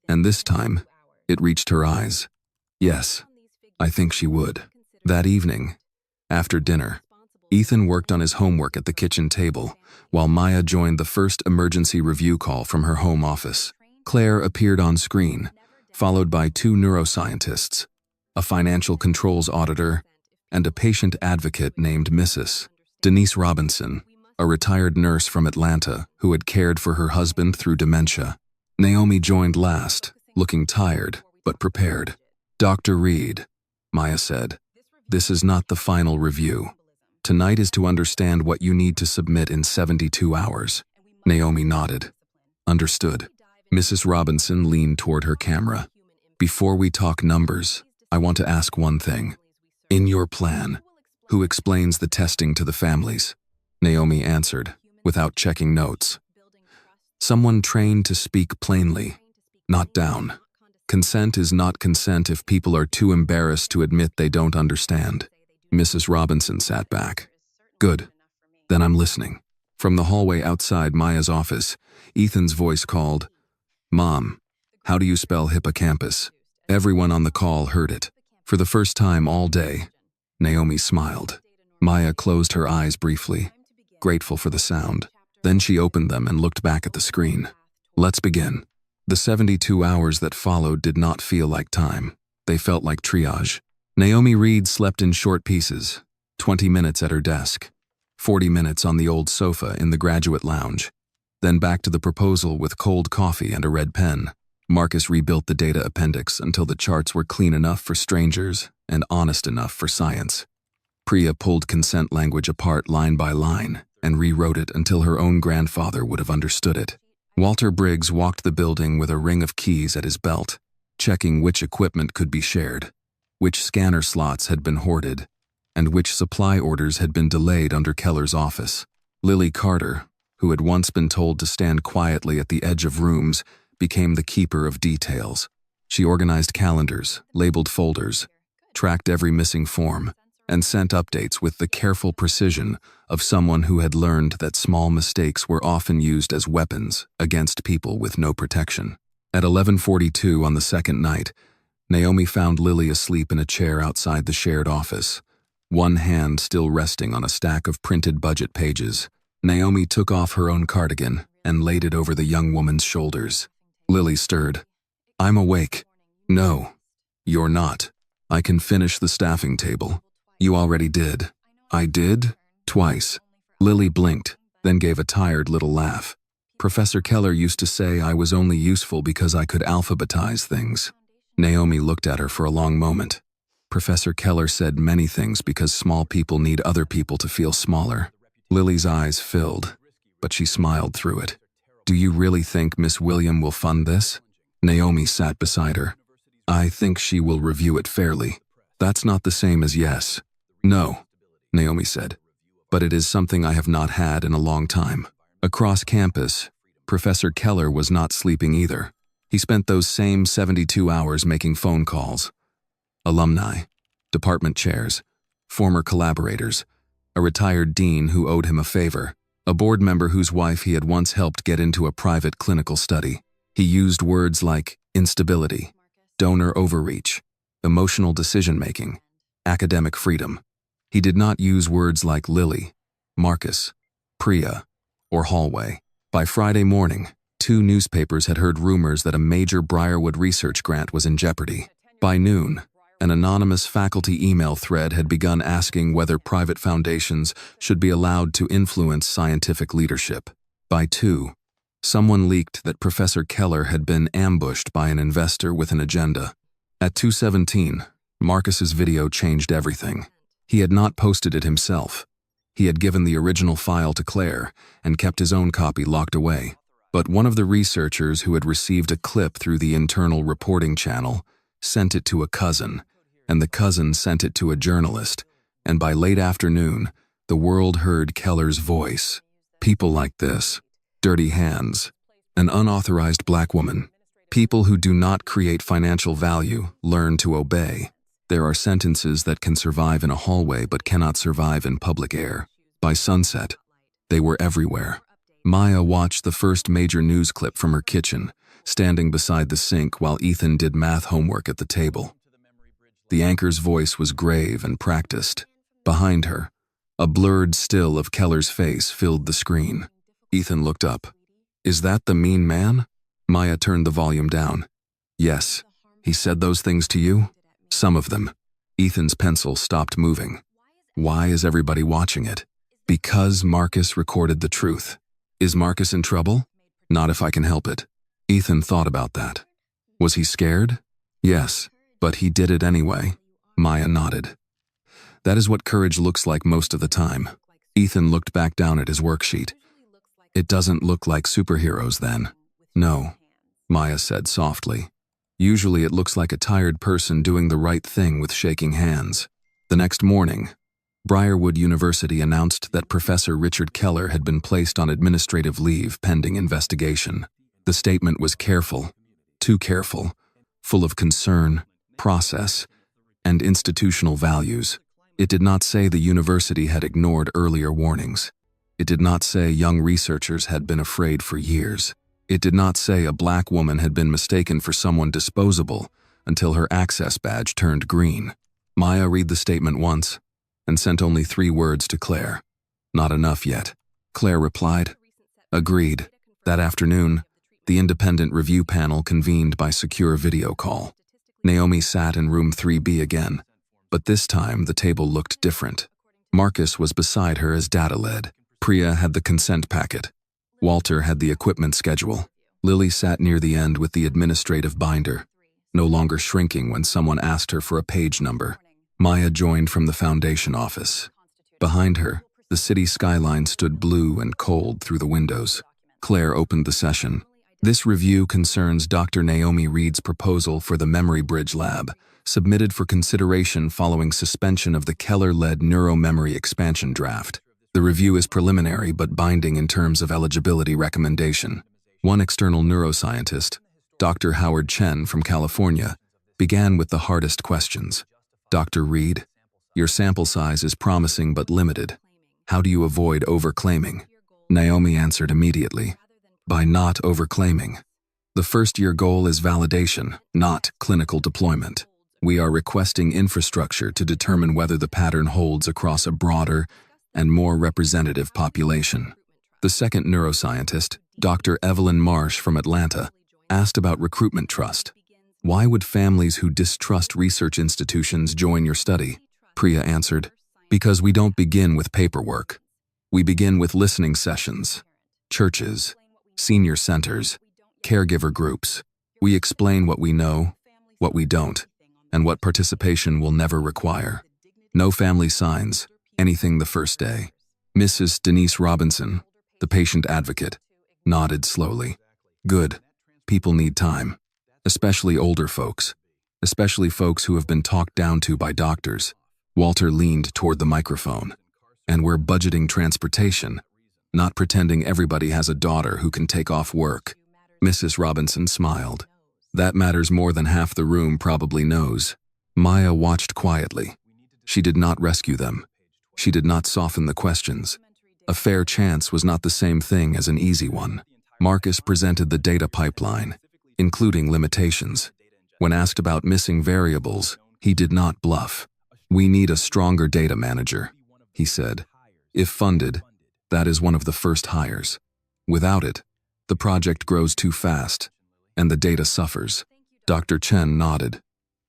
Speaker 1: and this time, it reached her eyes. "Yes, I think she would." That evening, after dinner, Ethan worked on his homework at the kitchen table, while Maya joined the first emergency review call from her home office. Claire appeared on screen, followed by 2 neuroscientists, a financial controls auditor, and a patient advocate named Mrs. Denise Robinson, a retired nurse from Atlanta who had cared for her husband through dementia. Naomi joined last, looking tired, but prepared. "Dr. Reed," Maya said, "this is not the final review. Tonight is to understand what you need to submit in 72 hours. Naomi nodded. "Understood." Mrs. Robinson leaned toward her camera. "Before we talk numbers, I want to ask one thing. In your plan, who explains the testing to the families?" Naomi answered, without checking notes. "Someone trained to speak plainly, not down. Consent is not consent if people are too embarrassed to admit they don't understand." Mrs. Robinson sat back. "Good. Then I'm listening." From the hallway outside Maya's office, Ethan's voice called, "Mom, how do you spell hippocampus?" Everyone on the call heard it. For the first time all day, Naomi smiled. Maya closed her eyes briefly, grateful for the sound. Then she opened them and looked back at the screen. "Let's begin." The 72 hours that followed did not feel like time. They felt like triage. Naomi Reed slept in short pieces, 20 minutes at her desk, 40 minutes on the old sofa in the graduate lounge, then back to the proposal with cold coffee and a red pen. Marcus rebuilt the data appendix until the charts were clean enough for strangers and honest enough for science. Priya pulled consent language apart line by line and rewrote it until her own grandfather would have understood it. Walter Briggs walked the building with a ring of keys at his belt, checking which equipment could be shared, which scanner slots had been hoarded, and which supply orders had been delayed under Keller's office. Lily Carter, who had once been told to stand quietly at the edge of rooms, became the keeper of details. She organized calendars, labeled folders, tracked every missing form, and sent updates with the careful precision of someone who had learned that small mistakes were often used as weapons against people with no protection. At 11:42 on the second night, Naomi found Lily asleep in a chair outside the shared office, one hand still resting on a stack of printed budget pages. Naomi took off her own cardigan and laid it over the young woman's shoulders. Lily stirred. "I'm awake." "No, you're not. I can finish the staffing table." "You already did." "I did? Twice." Lily blinked, then gave a tired little laugh. "Professor Keller used to say I was only useful because I could alphabetize things." Naomi looked at her for a long moment. "Professor Keller said many things because small people need other people to feel smaller." Lily's eyes filled, but she smiled through it. "Do you really think Miss William will fund this?" Naomi sat beside her. "I think she will review it fairly." "That's not the same as yes." "No," Naomi said, "but it is something I have not had in a long time." Across campus, Professor Keller was not sleeping either. He spent those same 72 hours making phone calls. Alumni, department chairs, former collaborators, a retired dean who owed him a favor, a board member whose wife he had once helped get into a private clinical study. He used words like instability, donor overreach, emotional decision-making, academic freedom. He did not use words like Lily, Marcus, Priya, or hallway. By Friday morning, 2 newspapers had heard rumors that a major Briarwood research grant was in jeopardy. By noon, an anonymous faculty email thread had begun asking whether private foundations should be allowed to influence scientific leadership. By 2, someone leaked that Professor Keller had been ambushed by an investor with an agenda. At 2:17, Marcus's video changed everything. He had not posted it himself. He had given the original file to Claire and kept his own copy locked away. But one of the researchers who had received a clip through the internal reporting channel sent it to a cousin, and the cousin sent it to a journalist, and by late afternoon, the world heard Keller's voice. People like this, dirty hands, an unauthorized black woman, people who do not create financial value learn to obey. There are sentences that can survive in a hallway but cannot survive in public air. By sunset, they were everywhere. Maya watched the first major news clip from her kitchen, standing beside the sink while Ethan did math homework at the table. The anchor's voice was grave and practiced. Behind her, a blurred still of Keller's face filled the screen. Ethan looked up. "Is that the mean man?" Maya turned the volume down. "Yes. He said those things to you?" "Some of them." Ethan's pencil stopped moving. "Why is everybody watching it?" "Because Marcus recorded the truth." "Is Marcus in trouble?" "Not if I can help it." Ethan thought about that. "Was he scared?" "Yes, but he did it anyway." Maya nodded. "That is what courage looks like most of the time." Ethan looked back down at his worksheet. "It doesn't look like superheroes then." "No," Maya said softly. "Usually it looks like a tired person doing the right thing with shaking hands." The next morning, Briarwood University announced that Professor Richard Keller had been placed on administrative leave pending investigation. The statement was careful, too careful, full of concern, process, and institutional values. It did not say the university had ignored earlier warnings. It did not say young researchers had been afraid for years. It did not say a black woman had been mistaken for someone disposable until her access badge turned green. Maya read the statement once and sent only 3 words to Claire. "Not enough yet." Claire replied, "Agreed." That afternoon, the independent review panel convened by secure video call. Naomi sat in room 3B again, but this time the table looked different. Marcus was beside her as data led. Priya had the consent packet. Walter had the equipment schedule. Lily sat near the end with the administrative binder, no longer shrinking when someone asked her for a page number. Maya joined from the foundation office. Behind her, the city skyline stood blue and cold through the windows. Claire opened the session. This review concerns Dr. Naomi Reed's proposal for the Memory Bridge Lab, submitted for consideration following suspension of the Keller-led neuromemory expansion draft. The review is preliminary but binding in terms of eligibility recommendation. One external neuroscientist, Dr. Howard Chen from California, began with the hardest questions. Dr. Reed, your sample size is promising but limited. How do you avoid overclaiming? Naomi answered immediately, by not overclaiming. The first-year goal is validation, not clinical deployment. We are requesting infrastructure to determine whether the pattern holds across a broader and more representative population. The second neuroscientist, Dr. Evelyn Marsh from Atlanta, asked about recruitment trust. Why would families who distrust research institutions join your study? Priya answered, because we don't begin with paperwork. We begin with listening sessions, churches, senior centers, caregiver groups. We explain what we know, what we don't, and what participation will never require. No family signs, anything the first day. Mrs. Denise Robinson, the patient advocate, nodded slowly. Good. People need time. Especially older folks. Especially folks who have been talked down to by doctors. Walter leaned toward the microphone. And we're budgeting transportation, not pretending everybody has a daughter who can take off work. Mrs. Robinson smiled. That matters more than half the room probably knows. Maya watched quietly. She did not rescue them. She did not soften the questions. A fair chance was not the same thing as an easy one. Marcus presented the data pipeline, including limitations. When asked about missing variables, he did not bluff. We need a stronger data manager, he said. If funded, that is one of the first hires. Without it, the project grows too fast, and the data suffers. Dr. Chen nodded.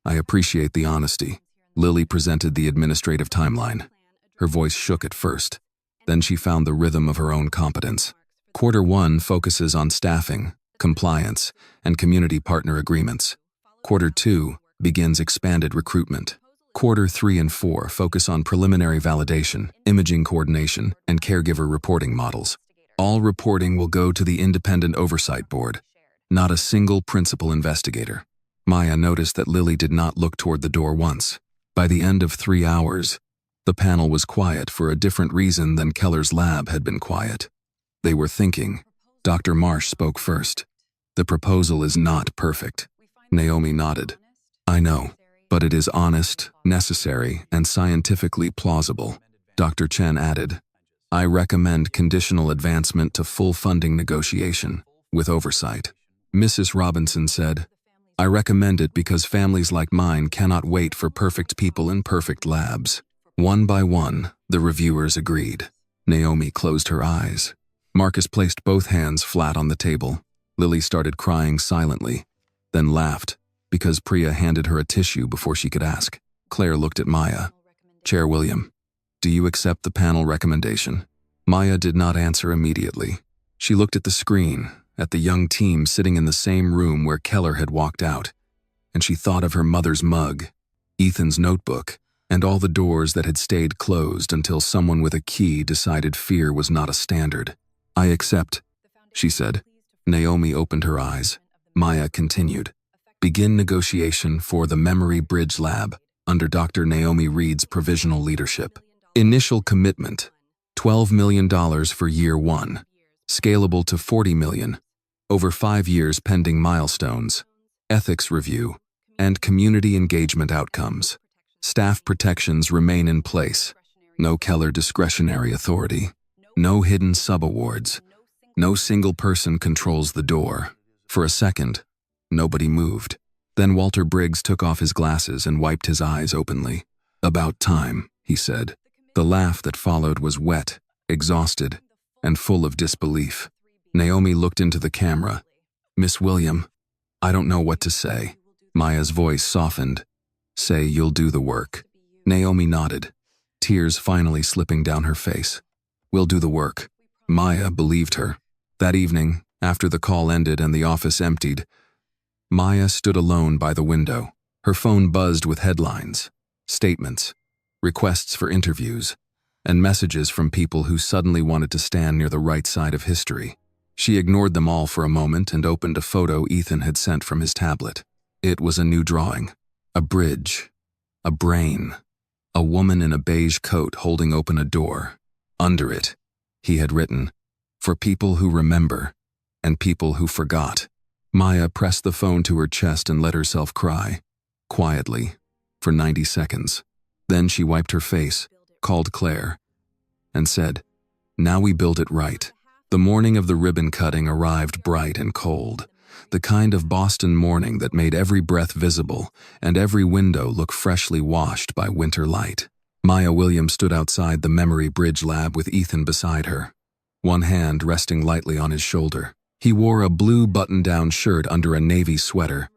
Speaker 1: I appreciate the honesty. Lily presented the administrative timeline. Her voice shook at first. Then she found the rhythm of her own competence. Quarter 1 focuses on staffing, compliance, and community partner agreements. Quarter 2 begins expanded recruitment. Quarter 3 and 4 focus on preliminary validation, imaging coordination, and caregiver reporting models. All reporting will go to the Independent Oversight Board, not a single principal investigator. Maya noticed that Lily did not look toward the door once. By the end of 3 hours, the panel was quiet for a different reason than Keller's lab had been quiet. They were thinking. Dr. Marsh spoke first. The proposal is not perfect. Naomi nodded. I know. But it is honest, necessary, and scientifically plausible. Dr. Chen added, I recommend conditional advancement to full funding negotiation, with oversight. Mrs. Robinson said, I recommend it because families like mine cannot wait for perfect people in perfect labs. One by one, the reviewers agreed. Naomi closed her eyes. Marcus placed both hands flat on the table. Lily started crying silently, then laughed, because Priya handed her a tissue before she could ask. Claire looked at Maya. Chair William, do you accept the panel recommendation? Maya did not answer immediately. She looked at the screen, at the young team sitting in the same room where Keller had walked out, and she thought of her mother's mug, Ethan's notebook, and all the doors that had stayed closed until someone with a key decided fear was not a standard. I accept, she said. Naomi opened her eyes. Maya continued. Begin negotiation for the Memory Bridge Lab under Dr. Naomi Reed's provisional leadership. Initial commitment, $12 million for year 1, scalable to $40 million, over 5 years pending milestones, ethics review, and community engagement outcomes. Staff protections remain in place. No Keller discretionary authority. No hidden subawards. No single person controls the door. For a second, nobody moved. Then Walter Briggs took off his glasses and wiped his eyes openly. About time, he said. The laugh that followed was wet, exhausted, and full of disbelief. Naomi looked into the camera. Miss William, I don't know what to say. Maya's voice softened. Say you'll do the work. Naomi nodded, tears finally slipping down her face. We'll do the work. Maya believed her. That evening, After the call ended and the office emptied, Maya stood alone by the window. Her phone buzzed with headlines, statements, requests for interviews, and messages from people who suddenly wanted to stand near the right side of history. She ignored them all for a moment and opened a photo Ethan had sent from his tablet. It was a new drawing, a bridge, a brain, a woman in a beige coat holding open a door. Under it, he had written, "For people who remember and people who forgot." Maya pressed the phone to her chest and let herself cry, quietly, for 90 seconds. Then she wiped her face, called Claire, and said, "Now we build it right." The morning of the ribbon cutting arrived bright and cold, the kind of Boston morning that made every breath visible and every window look freshly washed by winter light. Maya Williams stood outside the Memory Bridge lab with Ethan beside her, one hand resting lightly on his shoulder. He wore a blue button-down shirt under a navy sweater,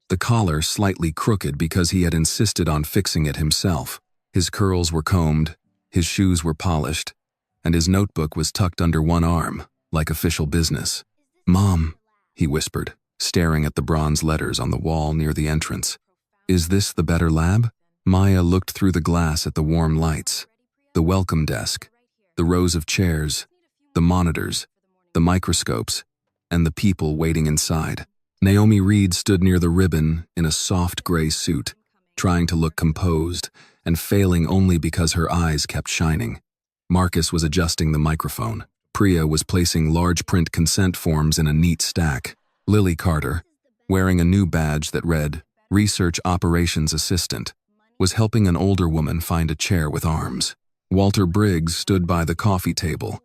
Speaker 1: the collar slightly crooked because he had insisted on fixing it himself. His curls were combed, his shoes were polished, and his notebook was tucked under one arm, like official business. "Mom," he whispered, staring at the bronze letters on the wall near the entrance. "Is this the better lab?" Maya looked through the glass at the warm lights, the welcome desk, the rows of chairs, the monitors, the microscopes, and the people waiting inside. Naomi Reed stood near the ribbon in a soft gray suit, trying to look composed and failing only because her eyes kept shining. Marcus was adjusting the microphone. Priya was placing large print consent forms in a neat stack. Lily Carter, wearing a new badge that read Research Operations Assistant, was helping an older woman find a chair with arms. Walter Briggs stood by the coffee table,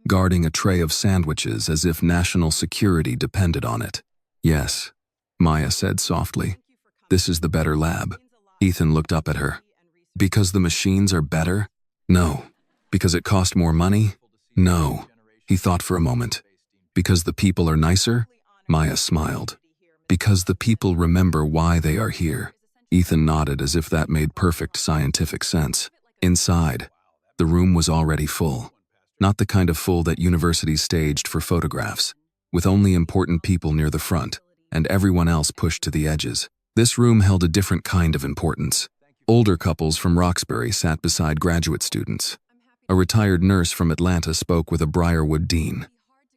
Speaker 1: guarding a tray of sandwiches as if national security depended on it. "Yes," Maya said softly. "This is the better lab." Ethan looked up at her. "Because the machines are better?" "No." "Because it cost more money?" "No." He thought for a moment. "Because the people are nicer?" Maya smiled. "Because the people remember why they are here." Ethan nodded as if that made perfect scientific sense. Inside, the room was already full. Not the kind of full that universities staged for photographs, with only important people near the front, and everyone else pushed to the edges. This room held a different kind of importance. Older couples from Roxbury sat beside graduate students. A retired nurse from Atlanta spoke with a Briarwood dean.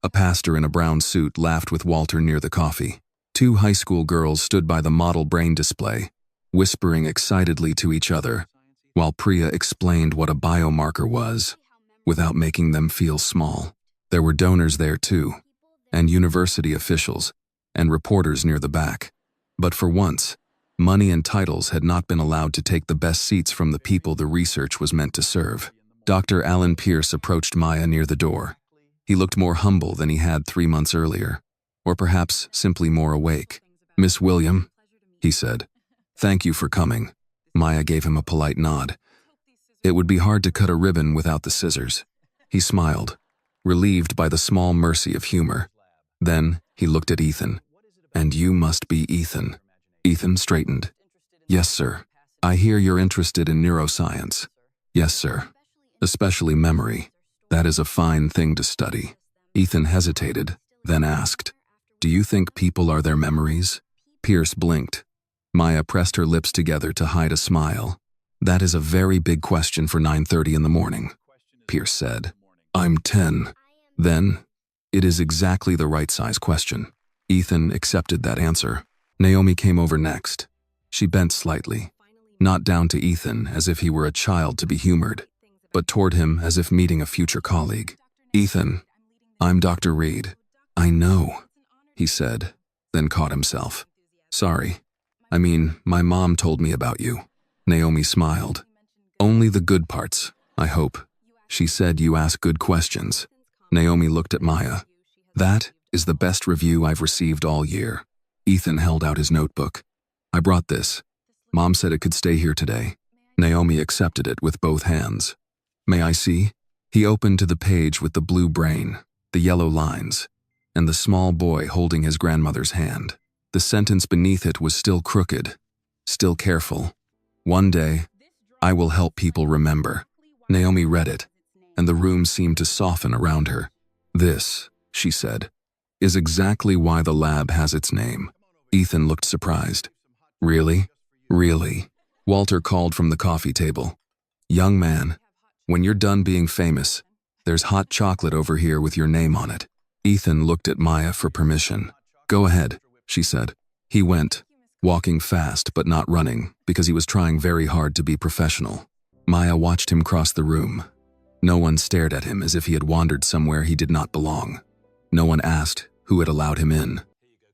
Speaker 1: A pastor in a brown suit laughed with Walter near the coffee. Two high school girls stood by the model brain display, whispering excitedly to each other, while Priya explained what a biomarker was, without making them feel small. There were donors there too, and university officials, and reporters near the back. But for once, money and titles had not been allowed to take the best seats from the people the research was meant to serve. Dr. Alan Pierce approached Maya near the door. He looked more humble than he had 3 months earlier, or perhaps simply more awake. "Miss William," he said, "thank you for coming." Maya gave him a polite nod. It would be hard to cut a ribbon without the scissors. He smiled, relieved by the small mercy of humor. Then he looked at Ethan. "And you must be Ethan." Ethan straightened. "Yes, sir. I hear you're interested in neuroscience." "Yes, sir. Especially memory. That is a fine thing to study." Ethan hesitated, then asked, "Do you think people are their memories?" Pierce blinked. Maya pressed her lips together to hide a smile. "That is a very big question for 9:30 in the morning," Pierce said. "I'm 10. Then, it is exactly the right size question." Ethan accepted that answer. Naomi came over next. She bent slightly, not down to Ethan as if he were a child to be humored, but toward him as if meeting a future colleague. "Ethan, I'm Dr. Reed." "I know," he said, then caught himself. "Sorry. I mean, my mom told me about you." Naomi smiled. "Only the good parts, I hope. She said you ask good questions." Naomi looked at Maya. "That is the best review I've received all year." Ethan held out his notebook. "I brought this. Mom said it could stay here today." Naomi accepted it with both hands. "May I see?" He opened to the page with the blue brain, the yellow lines, and the small boy holding his grandmother's hand. The sentence beneath it was still crooked, still careful. "One day, I will help people remember." Naomi read it, and the room seemed to soften around her. "This," she said, is exactly why the lab has its name. Ethan looked surprised. Really? Really? Walter called from the coffee table. Young man, when you're done being famous, there's hot chocolate over here with your name on it. Ethan looked at Maya for permission. Go ahead, she said. He went, walking fast but not running because he was trying very hard to be professional. Maya watched him cross the room. No one stared at him as if he had wandered somewhere he did not belong. No one asked who had allowed him in.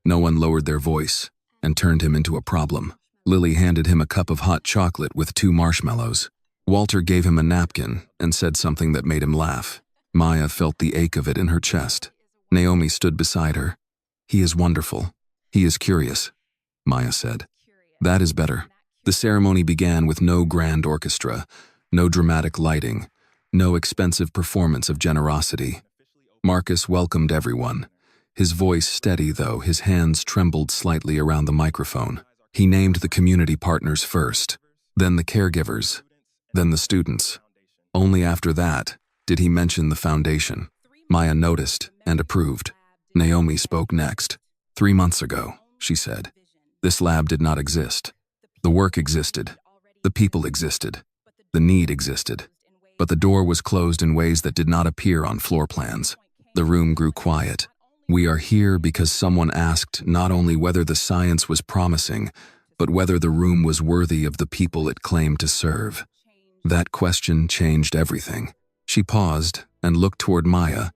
Speaker 1: No one lowered their voice and turned him into a problem. Lily handed him a cup of hot chocolate with 2 marshmallows. Walter gave him a napkin and said something that made him laugh. Maya felt the ache of it in her chest. Naomi stood beside her. He is wonderful. He is curious, Maya said. That is better. The ceremony began with no grand orchestra, no dramatic lighting, no expensive performance of generosity. Marcus welcomed everyone. His voice steady, though his hands trembled slightly around the microphone. He named the community partners first, then the caregivers, then the students. Only after that did he mention the foundation. Maya noticed and approved. Naomi spoke next. 3 months ago, she said, this lab did not exist. The work existed. The people existed. The need existed. But the door was closed in ways that did not appear on floor plans. The room grew quiet. We are here because someone asked not only whether the science was promising, but whether the room was worthy of the people it claimed to serve. That question changed everything. She paused and looked toward Maya,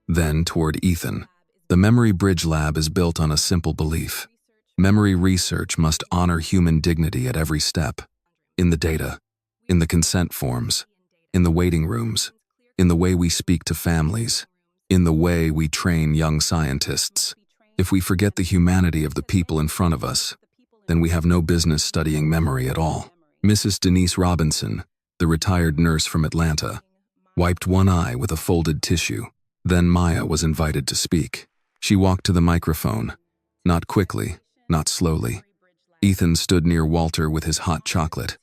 Speaker 1: then toward Ethan. The Memory Bridge Lab is built on a simple belief. Memory research must honor human dignity at every step. In the data, in the consent forms, in the waiting rooms, in the way we speak to families, in the way we train young scientists. If we forget the humanity of the people in front of us, then we have no business studying memory at all. Mrs. Denise Robinson, the retired nurse from Atlanta, wiped one eye with a folded tissue. Then Maya was invited to speak. She walked to the microphone, not quickly, not slowly. Ethan stood near Walter with his hot chocolate,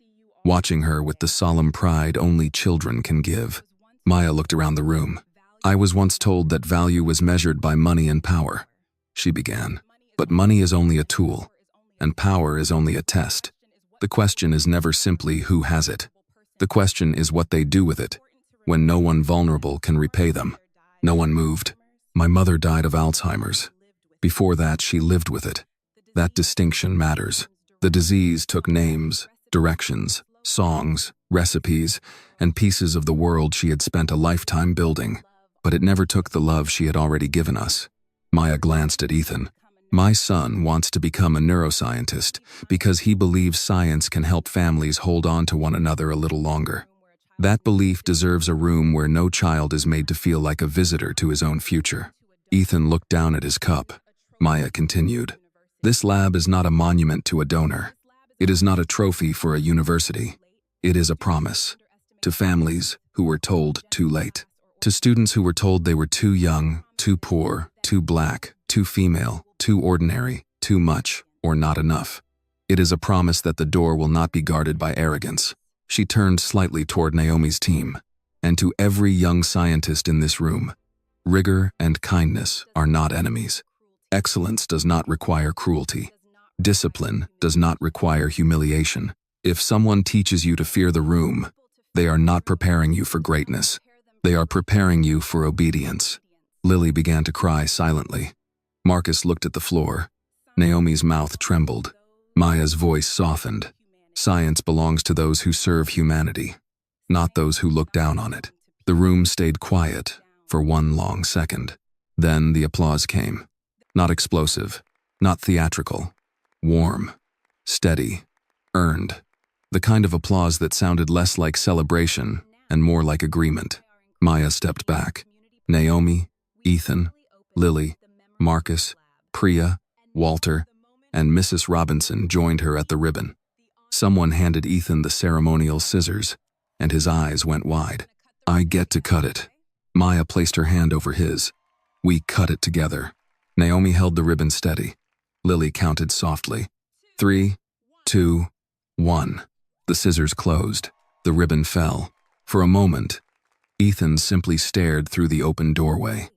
Speaker 1: watching her with the solemn pride only children can give. Maya looked around the room. I was once told that value was measured by money and power, she began. But money is only a tool, and power is only a test. The question is never simply who has it. The question is what they do with it, when no one vulnerable can repay them. No one moved. My mother died of Alzheimer's. Before that, she lived with it. That distinction matters. The disease took names, directions, songs, recipes, and pieces of the world she had spent a lifetime building, but it never took the love she had already given us. Maya glanced at Ethan. My son wants to become a neuroscientist because he believes science can help families hold on to one another a little longer. That belief deserves a room where no child is made to feel like a visitor to his own future. Ethan looked down at his cup. Maya continued. This lab is not a monument to a donor. It is not a trophy for a university. It is a promise. To families who were told too late. To students who were told they were too young, too poor, too black, too female, too ordinary, too much, or not enough. It is a promise that the door will not be guarded by arrogance. She turned slightly toward Naomi's team. And to every young scientist in this room, rigor and kindness are not enemies. Excellence does not require cruelty. Discipline does not require humiliation. If someone teaches you to fear the room, they are not preparing you for greatness. They are preparing you for obedience. Lily began to cry silently. Marcus looked at the floor. Naomi's mouth trembled. Maya's voice softened. Science belongs to those who serve humanity, not those who look down on it. The room stayed quiet for one long second. Then the applause came. Not explosive, not theatrical. Warm, steady, earned. The kind of applause that sounded less like celebration and more like agreement. Maya stepped back. Naomi, Ethan, Lily, Marcus, Priya, Walter, and Mrs. Robinson joined her at the ribbon. Someone handed Ethan the ceremonial scissors, and his eyes went wide. I get to cut it. Maya placed her hand over his. We cut it together. Naomi held the ribbon steady. Lily counted softly. 3, 2, 1. The scissors closed. The ribbon fell. For a moment, Ethan simply stared through the open doorway.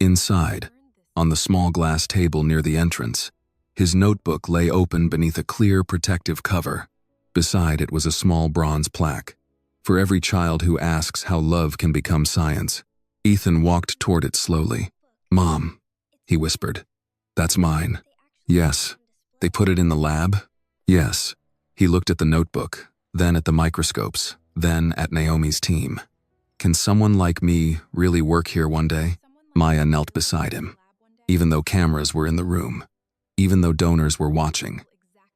Speaker 1: Inside, On the small glass table near the entrance, his notebook lay open beneath a clear protective cover. Beside it was a small bronze plaque. For every child who asks how love can become science. Ethan walked toward it slowly. "Mom," he whispered. "That's mine." "Yes." "They put it in the lab?" "Yes." He looked at the notebook, then at the microscopes, then at Naomi's team. "Can someone like me really work here one day?" Maya knelt beside him. Even though cameras were in the room, even though donors were watching,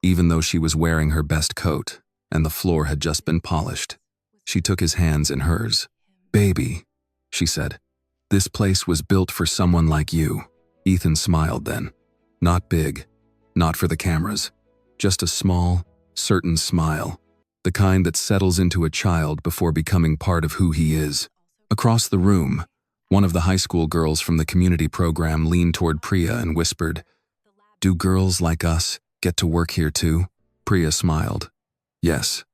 Speaker 1: even though she was wearing her best coat and the floor had just been polished, she took his hands in hers. "Baby," she said, "this place was built for someone like you." Ethan smiled then. Not big, not for the cameras, just a small, certain smile, the kind that settles into a child before becoming part of who he is. Across the room, one of the high school girls from the community program leaned toward Priya and whispered, "Do girls like us get to work here too?" Priya smiled. "Yes,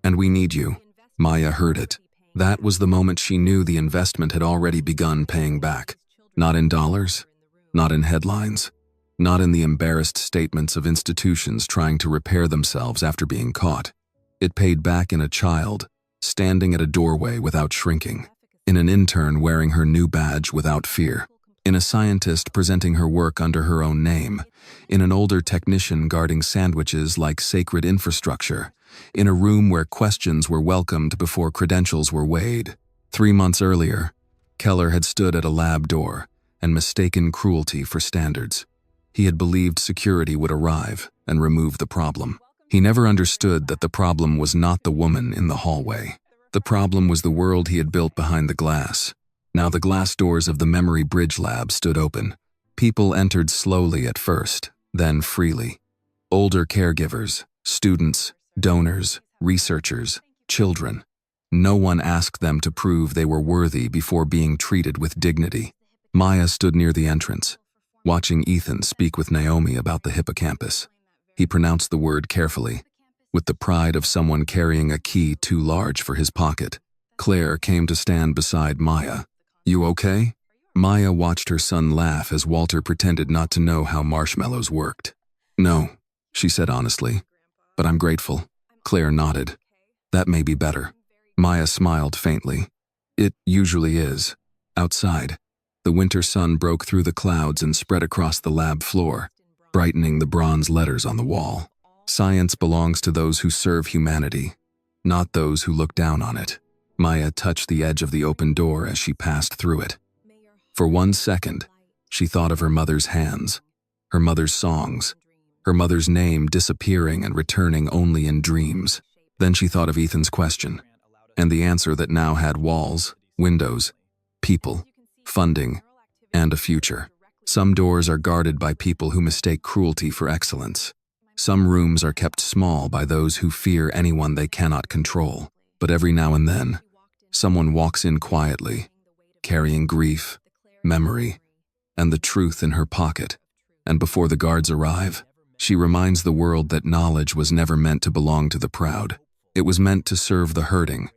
Speaker 1: and we need you." Maya heard it. That was the moment she knew the investment had already begun paying back. Not in dollars, not in headlines, not in the embarrassed statements of institutions trying to repair themselves after being caught. It paid back in a child, standing at a doorway without shrinking, in an intern wearing her new badge without fear, in a scientist presenting her work under her own name, in an older technician guarding sandwiches like sacred infrastructure, in a room where questions were welcomed before credentials were weighed. 3 months earlier, Keller had stood at a lab door and mistaken cruelty for standards. He had believed security would arrive and remove the problem. He never understood that the problem was not the woman in the hallway. The problem was the world he had built behind the glass. Now the glass doors of the Memory Bridge Lab stood open. People entered slowly at first, then freely. Older caregivers, students, donors, researchers, children. No one asked them to prove they were worthy before being treated with dignity. Maya stood near the entrance, watching Ethan speak with Naomi about the hippocampus. He pronounced the word carefully, with the pride of someone carrying a key too large for his pocket. Claire came to stand beside Maya. "You okay?" Maya watched her son laugh as Walter pretended not to know how marshmallows worked. "No," she said honestly, "but I'm grateful." Claire nodded. "That may be better." Maya smiled faintly. "It usually is." Outside, the winter sun broke through the clouds and spread across the lab floor, brightening the bronze letters on the wall. "Science belongs to those who serve humanity, not those who look down on it." Maya touched the edge of the open door as she passed through it. For 1 second, she thought of her mother's hands, her mother's songs, her mother's name disappearing and returning only in dreams. Then she thought of Ethan's question, and the answer that now had walls, windows, people, funding, and a future. Some doors are guarded by people who mistake cruelty for excellence. Some rooms are kept small by those who fear anyone they cannot control. But every now and then, someone walks in quietly, carrying grief, memory, and the truth in her pocket. And before the guards arrive, she reminds the world that knowledge was never meant to belong to the proud. It was meant to serve the hurting,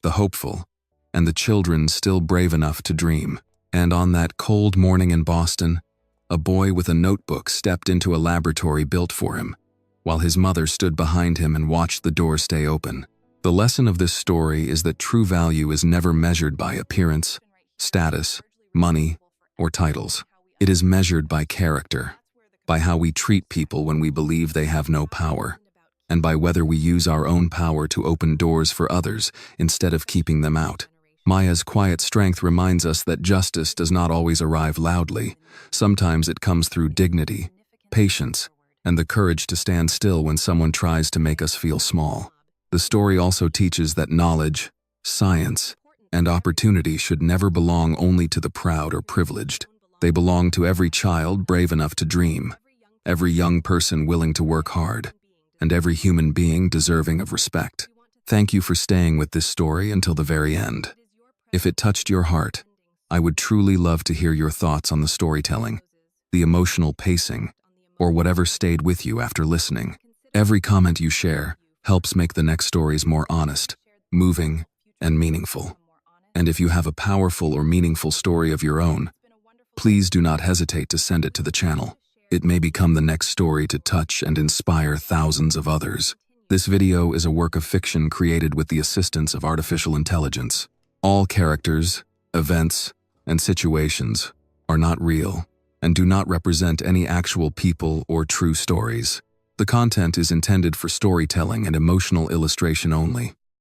Speaker 1: the hopeful, and the children still brave enough to dream. And on that cold morning in Boston, a boy with a notebook stepped into a laboratory built for him, while his mother stood behind him and watched the door stay open. The lesson of this story is that true value is never measured by appearance, status, money, or titles. It is measured by character, by how we treat people when we believe they have no power, and by whether we use our own power to open doors for others instead of keeping them out. Maya's quiet strength reminds us that justice does not always arrive loudly. Sometimes it comes through dignity, patience, and the courage to stand still when someone tries to make us feel small. The story also teaches that knowledge, science, and opportunity should never belong only to the proud or privileged. They belong to every child brave enough to dream, every young person willing to work hard, and every human being deserving of respect. Thank you for staying with this story until the very end. If it touched your heart, I would truly love to hear your thoughts on the storytelling, the emotional pacing, or whatever stayed with you after listening. Every comment you share helps make the next stories more honest, moving, and meaningful. And if you have a powerful or meaningful story of your own, Please do not hesitate to send it to the channel. It may become the next story to touch and inspire thousands of others. This video is a work of fiction created with the assistance of artificial intelligence. All characters, events, and situations are not real and do not represent any actual people or true stories. The content is intended for storytelling and emotional illustration only.